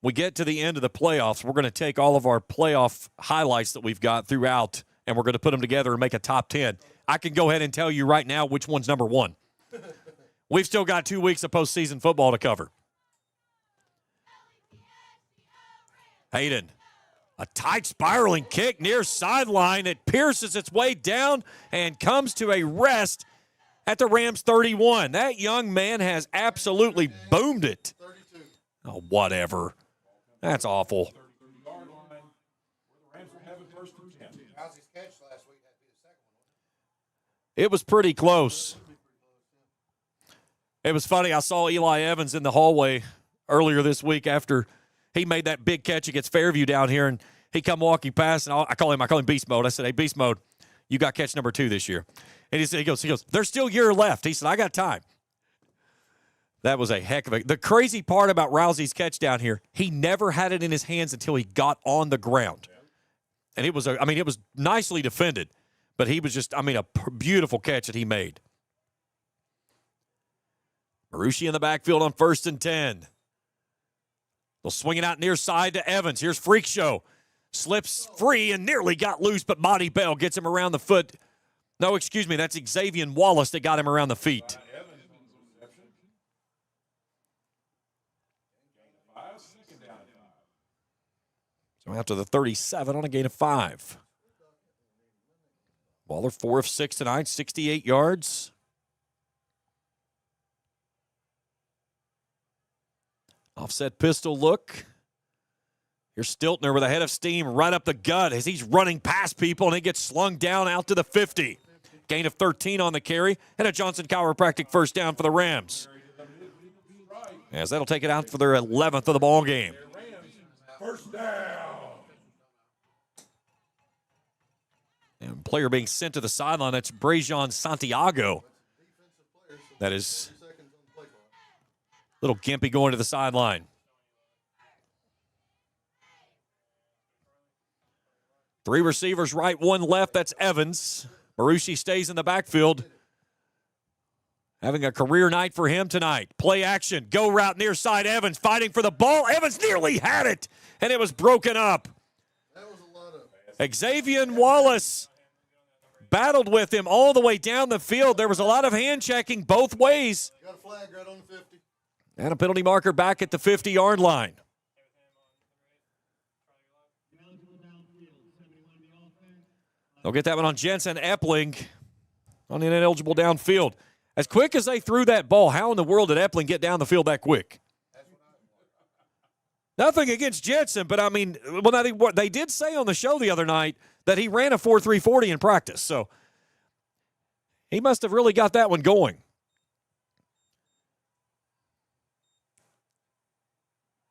We get to the end of the playoffs. We're going to take all of our playoff highlights that we've got throughout, and we're going to put them together and make a top 10. I can go ahead and tell you right now which one's number 1. We've still got 2 weeks of postseason football to cover. Hayden, a tight spiraling kick near sideline. It pierces its way down and comes to a rest at the Rams 31. That young man has absolutely boomed it. Oh, whatever. That's awful. It was pretty close. It was funny. I saw Eli Evans in the hallway earlier this week after he made that big catch against Fairview down here, and he come walking past, and I call him Beast Mode. I said, "Hey, Beast Mode, you got catch number 2 this year." And he goes, "There's still a year left." He said, "I got time." That was a heck of a – the crazy part about Rousey's catch down here, he never had it in his hands until he got on the ground. And it was it was nicely defended, but he was just, a beautiful catch that he made. Marucci in the backfield on 1st and 10. They'll swing it out near side to Evans. Here's Freak Show. Slips free and nearly got loose, but Monty Bell gets him around the foot. No, excuse me, that's Xavier Wallace that got him around the feet. So out to the 37 on a gain of 5. Waller 4 of 6 tonight, 68 yards. Offset pistol look. Here's Stiltner with a head of steam right up the gut as he's running past people, and he gets slung down out to the 50. Gain of 13 on the carry, and a Johnson Chiropractic first down for the Rams. As that'll take it out for their 11th of the ball game. First down. And player being sent to the sideline, that's Brajon Santiago. That is little Gimpy going to the sideline. 3 receivers right, 1 left. That's Evans. Marucci stays in the backfield. Having a career night for him tonight. Play action. Go route near side. Evans fighting for the ball. Evans nearly had it, and it was broken up. Xavier Wallace battled with him all the way down the field. There was a lot of hand checking both ways. Got a flag right on the 50. And a penalty marker back at the 50-yard line. They'll get that one on Jensen Epling on an ineligible downfield. As quick as they threw that ball, how in the world did Epling get down the field that quick? Nothing against Jensen, but they did say on the show the other night that he ran a 4.340 in practice, so he must have really got that one going.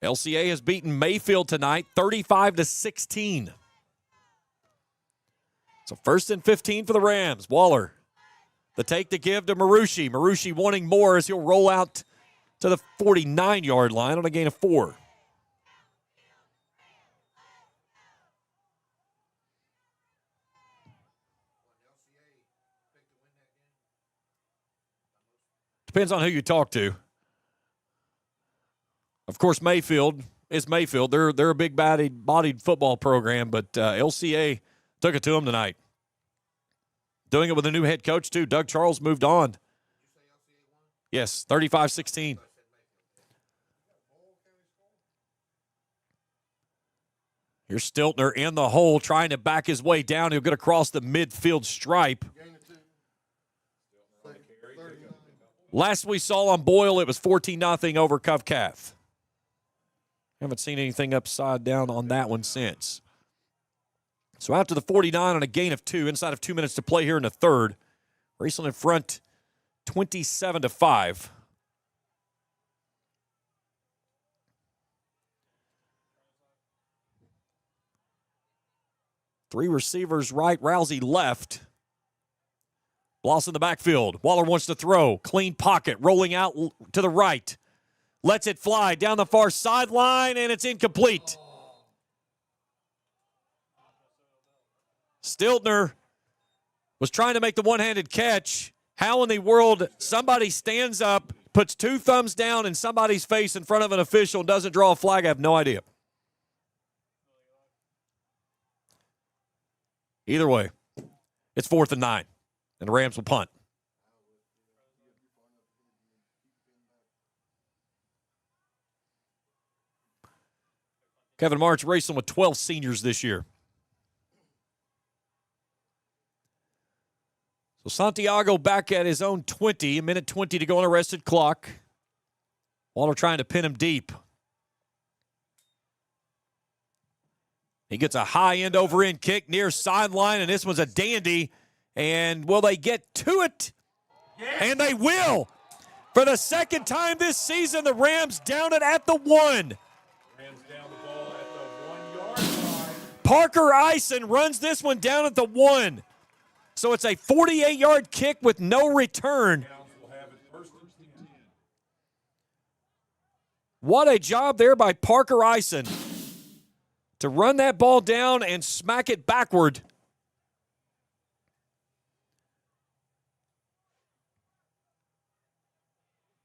LCA has beaten Mayfield tonight, 35-16. So 1st and 15 for the Rams. Waller, the take to give to Marucci. Marucci wanting more as he'll roll out to the 49-yard line on a gain of 4. Depends on who you talk to. Of course, Mayfield is Mayfield. They're a big bodied football program, but LCA Took it to him tonight. Doing it with a new head coach, too. Doug Charles moved on. Yes, 35-16. Here's Stiltner in the hole, trying to back his way down. He'll get across the midfield stripe. Last we saw on Boyle, it was 14-0 over Cuff Calf. Haven't seen anything upside down on that one since. So after the 49 on a gain of 2, inside of 2 minutes to play here in the third, Raceland in front 27-5. Three receivers right, Rousey left. Bloss in the backfield. Waller wants to throw. Clean pocket, rolling out to the right. Lets it fly down the far sideline, and it's incomplete. Stiltner was trying to make the one-handed catch. How in the world somebody stands up, puts 2 thumbs down in somebody's face in front of an official and doesn't draw a flag? I have no idea. Either way, it's 4th and 9, and the Rams will punt. Kevin March racing with 12 seniors this year. So Santiago back at his own 20, a minute 20 to go on arrested clock. Waller trying to pin him deep. He gets a high end over end kick near sideline, and this one's a dandy. And will they get to it? Yes. And they will. For the second time this season, the Rams down it at the 1. Rams down the ball at the 1 yard line. Parker Eisen runs this one down at the 1. So it's a 48-yard kick with no return. What a job there by Parker Eisen to run that ball down and smack it backward.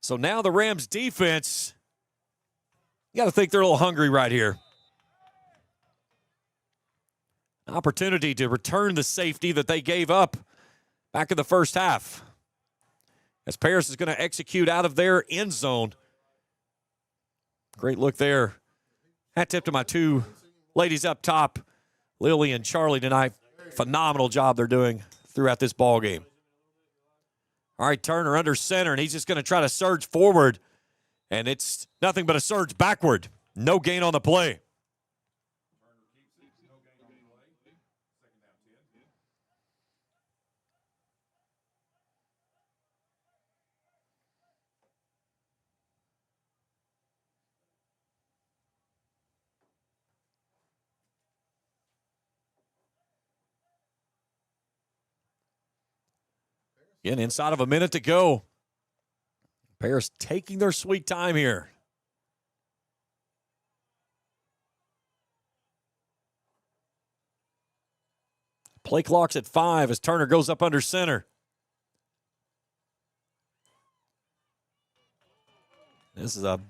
So now the Rams defense, you got to think they're a little hungry right here. Opportunity to return the safety that they gave up back in the first half. As Paris is going to execute out of their end zone. Great look there. Hat tip to my 2 ladies up top, Lily and Charlie tonight. Phenomenal job they're doing throughout this ball game. All right, Turner under center, and he's just going to try to surge forward. And it's nothing but a surge backward. No gain on the play. Again, inside of a minute to go. Paris taking their sweet time here. Play clock's at 5 as Turner goes up under center. This is a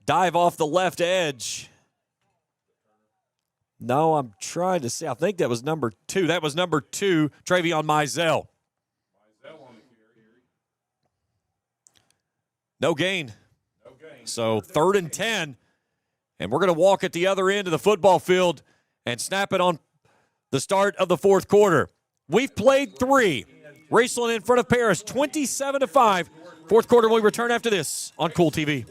dive off the left edge. No, I'm trying to see. I think that was number 2. That was number 2, Travion Mizell. No gain. So 3rd and 10. And we're going to walk at the other end of the football field and snap it on the start of the 4th quarter. We've played 3. Raceland in front of Paris, 27-5. 4th quarter, we return after this on Kool TV.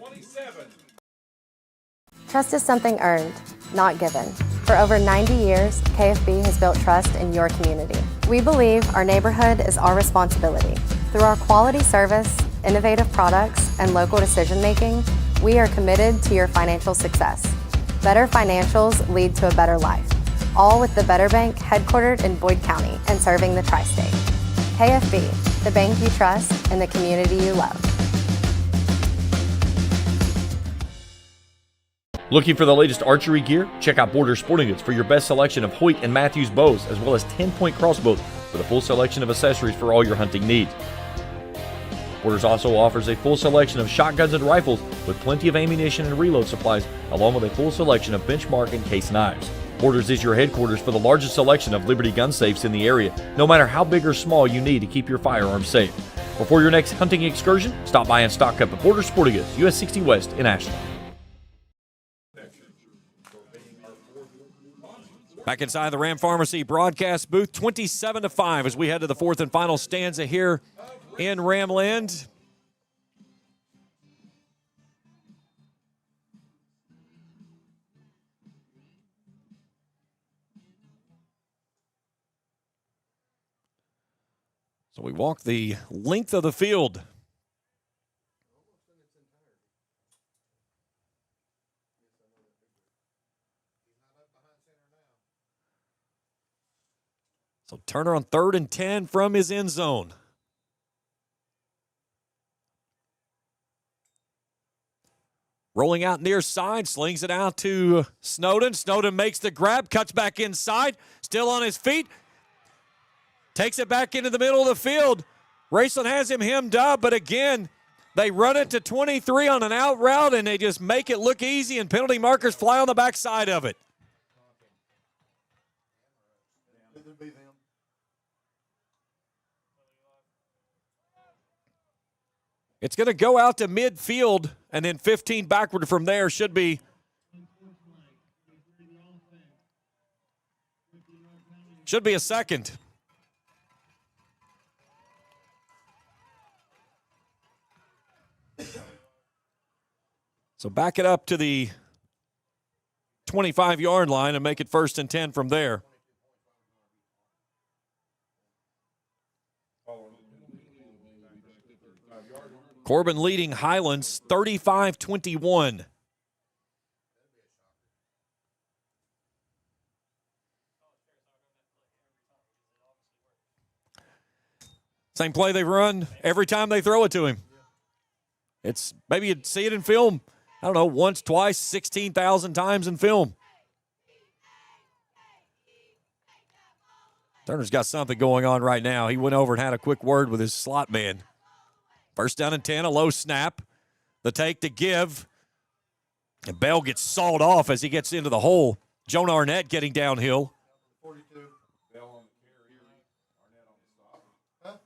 Trust is something earned, not given. For over 90 years, KFB has built trust in your community. We believe our neighborhood is our responsibility. Through our quality service, innovative products, and local decision-making, we are committed to your financial success. Better financials lead to a better life. All with the Better Bank headquartered in Boyd County and serving the tri-state. KFB, the bank you trust and the community you love. Looking for the latest archery gear? Check out Border Sporting Goods for your best selection of Hoyt and Matthews bows, as well as 10-point crossbows with a full selection of accessories for all your hunting needs. Borders also offers a full selection of shotguns and rifles with plenty of ammunition and reload supplies, along with a full selection of benchmark and case knives. Borders is your headquarters for the largest selection of Liberty gun safes in the area, no matter how big or small you need to keep your firearms safe. Before your next hunting excursion, stop by and stock up at Borders Sporting Goods, US 60 West in Ashland. Back inside the Ram Pharmacy broadcast booth, 27-5 as we head to the fourth and final stanza here in Ramland. So we walk the length of the field. So Turner on 3rd and 10 from his end zone. Rolling out near side, slings it out to Snowden. Snowden makes the grab, cuts back inside, still on his feet. Takes it back into the middle of the field. Raceland has him hemmed up, but again, they run it to 23 on an out route, and they just make it look easy, and penalty markers fly on the backside of it. It's going to go out to midfield, and then 15 backward from there should be a second. So back it up to the 25-yard line and make it 1st and 10 from there. Corbin leading Highlands 35-21. Same play they've run every time they throw it to him. It's maybe you'd see it in film, I don't know, once, twice, 16,000 times in film. Turner's got something going on right now. He went over and had a quick word with his slot man. 1st down and 10, a low snap. The take to give. And Bell gets sawed off as he gets into the hole. Joan Arnett getting downhill. 42. Bell on the carry. Arnett on the stop.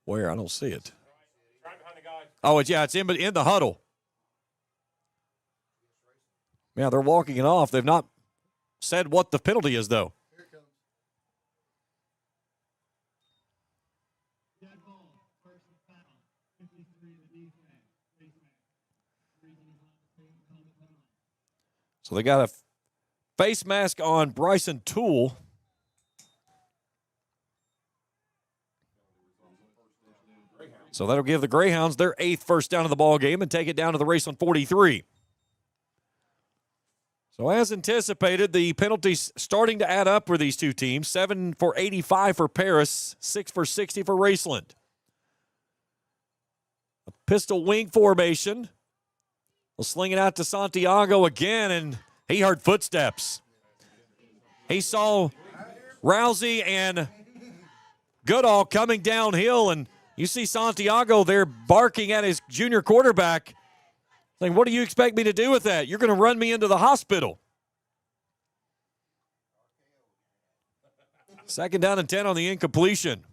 Where? I don't see it. Oh, it's in the huddle. Yeah, they're walking it off. They've not said what the penalty is, though. Here it comes. Dead ball, 1st and foul, 53 to the defense. So they got a face mask on Bryson Toole. So that'll give the Greyhounds their 8th first down of the ball game and take it down to the Raceland 43. So as anticipated, the penalties starting to add up for these two teams. 7 for 85 for Paris, 6 for 60 for Raceland. A pistol wing formation. We'll sling it out to Santiago again, and he heard footsteps. He saw Rousey and Goodall coming downhill, and you see Santiago there barking at his junior quarterback, saying, what do you expect me to do with that? You're going to run me into the hospital. 2nd down and 10 on the incompletion.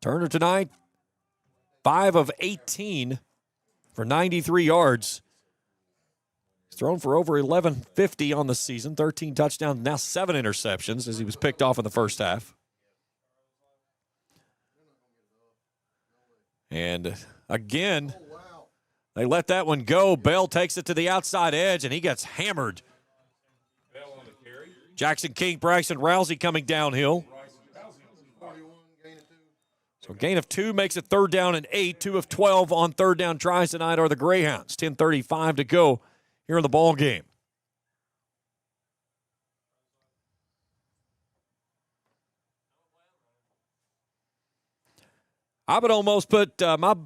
Turner tonight, 5 of 18 for 93 yards. He's thrown for over 1,150 on the season, 13 touchdowns, now 7 interceptions as he was picked off in the first half. And again, they let that one go. Bell takes it to the outside edge, and he gets hammered. Jackson King, Bryson Rousey coming downhill. So gain of 2 makes it 3rd down and 8. 2 of 12 on 3rd down tries tonight are the Greyhounds. 10:35 to go here in the ball game. I would almost put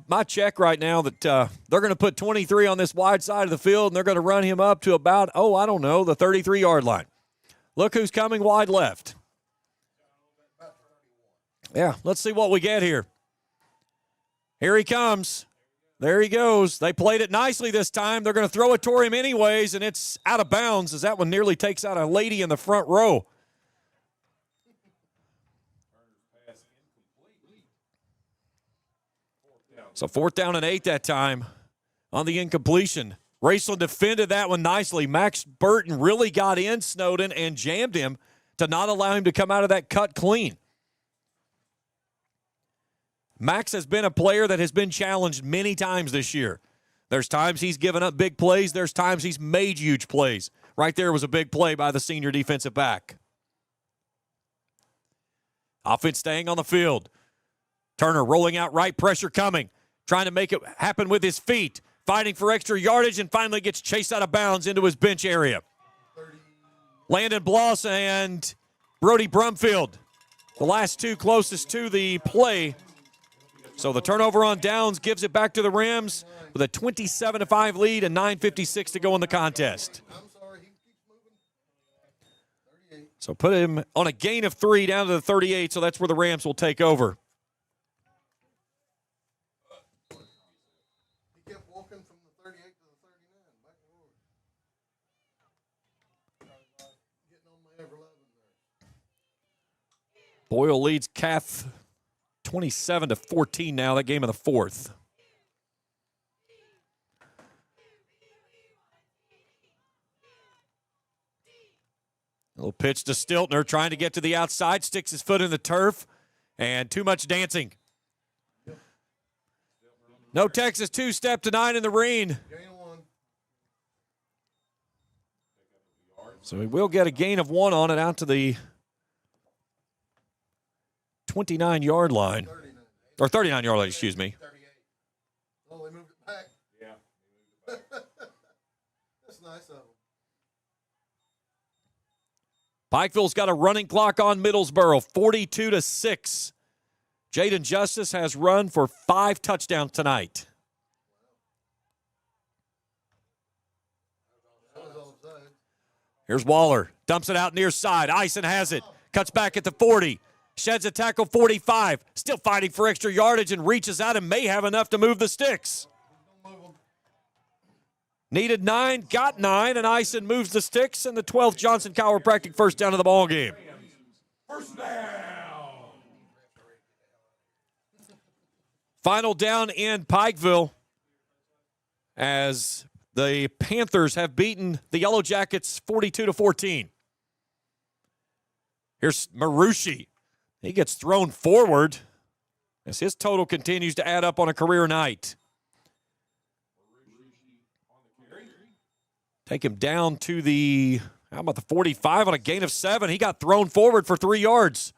my check right now that they're going to put 23 on this wide side of the field, and they're going to run him up to about, the 33-yard line. Look who's coming wide left. Yeah, let's see what we get here. Here he comes. There he goes. They played it nicely this time. They're going to throw it toward him anyways, and it's out of bounds as that one nearly takes out a lady in the front row. So 4th down and 8 that time on the incompletion. Raceland defended that one nicely. Max Burton really got in Snowden and jammed him to not allow him to come out of that cut clean. Max has been a player that has been challenged many times this year. There's times he's given up big plays. There's times he's made huge plays. Right there was a big play by the senior defensive back. Offense staying on the field. Turner rolling out right, pressure coming. Trying to make it happen with his feet. Fighting for extra yardage and finally gets chased out of bounds into his bench area. Landon Bloss and Brody Brumfield, the last two closest to the play. So the turnover on downs gives it back to the Rams with a 27-5 lead and 9:56 to go in the contest. So put him on a gain of 3 down to the 38, so that's where the Rams will take over. He kept walking from the 38 to the 39, back and forth. Getting on my ever-loving there. Boyle leads Cath 27-14 now, that game of the 4th. A little pitch to Stiltner, trying to get to the outside, sticks his foot in the turf, and too much dancing. No Texas two-step tonight in the rain. So we will get a gain of 1 on it out to the 29-yard line. Or 39-yard line, excuse me. Oh, they moved it back. Yeah. That's nice of them. Pikeville's got a running clock on Middlesboro, 42-6. Jaden Justice has run for 5 touchdowns tonight. Here's Waller. Dumps it out near side. Eisen has it. Cuts back at the 40. Sheds a tackle 45. Still fighting for extra yardage and reaches out and may have enough to move the sticks. Needed 9, got 9, and Eisen moves the sticks, and the 12th Johnson Chiropractic first down of the ball game. First down. Final down in Pikeville as the Panthers have beaten the Yellow Jackets 42-14. Here's Marucci. He gets thrown forward as his total continues to add up on a career night. Take him down to the, how about the 45 on a gain of 7. He got thrown forward for 3 yards.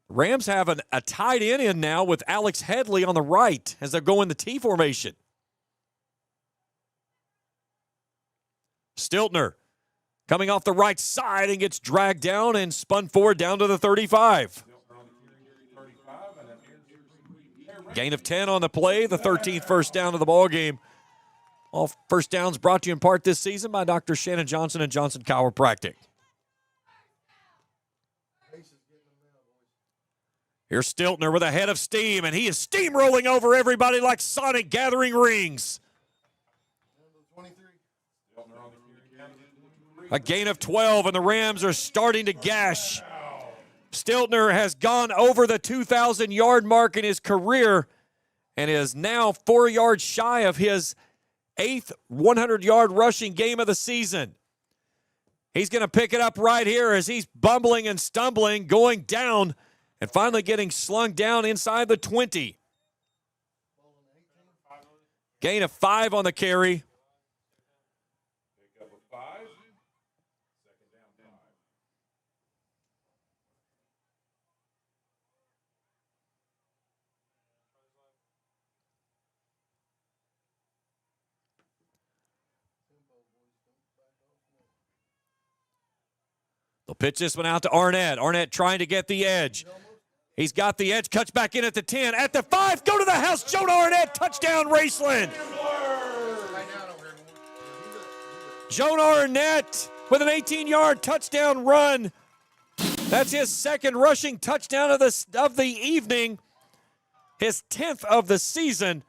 Rams have a tight end in now with Alex Headley on the right as they're going the T formation. Stiltner coming off the right side and gets dragged down and spun forward down to the 35. Gain of 10 on the play, the 13th first down of the ball game. All first downs brought to you in part this season by Dr. Shannon Johnson and Johnson Chiropractic. Here's Stiltner with a head of steam, and he is steamrolling over everybody like Sonic gathering rings. A gain of 12, and the Rams are starting to gash. Stiltner has gone over the 2,000-yard mark in his career and is now 4 yards shy of his 8th 100-yard rushing game of the season. He's going to pick it up right here as he's bumbling and stumbling, going down, and finally getting slung down inside the 20. Gain of 5 on the carry. They'll pitch this one out to Arnett. Arnett trying to get the edge. He's got the edge, cuts back in at the 10, at the 5, go to the house, Jonah Arnett, touchdown Raceland. Jonah Arnett with an 18-yard touchdown run That's his second rushing touchdown of the evening, his 10th of the season.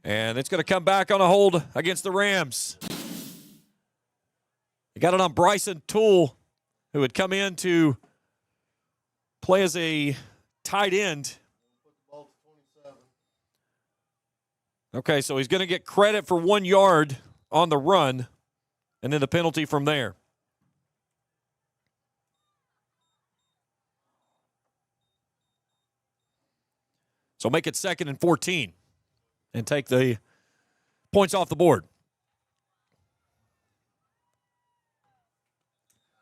And it's going to come back on a hold against the Rams. He got it on Bryson Toole, who had come in to play as a tight end. Okay, so he's going to get credit for 1 yard on the run, and then the penalty from there. So make it 2nd and 14 and take the points off the board.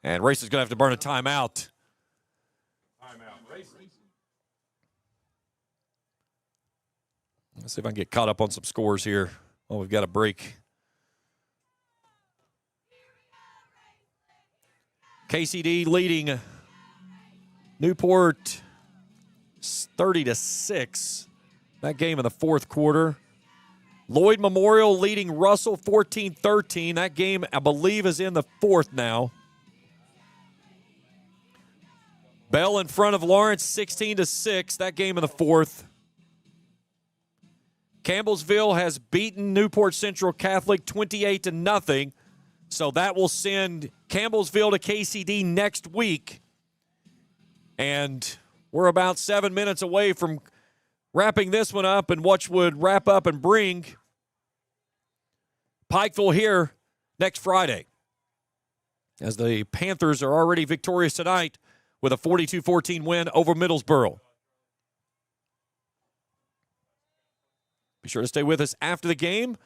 And Race is going to have to burn a timeout. Let's see if I can get caught up on some scores here. Oh, we've got a break. KCD leading Newport 30-6. That game in the fourth quarter. Lloyd Memorial leading Russell 14-13. That game, I believe, is in the fourth now. Bell in front of Lawrence 16-6. That game in the fourth. Campbellsville has beaten Newport Central Catholic 28-0. So that will send Campbellsville to KCD next week. And we're about 7 minutes away from wrapping this one up, and what would wrap up and bring Pikeville here next Friday, as the Panthers are already victorious tonight with a 42-14 win over Middlesboro. Be sure to stay with us after the game.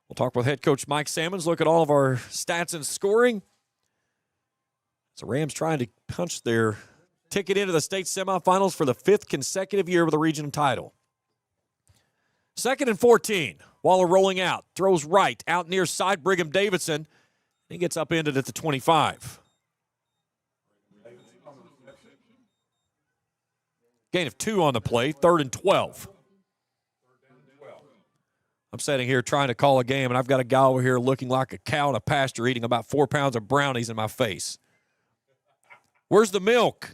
We'll talk with head coach Mike Sammons, look at all of our stats and scoring. So Rams trying to punch their ticket into the state semifinals for the 5th consecutive year with a regional title. 2nd and 14. Waller rolling out. Throws right. Out near side. Brigham Davidson. He gets upended at the 25. Gain of 2 on the play. 3rd and 12. I'm sitting here trying to call a game, and I've got a guy over here looking like a cow in a pasture eating about 4 pounds of brownies in my face. Where's the milk?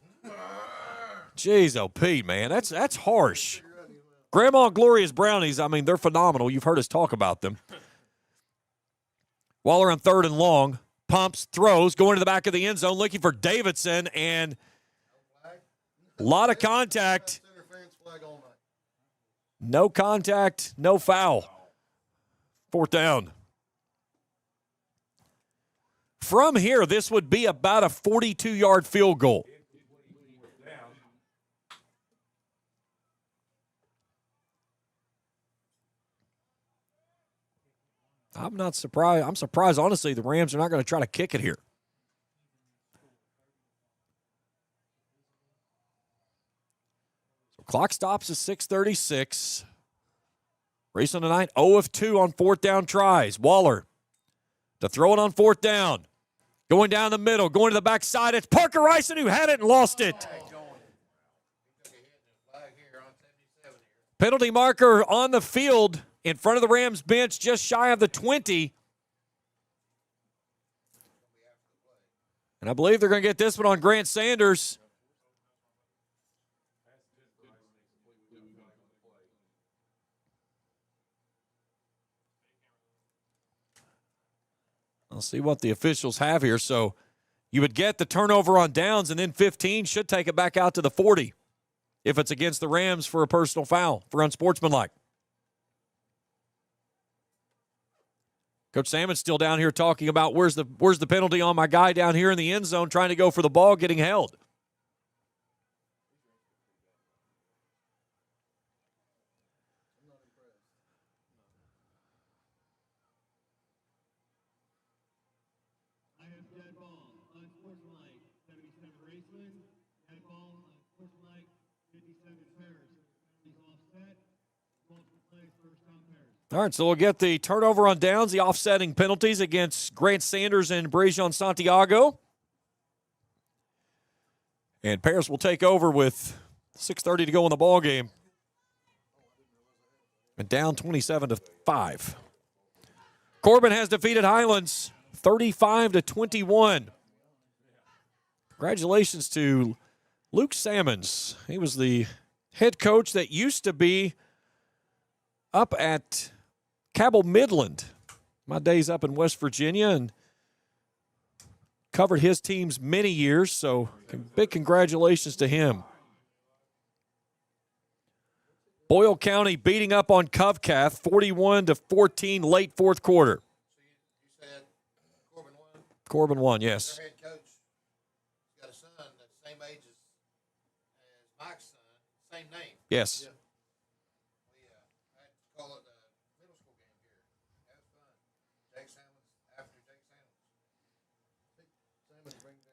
Jeez, OP, man. That's harsh. Grandma Gloria's brownies, I mean, they're phenomenal. You've heard us talk about them. Waller on 3rd and long. Pumps, throws, going to the back of the end zone, looking for Davidson, and a lot of contact. No contact, no foul. 4th down. From here, this would be about a 42-yard field goal. I'm not surprised. I'm surprised, honestly, the Rams are not going to try to kick it here. So clock stops at 6:36. Raceland tonight, 0 of 2 on 4th down tries. Waller to throw it on 4th down. Going down the middle, going to the backside. It's Parker Ryson who had it and lost it. Penalty marker on the field in front of the Rams bench, just shy of the 20. And I believe they're going to get this one on Grant Sanders. I'll see what the officials have here. So you would get the turnover on downs, and then 15 should take it back out to the 40 if it's against the Rams for a personal foul, for unsportsmanlike. Coach Salmon's still down here talking about where's the penalty on my guy down here in the end zone trying to go for the ball, getting held. All right, so we'll get the turnover on downs, the offsetting penalties against Grant Sanders and Brejon Santiago. And Paris will take over with 6:30 to go in the ball game. And down 27-5. Corbin has defeated Highlands 35-21. Congratulations to Luke Sammons. He was the head coach that used to be up at Cabell Midland. My days up in West Virginia, and covered his teams many years, so big congratulations to him. Boyle County beating up on Covcath 41-14 late fourth quarter. You said Corbin won? Corbin won, yes. Their head coach got a son that's the same age as Mike's son, same name. Yes. Yeah. I had to call it a middle school game here. That was fun. Jake Salmons after Jake Salmons.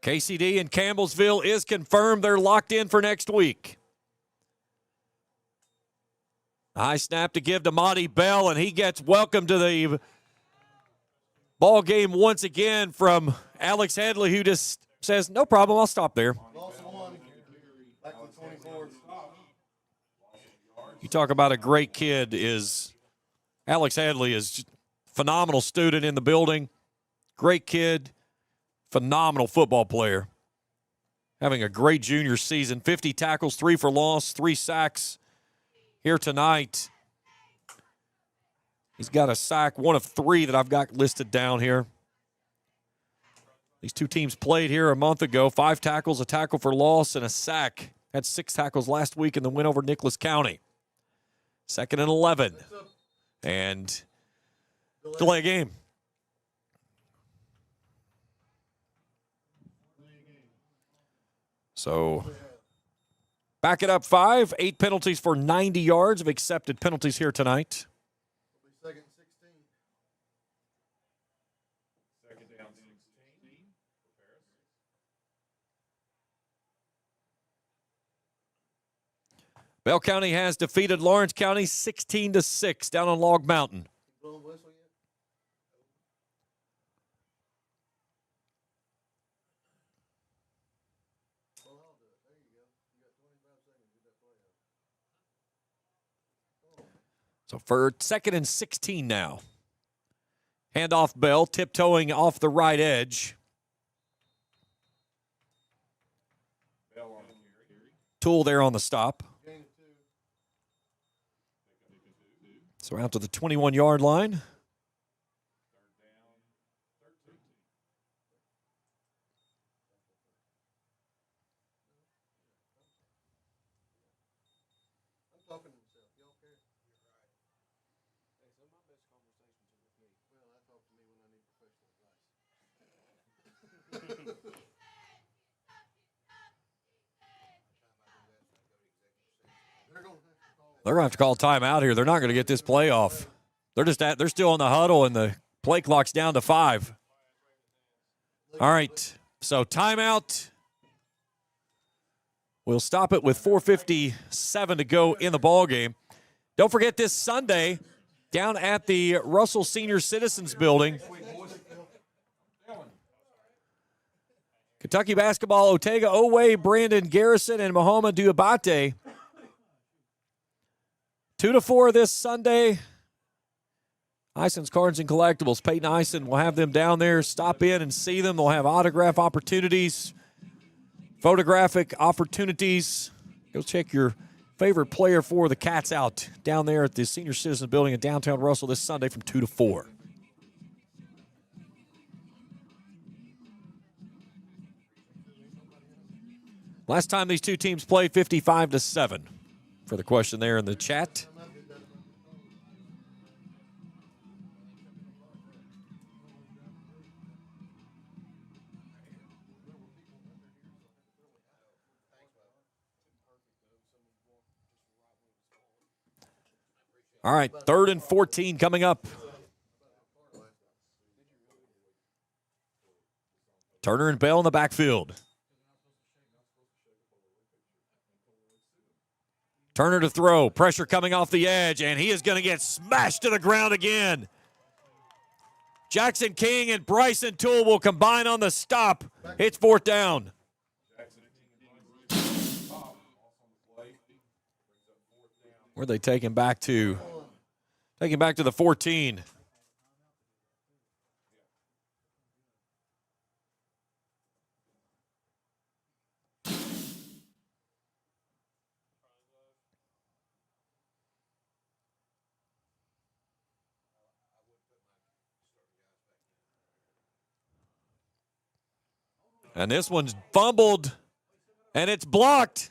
KCD in Campbellsville is confirmed. They're locked in for next week. High snap to give to Monty Bell, and he gets welcome to the ball game once again from Alex Headley, who just says, no problem, I'll stop there. You talk about a great kid. Is Alex Headley is a phenomenal student in the building. Great kid, phenomenal football player. Having a great junior season. 50 tackles, 3 for loss, 3 sacks. Here tonight, he's got a sack, 1 of 3 that I've got listed down here. These two teams played here a month ago. 5 tackles, a tackle for loss, and a sack. Had 6 tackles last week in the win over Nicholas County. 2nd and 11. And delay game. So back it up 5. 8 penalties for 90 yards of accepted penalties here tonight. Second and 16. Second down 16. Bell County has defeated Lawrence County 16-6 down on Log Mountain. Blowing whistle yet? Well, I'll do it. There you go. You got 25 seconds to get that play out. So for 2nd and 16 now. Handoff Bell, tiptoeing off the right edge. Tool there on the stop. So out to the 21-yard line. I'm talking to himself. Y'all care? You're right. Hey, some of my best conversations are with me. Well, I talk to me when I need professional advice. They're going to have to call timeout here. They're not going to get this play off. They're still in the huddle, and the play clock's down to 5. All right, so timeout. We'll stop it with 4:57 to go in the ball game. Don't forget this Sunday down at the Russell Senior Citizens Building. Kentucky basketball, Otega Owe, Brandon Garrison, and Muhammad Diabate. 2-4 this Sunday. Ison's Cards and Collectibles. Peyton Ison will have them down there. Stop in and see them. They'll have autograph opportunities, photographic opportunities. Go check your favorite player for the Cats out down there at the Senior Citizen Building in downtown Russell this Sunday from 2 to 4. Last time these two teams played, 55-7. For the question there in the chat. All right, 3rd and 14 coming up. Turner and Bell in the backfield. Turner to throw. Pressure coming off the edge, and he is going to get smashed to the ground again. Jackson King and Bryson Toole will combine on the stop. It's 4th down. Where are they taking back to? Taking back to the 14. And this one's fumbled, and it's blocked.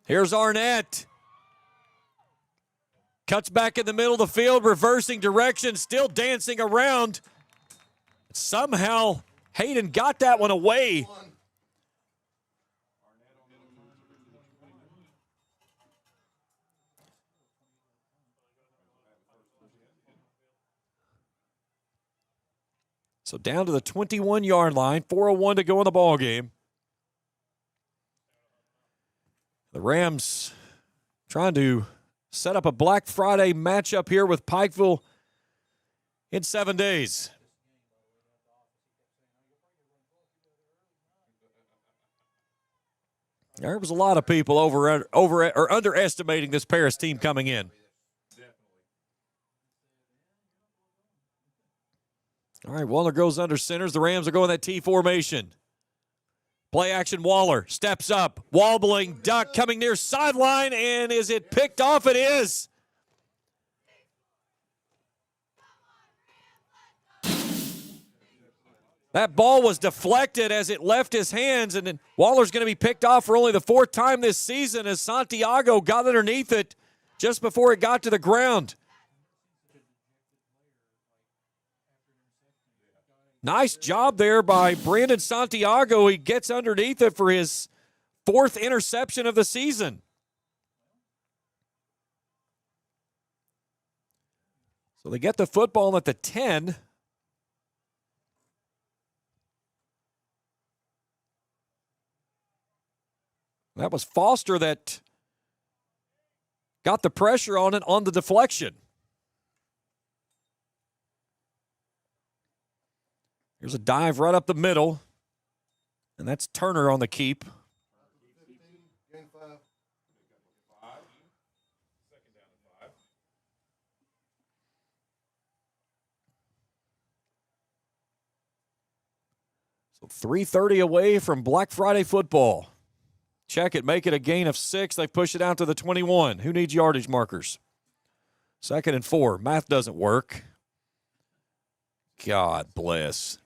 Here's Arnett. Cuts back in the middle of the field, reversing direction, still dancing around. Somehow, Hayden got that one away. So down to the 21-yard line, 4:01 to go in the ball game. The Rams trying to set up a Black Friday matchup here with Pikeville in 7 days. There was a lot of people underestimating this Paris team coming in. All right, Waller goes under centers. The Rams are going that T formation. Play action, Waller steps up, wobbling, duck coming near sideline, and is it picked off? It is. That ball was deflected as it left his hands, and then Waller's going to be picked off for only the 4th time this season as Santiago got underneath it just before it got to the ground. Nice job there by Brandon Santiago. He gets underneath it for his 4th interception of the season. So they get the football at the 10. That was Foster that got the pressure on it on the deflection. Here's a dive right up the middle, and that's Turner on the keep. So 3:30 away from Black Friday football. Check it, make it a gain of 6. They push it out to the 21. Who needs yardage markers? 2nd and 4. Math doesn't work. God bless.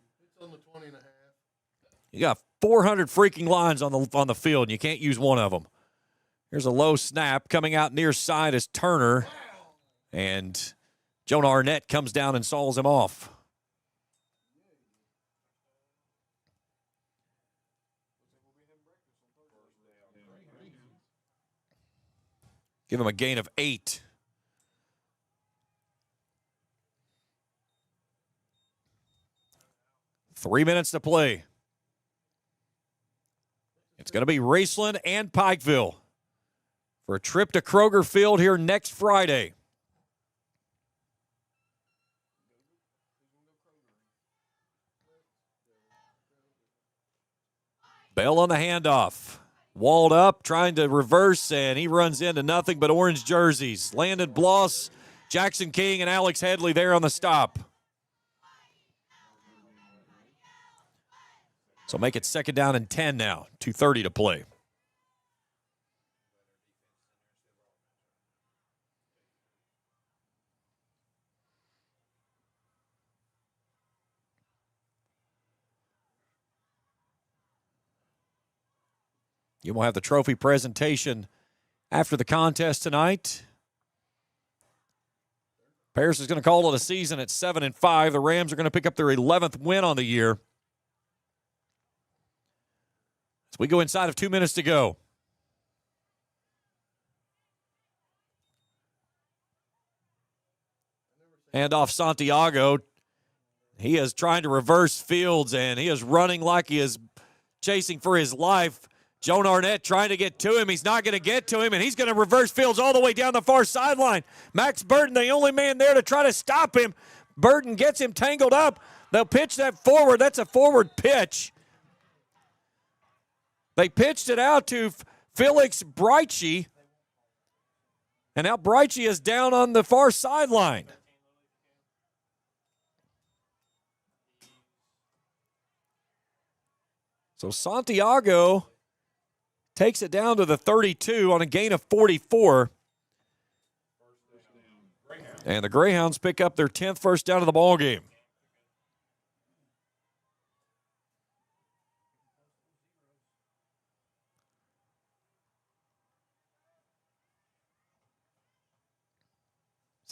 You got 400 freaking lines on the field, and you can't use one of them. Here's a low snap. Coming out near side is Turner. And Jonah Arnett comes down and saws him off. Give him a gain of 8. Three minutes to play. It's going to be Raceland and Pikeville for a trip to Kroger Field here next Friday. Bell on the handoff. Walled up, trying to reverse, and he runs into nothing but orange jerseys. Landon Bloss, Jackson King, and Alex Headley there on the stop. So make it 2nd down and 10 now. 2:30 to play. You will have the trophy presentation after the contest tonight. Paris is going to call it a season at 7-5. The Rams are going to pick up their 11th win on the year. As we go inside of 2 minutes to go. Hand off Santiago. He is trying to reverse fields, and he is running like he is chasing for his life. Joan Arnett trying to get to him. He's not going to get to him, and he's going to reverse fields all the way down the far sideline. Max Burton, the only man there to try to stop him. Burton gets him tangled up. They'll pitch that forward. That's a forward pitch. They pitched it out to Felix Breitschy, and now Breitschy is down on the far sideline. So Santiago takes it down to the 32 on a gain of 44. And the Greyhounds pick up their 10th first down of the ball game.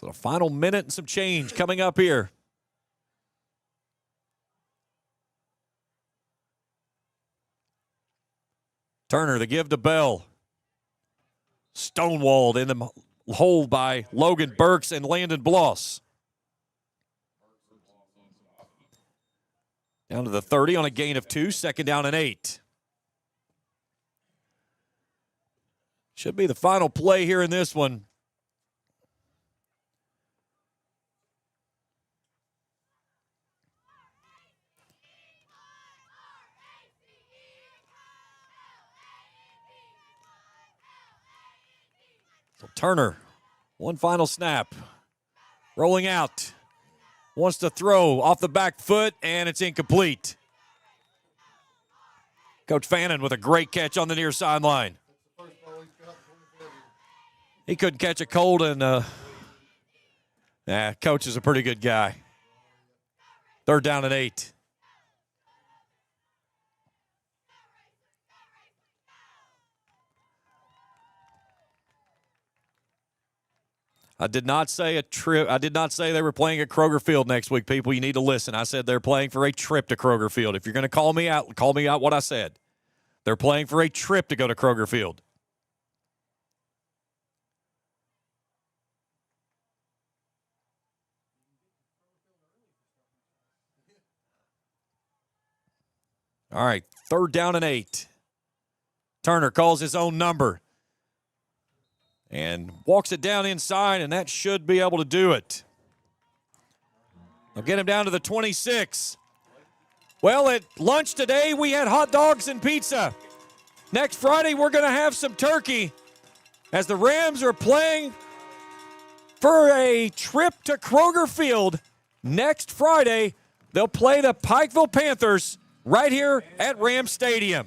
So the final minute and some change coming up here. Turner, the give to Bell. Stonewalled in the hole by Logan Burks and Landon Bloss. Down to the 30 on a gain of 2, 2nd down and 8. Should be the final play here in this one. So Turner, one final snap. Rolling out. Wants to throw off the back foot, and it's incomplete. Coach Fannin with a great catch on the near sideline. He couldn't catch a cold, and Coach is a pretty good guy. 3rd down and 8. I did not say a trip. I did not say they were playing at Kroger Field next week, people. You need to listen. I said they're playing for a trip to Kroger Field. If you're going to call me out what I said. They're playing for a trip to go to Kroger Field. All right, 3rd down and 8. Turner calls his own number. And walks it down inside, and that should be able to do it. They'll get him down to the 26. Well, at lunch today, we had hot dogs and pizza. Next Friday, we're going to have some turkey as the Rams are playing for a trip to Kroger Field. Next Friday, they'll play the Pikeville Panthers right here at Ram Stadium.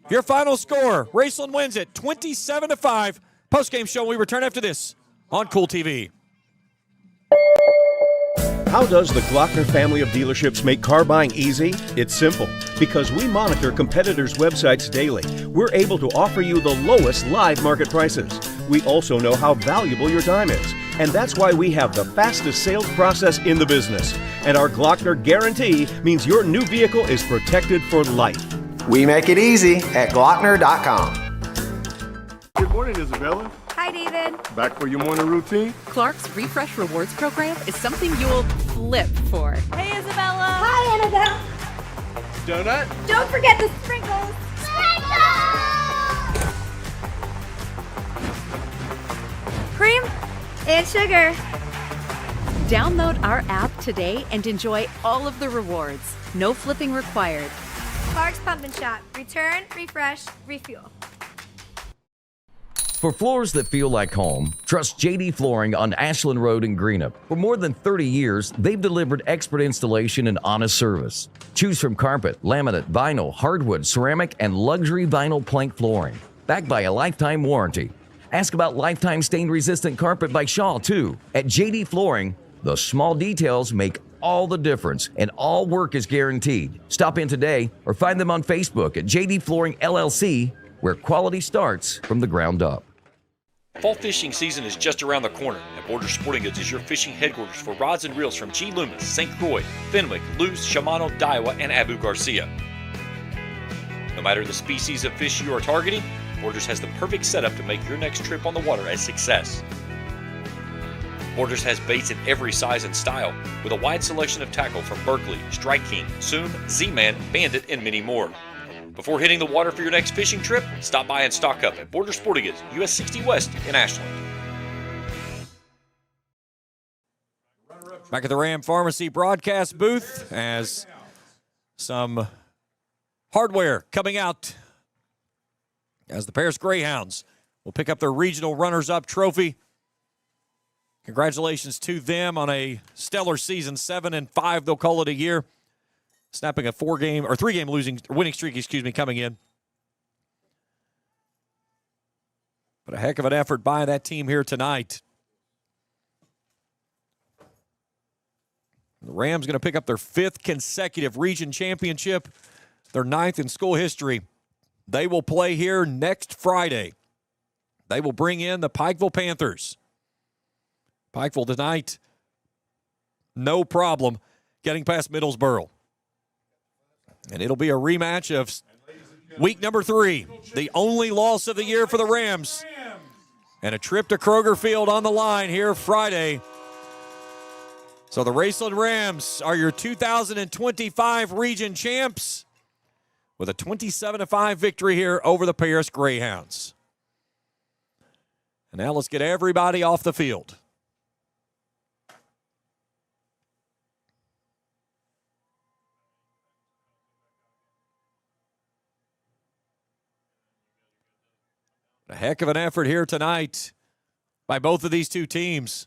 Your final score, Raceland wins it 27-5. Postgame show, we return after this on Kool TV. How does the Glockner family of dealerships make car buying easy? It's simple. Because we monitor competitors' websites daily, we're able to offer you the lowest live market prices. We also know how valuable your time is. And that's why we have the fastest sales process in the business. And our Glockner guarantee means your new vehicle is protected for life. We make it easy at Glockner.com. Good morning, Isabella. Hi, David. Back for your morning routine? Clark's Refresh Rewards program is something you'll flip for. Hey, Isabella. Hi, Annabelle. Donut? Don't forget the sprinkles. Cream and sugar. Download our app today and enjoy all of the rewards. No flipping required. Clark's Pump and Shop. Return, refresh, refuel. For floors that feel like home, trust JD Flooring on Ashland Road in Greenup. For more than 30 years, they've delivered expert installation and honest service. Choose from carpet, laminate, vinyl, hardwood, ceramic, and luxury vinyl plank flooring. Backed by a lifetime warranty. Ask about lifetime stain-resistant carpet by Shaw, too. At JD Flooring, the small details make all the difference, and all work is guaranteed. Stop in today or find them on Facebook at JD Flooring LLC, where quality starts from the ground up. Fall fishing season is just around the corner, and Borders Sporting Goods is your fishing headquarters for rods and reels from G. Loomis, St. Croix, Fenwick, Luce, Shimano, Daiwa, and Abu Garcia. No matter the species of fish you are targeting, Borders has the perfect setup to make your next trip on the water a success. Borders has baits in every size and style, with a wide selection of tackle from Berkeley, Strike King, Soon, Z-Man, Bandit, and many more. Before hitting the water for your next fishing trip, stop by and stock up at Borders Sporting Goods, US 60 West in Ashland. Back at the Ram Pharmacy broadcast booth as some hardware coming out as the Paris Greyhounds will pick up their regional runners-up trophy. Congratulations to them on a stellar season, 7-5. They'll call it a year. Snapping a 3-game winning streak, coming in. But a heck of an effort by that team here tonight. The Rams going to pick up their 5th consecutive region championship, their 9th in school history. They will play here next Friday. They will bring in the Pikeville Panthers. Pikeville tonight, no problem getting past Middlesboro. And it'll be a rematch of week number 3, the only loss of the year for the Rams. And a trip to Kroger Field on the line here Friday. So the Raceland Rams are your 2025 region champs with a 27-5 victory here over the Paris Greyhounds. And now let's get everybody off the field. A heck of an effort here tonight by both of these two teams.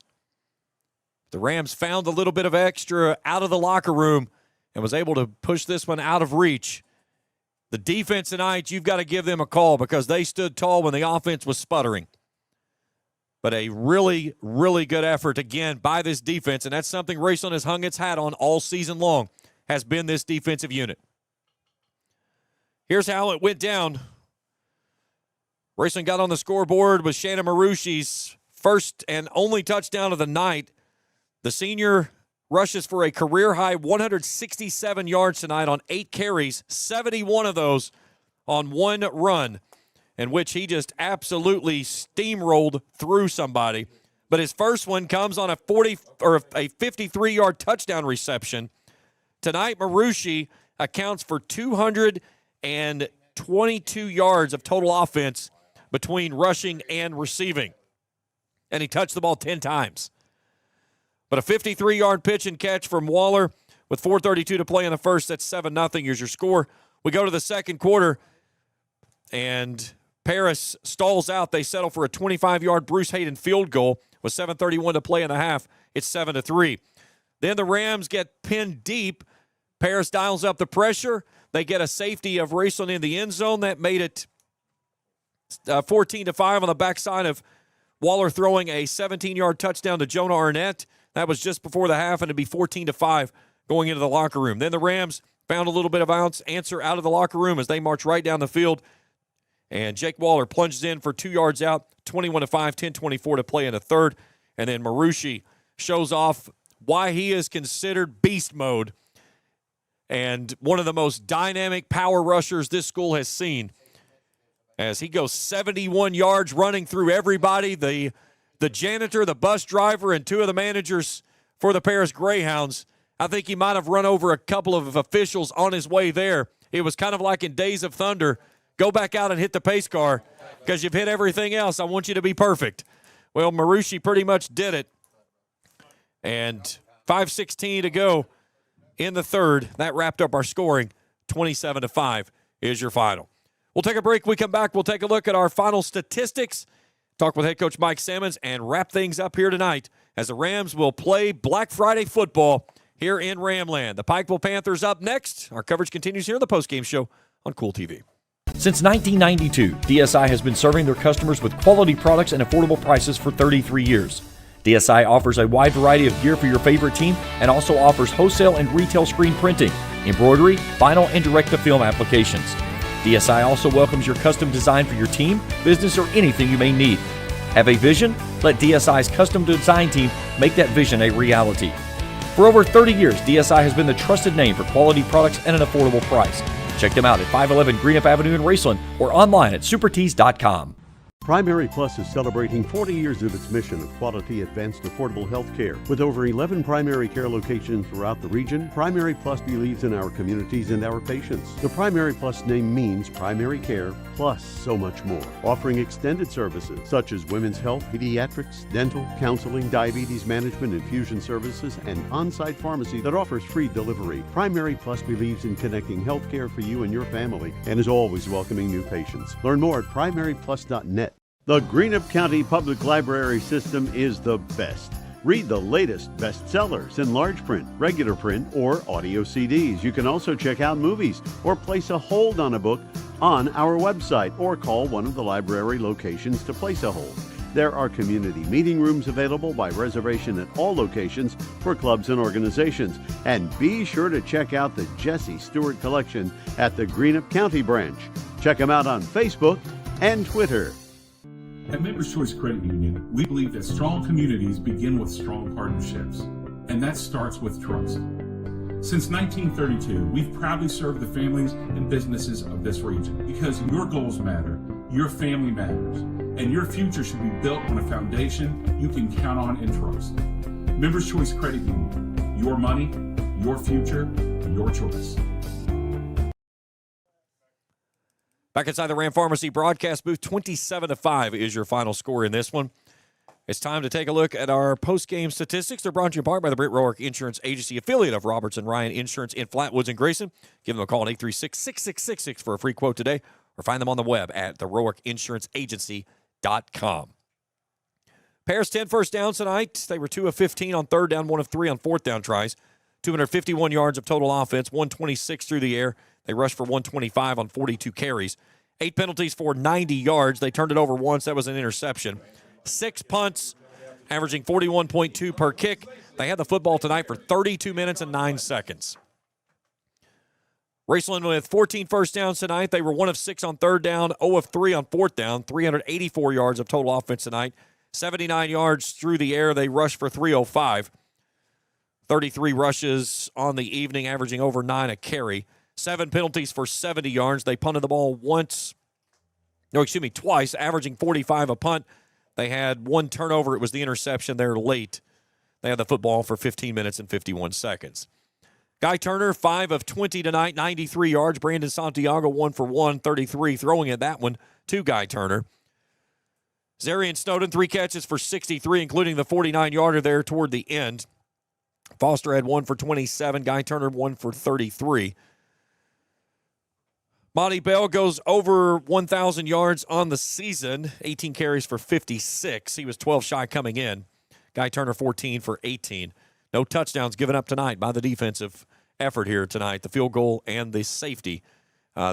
The Rams found a little bit of extra out of the locker room and was able to push this one out of reach. The defense tonight, you've got to give them a call because they stood tall when the offense was sputtering. But a really, really good effort, again, by this defense, and that's something Raceland has hung its hat on all season long, has been this defensive unit. Here's how it went down. Raceland got on the scoreboard with Shannon Marushi's first and only touchdown of the night. The senior rushes for a career-high 167 yards tonight on 8 carries, 71 of those on one run, in which he just absolutely steamrolled through somebody. But his first one comes on a 53-yard touchdown reception. Tonight, Marushi accounts for 222 yards of total offense between rushing and receiving. And he touched the ball 10 times. But a 53-yard pitch and catch from Waller with 4:32 to play in the first. That's 7-0. Here's your score. We go to the second quarter, and Paris stalls out. They settle for a 25-yard Bruce Hayden field goal with 7:31 to play in the half. It's 7-3. Then the Rams get pinned deep. Paris dials up the pressure. They get a safety of Raceland in the end zone. That made it 14-5 on the backside of Waller throwing a 17-yard touchdown to Jonah Arnett. That was just before the half, and it'd be 14-5 going into the locker room. Then the Rams found a little bit of answer out of the locker room as they march right down the field. And Jake Waller plunges in for 2 yards out, 21-5, 10:24 to play in the third. And then Marushi shows off why he is considered beast mode and one of the most dynamic power rushers this school has seen, as he goes 71 yards running through everybody, the janitor, the bus driver, and 2 of the managers for the Paris Greyhounds. I think he might have run over a couple of officials on his way there. It was kind of like in Days of Thunder, go back out and hit the pace car because you've hit everything else. I want you to be perfect. Well, Marushi pretty much did it. And 5:16 to go in the third. That wrapped up our scoring. 27-5 is your final. We'll take a break. We come back. We'll take a look at our final statistics, talk with head coach Mike Sammons, and wrap things up here tonight as the Rams will play Black Friday football here in Ramland. The Pikeville Panthers up next. Our coverage continues here on the Postgame Show on Kool TV. Since 1992, DSI has been serving their customers with quality products and affordable prices for 33 years. DSI offers a wide variety of gear for your favorite team and also offers wholesale and retail screen printing, embroidery, vinyl, and direct-to-film applications. DSI also welcomes your custom design for your team, business, or anything you may need. Have a vision? Let DSI's custom design team make that vision a reality. For over 30 years, DSI has been the trusted name for quality products and an affordable price. Check them out at 511 Greenup Avenue in Raceland or online at supertees.com. Primary Plus is celebrating 40 years of its mission of quality, advanced, affordable health care. With over 11 primary care locations throughout the region, Primary Plus believes in our communities and our patients. The Primary Plus name means primary care plus so much more, offering extended services such as women's health, pediatrics, dental, counseling, diabetes management, infusion services, and on-site pharmacy that offers free delivery. Primary Plus believes in connecting health care for you and your family and is always welcoming new patients. Learn more at primaryplus.net. The Greenup County Public Library system is the best. Read the latest bestsellers in large print, regular print, or audio CDs. You can also check out movies or place a hold on a book on our website or call one of the library locations to place a hold. There are community meeting rooms available by reservation at all locations for clubs and organizations. And be sure to check out the Jesse Stewart collection at the Greenup County branch. Check them out on Facebook and Twitter. At Members Choice Credit Union, we believe that strong communities begin with strong partnerships, and that starts with trust. Since 1932, we've proudly served the families and businesses of this region because your goals matter, your family matters, and your future should be built on a foundation you can count on and trust. Members Choice Credit Union, your money, your future, your choice. Back inside the Ram Pharmacy broadcast booth, 27-5 is your final score in this one. It's time to take a look at our post-game statistics. They're brought to you in part by the Britt Roark Insurance Agency, affiliate of Robertson Ryan Insurance in Flatwoods and Grayson. Give them a call at 836-6666 for a free quote today, or find them on the web at theroarkinsuranceagency.com. Bears 10 first downs tonight. They were 2 of 15 on third down, 1 of 3 on fourth down tries. 251 yards of total offense, 126 through the air. They rushed for 125 on 42 carries. 8 penalties for 90 yards. They turned it over once. That was an interception. 6 punts, averaging 41.2 per kick. They had the football tonight for 32 minutes and 9 seconds. Raceland with 14 first downs tonight. They were 1 of 6 on third down, 0 of 3 on fourth down, 384 yards of total offense tonight. 79 yards through the air. They rushed for 305. 33 rushes on the evening, averaging over 9 a carry. 7 penalties for 70 yards. They punted the ball twice, averaging 45 a punt. They had 1 turnover. It was the interception there late. They had the football for 15 minutes and 51 seconds. Guy Turner, 5 of 20 tonight, 93 yards. Brandon Santiago, 1 for 1, 33, throwing at that one to Guy Turner. Zarian Snowden, 3 catches for 63, including the 49-yarder there toward the end. Foster had 1 for 27. Guy Turner, 1 for 33. Monty Bell goes over 1,000 yards on the season, 18 carries for 56. He was 12 shy coming in. Guy Turner, 14 for 18. No touchdowns given up tonight by the defensive effort here tonight, the field goal and the safety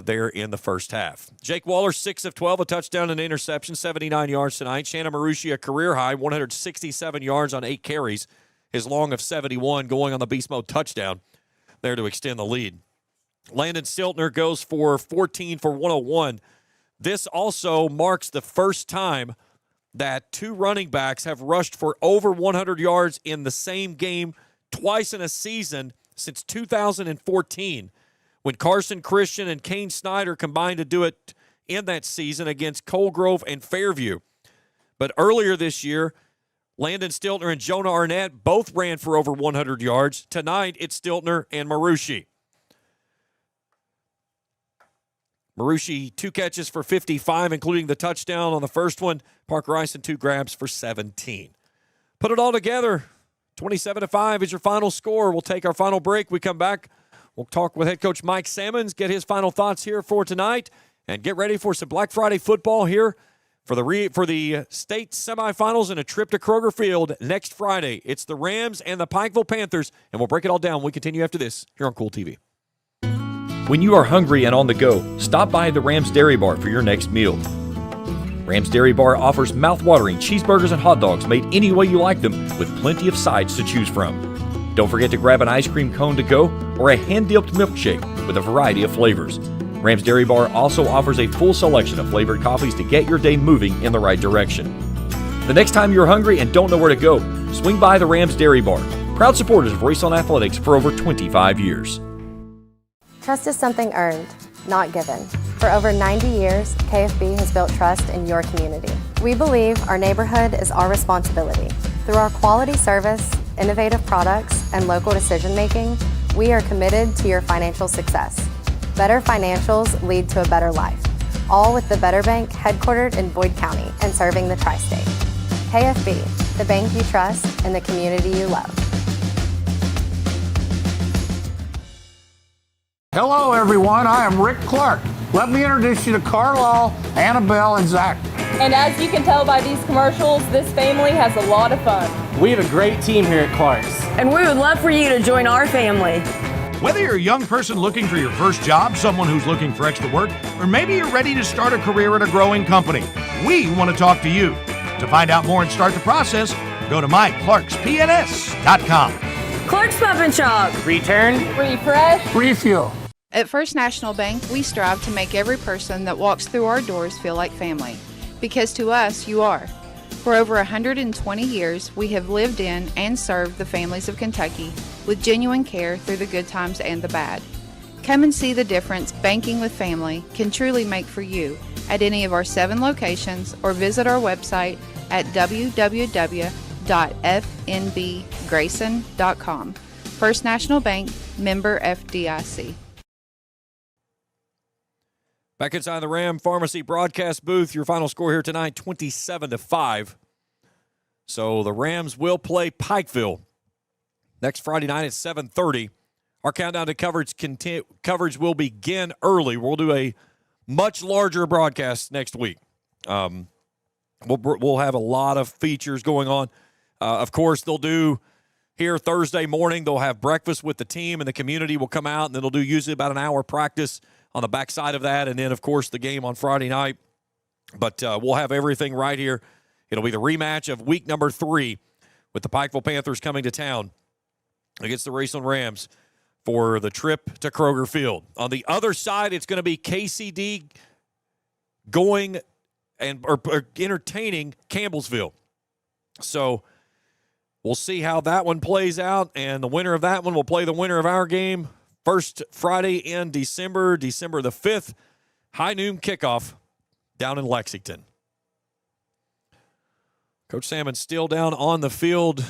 there in the first half. Jake Waller, 6 of 12, a touchdown and interception, 79 yards tonight. Shannon Marucci, a career high, 167 yards on 8 carries. His long of 71 going on the beast mode touchdown there to extend the lead. Landon Stiltner goes for 14 for 101. This also marks the first time that 2 running backs have rushed for over 100 yards in the same game twice in a season since 2014, when Carson Christian and Kane Snyder combined to do it in that season against Colgrove and Fairview. But earlier this year, Landon Stiltner and Jonah Arnett both ran for over 100 yards. Tonight, it's Stiltner and Marucci. Marucci, 2 catches for 55, including the touchdown on the first one. Parker Ison, 2 grabs for 17. Put it all together. 27-5 is your final score. We'll take our final break. We come back. We'll talk with head coach Mike Sammons, get his final thoughts here for tonight, and get ready for some Black Friday football here for the state semifinals and a trip to Kroger Field next Friday. It's the Rams and the Pikeville Panthers, and we'll break it all down. We continue after this here on Kool TV. When you are hungry and on the go, stop by the Rams Dairy Bar for your next meal. Rams Dairy Bar offers mouth-watering cheeseburgers and hot dogs made any way you like them, with plenty of sides to choose from. Don't forget to grab an ice cream cone to go or a hand-dipped milkshake with a variety of flavors. Rams Dairy Bar also offers a full selection of flavored coffees to get your day moving in the right direction. The next time you're hungry and don't know where to go, swing by the Rams Dairy Bar, proud supporters of Raceland Athletics for over 25 years. Trust is something earned, not given. For over 90 years, KFB has built trust in your community. We believe our neighborhood is our responsibility. Through our quality service, innovative products, and local decision-making, we are committed to your financial success. Better financials lead to a better life, all with the Better Bank headquartered in Boyd County and serving the tri-state. KFB, the bank you trust and the community you love. Hello, everyone. I am Rick Clark. Let me introduce you to Carlisle, Annabelle, and Zach. And as you can tell by these commercials, this family has a lot of fun. We have a great team here at Clark's. And we would love for you to join our family. Whether you're a young person looking for your first job, someone who's looking for extra work, or maybe you're ready to start a career at a growing company, we want to talk to you. To find out more and start the process, go to myclarkspns.com. Clark's Pub and Shop. Return, refresh, refuel. At First National Bank, we strive to make every person that walks through our doors feel like family. because to us, you are. For over 120 years, we have lived in and served the families of Kentucky with genuine care through the good times and the bad. Come and see the difference banking with family can truly make for you at any of our 7 locations or visit our website at www.fnbgrayson.com. First National Bank, member FDIC. Back inside the Ram Pharmacy broadcast booth, your final score here tonight, 27-5. So the Rams will play Pikeville next Friday night at 7:30. Our countdown to coverage will begin early. We'll do a much larger broadcast next week. We'll have a lot of features going on. Of course, they'll do here Thursday morning. They'll have breakfast with the team, and the community will come out, and then they'll do usually about an hour practice on the backside of that, and then, of course, the game on Friday night. But we'll have everything right here. It'll be the rematch of week number 3 with the Pikeville Panthers coming to town against the Raceland Rams for the trip to Kroger Field. On the other side, it's going to be KCD going or entertaining Campbellsville. So we'll see how that one plays out, and the winner of that one will play the winner of our game first Friday in December the 5th, high noon kickoff down in Lexington. Coach Salmon's still down on the field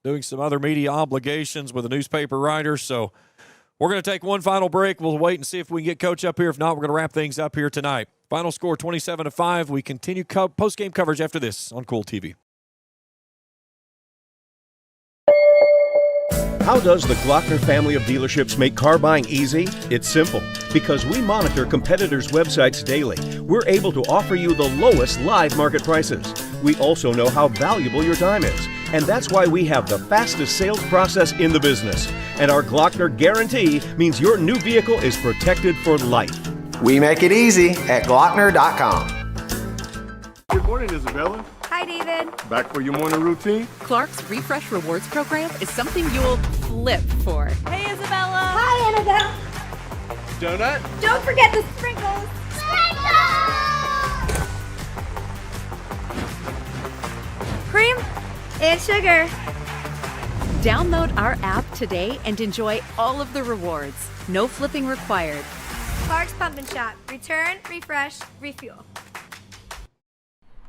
doing some other media obligations with a newspaper writer, so we're going to take one final break. We'll wait and see if we can get Coach up here. If not, we're going to wrap things up here tonight. Final score 27-5. We continue post-game coverage after this on Kool TV. How does the Glockner family of dealerships make car buying easy? It's simple. Because we monitor competitors' websites daily, we're able to offer you the lowest live market prices. We also know how valuable your time is, and that's why we have the fastest sales process in the business. And our Glockner guarantee means your new vehicle is protected for life. We make it easy at Glockner.com. Good morning, Isabella. Hi, David. Back for your morning routine? Clark's Refresh Rewards program is something you'll flip for. Hey, Isabella. Hi, Annabelle. Donut? Don't forget the sprinkles. Cream and sugar. Download our app today and enjoy all of the rewards. No flipping required. Clark's Pump and Shop. Return, refresh, refuel.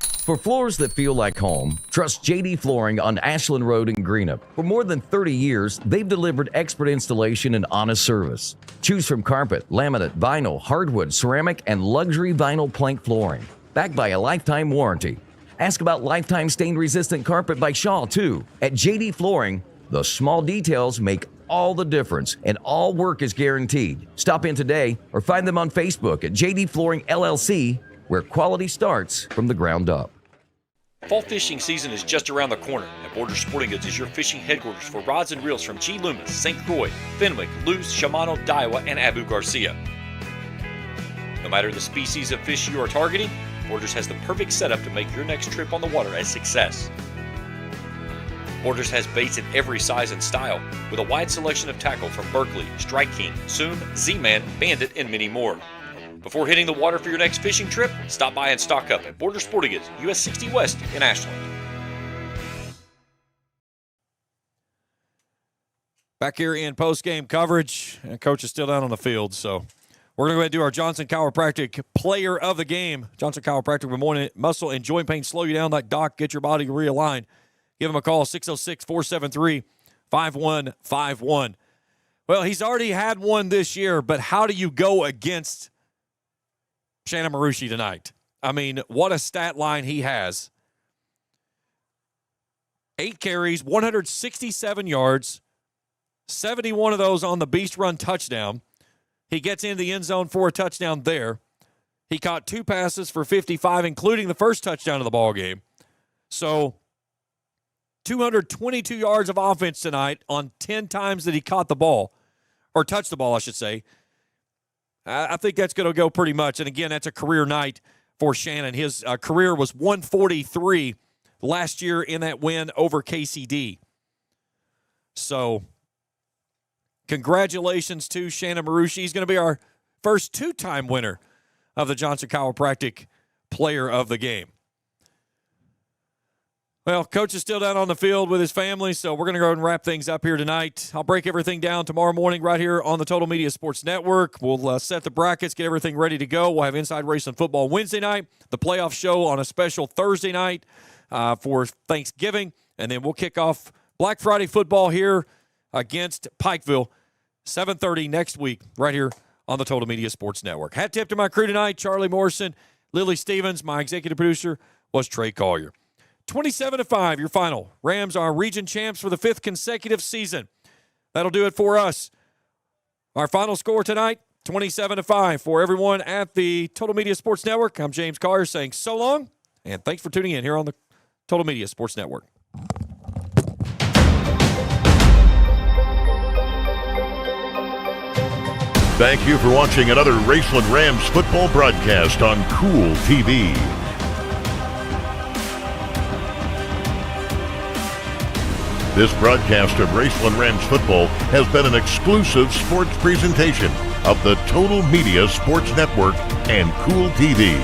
For floors that feel like home, trust JD Flooring on Ashland Road in Greenup. For more than 30 years, they've delivered expert installation and honest service. Choose from carpet, laminate, vinyl, hardwood, ceramic, and luxury vinyl plank flooring. Backed by a lifetime warranty. Ask about lifetime stain-resistant carpet by Shaw, too. At JD Flooring, the small details make all the difference, and all work is guaranteed. Stop in today or find them on Facebook at JD Flooring LLC, where quality starts from the ground up. Fall fishing season is just around the corner, and Borders Sporting Goods is your fishing headquarters for rods and reels from G. Loomis, St. Croix, Fenwick, Luz, Shimano, Daiwa, and Abu Garcia. No matter the species of fish you are targeting, Borders has the perfect setup to make your next trip on the water a success. Borders has baits in every size and style, with a wide selection of tackle from Berkeley, Strike King, Soon, Z-Man, Bandit, and many more. Before hitting the water for your next fishing trip, stop by and stock up at Borders Sporting Goods, US 60 West in Ashland. Back here in post-game coverage, and Coach is still down on the field, so we're going to go ahead and do our Johnson Chiropractic Player of the Game. Johnson Chiropractic will morning muscle and joint pain slow you down like Doc, get your body realigned. Give him a call, 606-473-5151. Well, he's already had one this year, but how do you go against Shannon Marucci tonight? I mean, what a stat line he has. 8 carries, 167 yards, 71 of those on the Beast Run touchdown. He gets into the end zone for a touchdown there. He caught 2 passes for 55, including the first touchdown of the ball game. So 222 yards of offense tonight on 10 times that he caught the ball, or touched the ball, I should say. I think that's going to go pretty much. And, again, that's a career night for Shannon. His career was 143 last year in that win over KCD. So congratulations to Shannon Marucci. He's going to be our first 2-time winner of the Johnson Chiropractic Player of the Game. Well, Coach is still down on the field with his family, so we're going to go and wrap things up here tonight. I'll break everything down tomorrow morning right here on the Total Media Sports Network. We'll set the brackets, get everything ready to go. We'll have Inside Raceland Football Wednesday night, the playoff show on a special Thursday night for Thanksgiving, and then we'll kick off Black Friday football here against Pikeville, 7:30 next week right here on the Total Media Sports Network. Hat tip to my crew tonight, Charlie Morrison, Lily Stevens. My executive producer was Trey Collier. 27-5, your final. Rams are region champs for the 5th consecutive season. That'll do it for us. Our final score tonight, 27-5. For everyone at the Total Media Sports Network, I'm James Collier saying so long, and thanks for tuning in here on the Total Media Sports Network. Thank you for watching another Raceland Rams football broadcast on Kool TV. This broadcast of Raceland Rams football has been an exclusive sports presentation of the Total Media Sports Network and Kool TV.